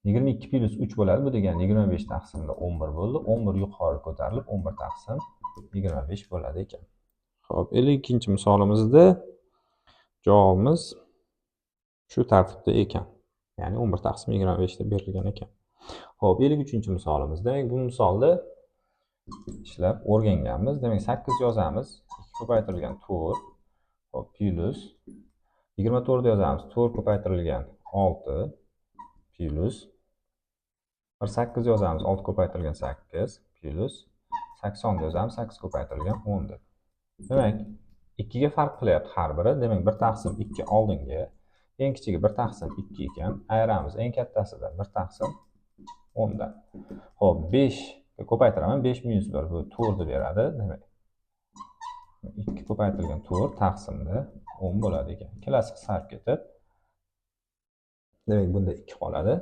Speaker 1: 22 plus 3 bo'ladi. Bu degani 25 taqsimda 11 bo'ldi. 11 yuqori ko'tarilib 11 taqsim 25 bo'ladi ekan. Xo'p, 52-misolimizda javobimiz shu tartibda ekan. Ya'ni 11 taqsim 25 deb berilgan ekan. Xo'p, 53-misolimiz. Demak, bu misolda ishlab o'rganganmiz. Demak 8 yozamiz. 2 ko'paytirilgan 4 hop plus 24 yozamiz. 4 ko'paytirilgan 6 plus 8 yozamiz. 6 ko'paytirilgan 8 plus 80 yozamiz. 8 ko'paytirilgan 10 deb. Demak 2 ga farq qilyapti har biri. Demak 1 taqsim 2 oldingi, eng kichigi 1 taqsim 2 ekan. Ayiramiz. Eng kattasida 1 taqsim 10 dan. Xo'p, 5 ga ko'paytiraman. 5 minus 1 bu 4 ni beradi. Demak 2 ko'paytirilgan 4 taqsimda 10 bo'ladi ekan. Ikkalasi qisqarib ketib, demak bunda 2 qoladi.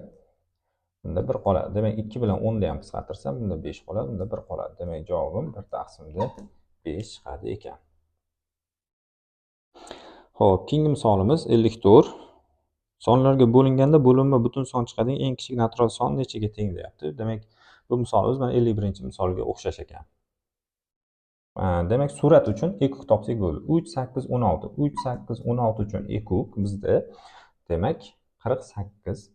Speaker 1: Bunda 1 qoladi. Demak 2 bilan 10 ni ham qisqartirsam, bunda 5 qoladi, bunda 1 qoladi. Demak javobim 1 taqsimda 5 chiqadi ekan. Xo'p, keyingi misolimiz 54. Sonlarga bo'linganda bo'linma butun son chiqadigan eng kichik natural son nechaga teng deyapti. Demak, bu misolimiz mana 51-misolga o'xshash ekan. Demak, surat uchun ekuk topsak bo'ldi. 3, 8, 16. 3, 8, 16 uchun ekuk bizda demak 48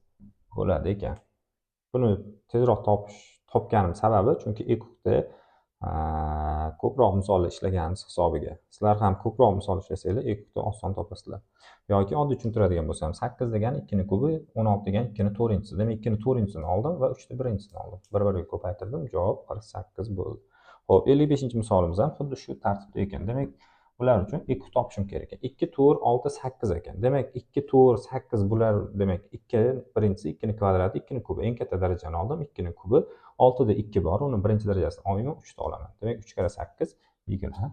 Speaker 1: bo'ladi ekan. Buni tezroq topganim sababi chunki ekukda ko'proq misollar ishlaganimiz hisobiga. Sizlar ham ko'proq misol ishlasanglar ekukda oson topasizlar. Yoki oddiy tushuntiradigan bo'lsam, 8 degani 2 ning kubi, 16 degani 2 ning 4-inchisi. Demak 2 ning 4-inchisini oldim va 3 ning 1-inchisini oldim. Bir-biriga ko'paytirdim, javob 48 bo'ldi. Xo'p, 55-misolimiz ham xuddi shu tartibda ekan. Demak, bular uchun ekuk topishim kerak ekan. 2 4 6 8 ekan. Demak 2 4 8 bular demak 2 birinchisi 2 ning kvadrati 2 ning kubi. Eng katta darajani oldim, 2 ning kubi. 6 da 2 bor, uni birinchi darajasini olmayman, 3 ta olaman. Demak 3 kare 8 24.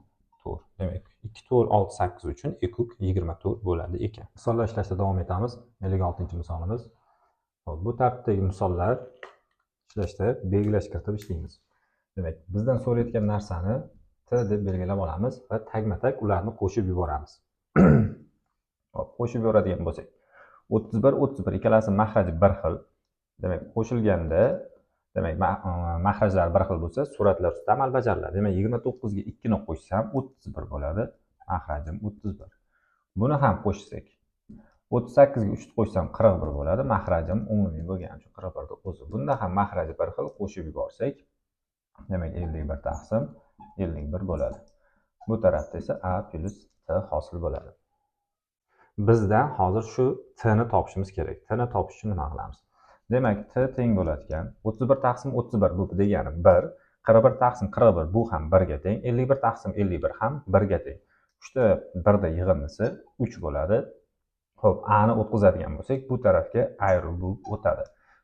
Speaker 1: Demak 2 4 6 8 uchun ekuk 24 bo'ladi ekan. Misollar ishlashda davom etamiz. 56-misolimiz. Xo'p, bu tartibdagi misollar ishlashda belgilash kiritib ishlaymiz. Demak, bizdan so'rayotgan narsani T deb belgilab olamiz va tagma-tag ularni qo'shib yuboramiz. Hop, qo'shib yuboradigan bo'lsak, 31 31 ikkalasi mahraji bir xil. Demak, qo'shilganda demak, mahrajlar bir xil bo'lsa, suratlar ustida amal bajariladi. Demak, 29 ga 2 ni qo'shsam 31 bo'ladi. Mahrajim 31. Buni ham qo'shsak, 38 ga 3 ni qo'shsam 41 bo'ladi. Mahrajim umumiy bo'lgani uchun 41 ni o'zi. Bunda ham mahraji bir xil, qo'shib yuborsak, demak 51 taqsim 51 bo'ladi. Bu tarafda esa A plus T hosil bo'ladi. Bizdan hozir shu T ni topishimiz kerak. T ni topish uchun nima qilamiz? Demak, T teng bo'ladigan 31 taqsim 31 bu degani 1, 41 taqsim 41 bu ham 1 ga teng, 51 taqsim 51 ham 1 ga teng. 3 ta 1 da yig'indisi 3 bo'ladi. Xo'p, A ni o'tkazadigan bo'lsak, bu tarafga ayru bu o'tadi.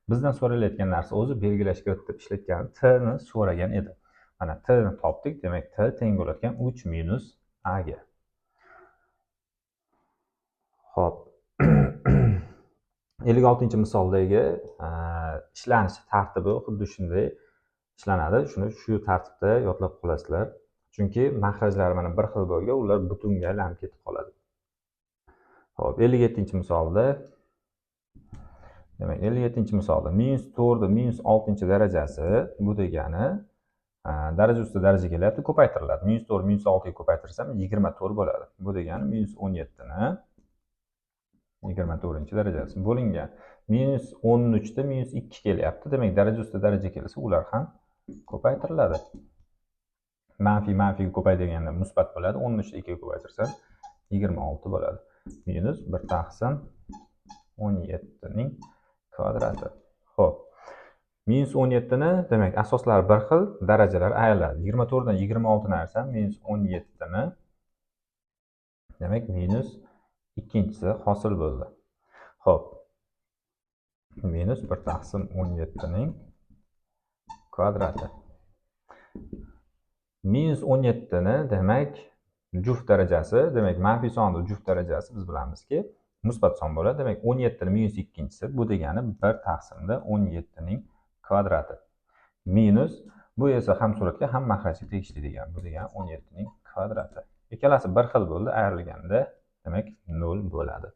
Speaker 1: Bizdan so'ralayotgan narsa o'zi belgilash kiritib ishlatgan T ni so'ragan edi. Mana T ni topdik. Demak, T teng bo'ladigan 3 minus A ga. Xo'p. 56-misoldagi ishlanish tartibi xuddi shunday ishlanadi. Shuni shu tartibda yodlab qolasizlar. Chunki mahrajlari mana bir xil bo'lgan, ular butunga aylanib ketib qoladi. Xo'p, 57-misolda demak, 57-misolda -4 -6 darajasi bu degani daraja ustida daraja kelyapti, ko'paytiriladi. -4 -6 ga ko'paytirsam 24 bo'ladi. Bu degani -17 ni 24-darajasi bo'lingan. -13 da -2 kelyapti. Demak, daraja ustida daraja kelsa, ular ham ko'paytiriladi. Manfiy ko'paytirganda musbat bo'ladi. 13 ni 2 ga ko'paytirsam 26 bo'ladi. Minus 1 taqsim 17 ning kvadrati. Xo'p. -17 ni demak, asoslari bir xil, darajalari ayriladi. 24 dan 26 ni ayirsam -17 ni demak, minus ikkinchisi hosil bo'ldi. Xo'p. Minus 1 taqsim 17 ning kvadrati. Minus 17 ni demak, juft darajasi, demak, manfiy sonning juft darajasi biz bilamizki, musbat son bo'ladi. Demak, 17 ni minus ikkinchisi, bu degani 1 taqsimda 17 ning kvadrati. Minus, bu esa ham suratga ham mahrajga tegishli degan. Bu degani 17 ning kvadrati. Ikkalasi bir xil bo'ldi, ayrilganda demak 0 bo'ladi.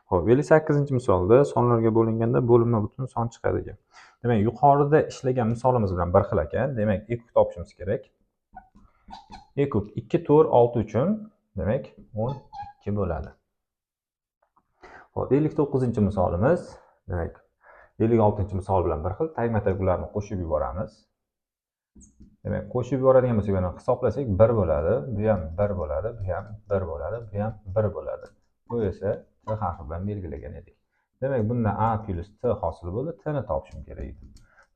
Speaker 1: Xo'p, 58-misolda sonlarga bo'linganda bo'linma butun son chiqadi ekan. Demak, yuqorida ishlagan misolimiz bilan bir xil ekan. Demak, ekuk topishimiz kerak. Ekuk 2 4 6 uchun demak 12 bo'ladi. Xo'p, 59-misolimiz demak 56-misol bilan bir xil, tagma-tag ularni qo'shib yuboramiz. Demak, qo'shib yuboradigan bo'lsak, buni hisoblasak 1 bo'ladi, bu ham 1 bo'ladi, bu ham 1 bo'ladi, bu ham 1 bo'ladi. Bu esa t harfi bilan belgilagan edik. Demak, bundan a plus t hosil bo'ldi. T ni topishim kerak edi.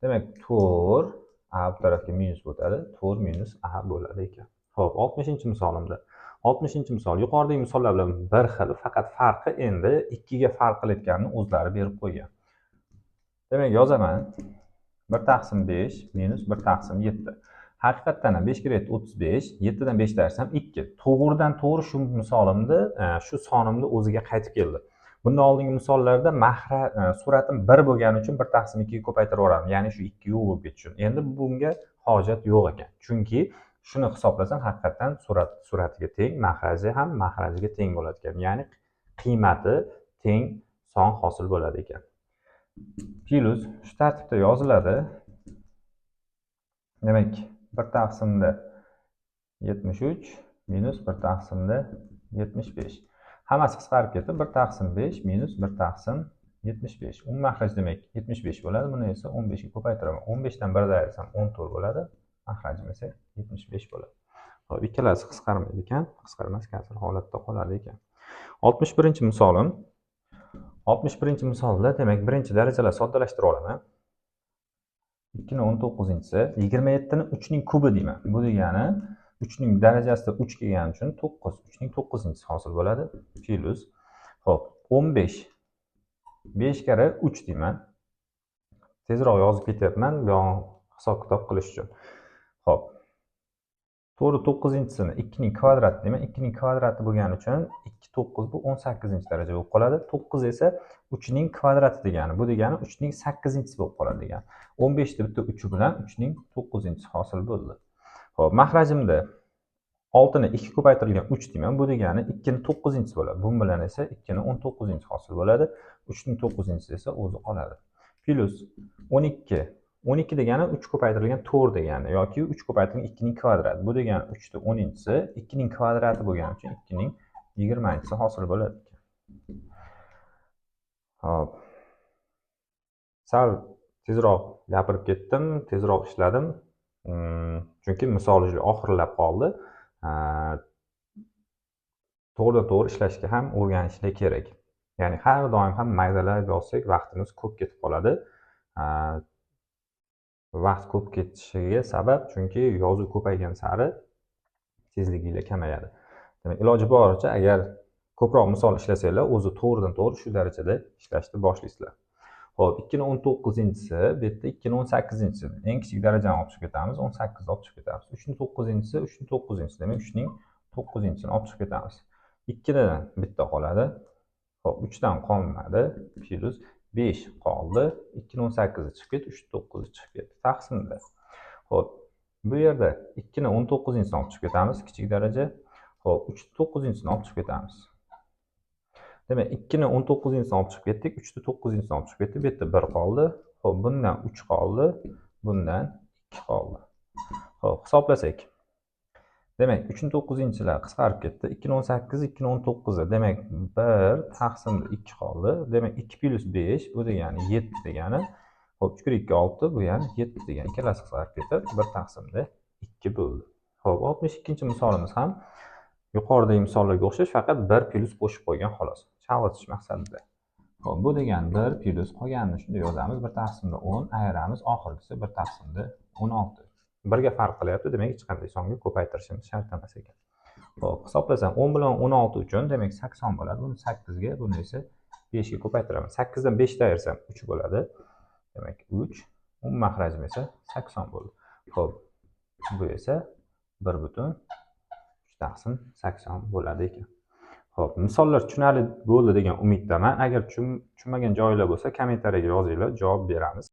Speaker 1: Demak, 4 a bu tarafga minus o'tadi. 4 minus a bo'ladi ekan. Xo'p, 60-misolimda. 60-misol yuqoridagi misollar bilan bir xil, faqat farqi endi 2 ga farq qilayotganini o'zlari berib qo'ygan. Demak, yozaman. 1 taqsim 5 minus 1 taqsim 7. Haqiqatdan ham 5 kira 35, 7 dan 5 darsam 2. To'g'ridan to'g'ri shu misolimda, shu sonimni o'ziga qaytib keldi. Bundan oldingi misollarda suratim 1 bo'lgani uchun 1 taqsim 2 ga ko'paytirib yuborardim. Ya'ni shu 2 yo'q bo'lib ketishi uchun. Endi bunga hojat yo'q ekan. Chunki shuni hisoblasam haqiqatdan suratiga teng, mahraji ham mahrajiga teng bo'ladi ekan. Ya'ni qiymati teng son hosil bo'ladi ekan. Plus shu tartibda yoziladi. Demak, 1 taqsimda 73 minus 1 taqsimda 75. Hammasi qisqarib ketdi. 1 taqsim 5 minus 1 taqsim 75. Mahraj demak 75 bo'ladi. Buni esa 15 ga ko'paytiraman. 15 dan 1 ayrsam 14 bo'ladi. Mahrajim esa 75 bo'ladi. Xo'p, ikkalasi qisqarmaydi ekan. Qisqarmas kasr holatda qoladi ekan. 61-misolim. 61-misolda demak, birinchi darajalar soddalashtirib olaman. 2 ni 19-si 27 ni 3 ning kubi deyman. Bu degani 3 ning darajasida 3 kelgani uchun 9. 3 ning 9-si hosil bo'ladi. Plus. Xo'p, 15. 5 kara 3 deyman. Tezroq yozib ketyapman, bu hisob-kitob qilish uchun. Xo'p. To'g'ri 9-sini 2 ning kvadrati deyman. 2 ning kvadrati bo'lgani uchun 2 9 bu 18-daraja bo'lib qoladi. 9 esa 3 ning kvadrati degani. Bu degani 3 ning 8-si bo'lib qoladi degani. 15 ni bitta 3 bilan 3 ning 9-si hosil bo'ldi. Xo'p, mahrajimda 6 ni 2 ko'paytirilgan 3 deyman. Bu degani 2 ning 9-si bo'ladi. Bu bilan esa 2 ning 19-si hosil bo'ladi. 3 ning 9-si esa o'zi qoladi. Plus 12. 12 degani 3 ko'paytirilgan 4 degani yoki 3 ko'paytirilgan 2 ning kvadrati. Bu degani 3 ning 10-si, 2 ning kvadrati bo'lgani uchun 2 ning 20-si hosil bo'ladi. Hop. Sal tezroq gapirib ketdim, tezroq ishladim. Chunki misol juda oxirlab qoldi. To'g'ri ishlashga ham o'rganishlar kerak. Ya'ni har doim ham maydalab yozsak vaqtimiz ko'p ketib qoladi. Vaqt ko'p ketishiga sabab chunki yozuv ko'paygan sari tezligingiz kamayadi. Demak, iloji boricha agar ko'proq misol ishlasanglar, o'zi to'g'ridan to'g'ri shu darajada ishlashni boshlaysizlar. Xo'p, 2 ning 19-si, bu yerda 2 ning 18-si. Eng kichik darajani olib chiqib ketamiz, 18 ni olib chiqib ketamiz. 3 ning 9-si, 3 ning 9-si, demak 3 ning 9-sini olib chiqib ketamiz. 2 dan bitta qoladi. Xo'p, 3 dan qolmadi. Plus 5 qoldi. 2 ning 18-i chiqib ketdi, 3 ning 9-i chiqib ketdi. Taqsimda. Xo'p, bu yerda 2 ning 19-sini olib chiqib ketamiz, kichik daraja. Xo'p, 3 ning 9-sini olib chiqib ketamiz. Demak, 2 ning 19-sini olib chiqib ketdik, 3 ning 9-sini olib chiqib ketdik. Bu yerda 1 qoldi. Xo'p, bundan 3 qoldi, bundan 2 qoldi. Xo'p, hisoblasak. Demak, 3 ning 9-silar qisqarib ketdi. 2 ning 18, 2 ning 19. Demak, 1 taqsimda 2 qoldi. Demak, 2 plus 5 bu degani 7 degani. Xo'p, 3 kira 2 6, bu ham 7 degani. Ikkalasi qisqarib ketib, 1 taqsimda 2 bo'ldi. Xo'p, 62-misolimiz ham yuqoridagi misollarga o'xshash, faqat 1 plus qo'shib qo'ygan xolos. Chalg'itish maqsadida. Xo'p, bu degani 1 plus qolganini shunday yozamiz. 1 taqsimda 10 ayiramiz, oxirgisi 1 taqsimda 16. 1 ga farq qilyapti, demak hech qanday songa ko'paytirishimiz shart emas ekan. Xo'p, hisoblasam 10 bilan 16 uchun demak 80 bo'ladi. Buni 8 ga, buni esa 5 ga ko'paytiraman. 8 dan 5 ni ayirsam 3 bo'ladi. Demak 3. Umumiy mahrajim esa 80 bo'ldi. Xo'p, bu esa 1/3 taqsim 80 bo'ladi ekan. Xo'p, misollar tushunarli bo'ldi degan umiddaman. Agar tushunmagan joylar bo'lsa, kommentariyaga yozinglar, javob beramiz.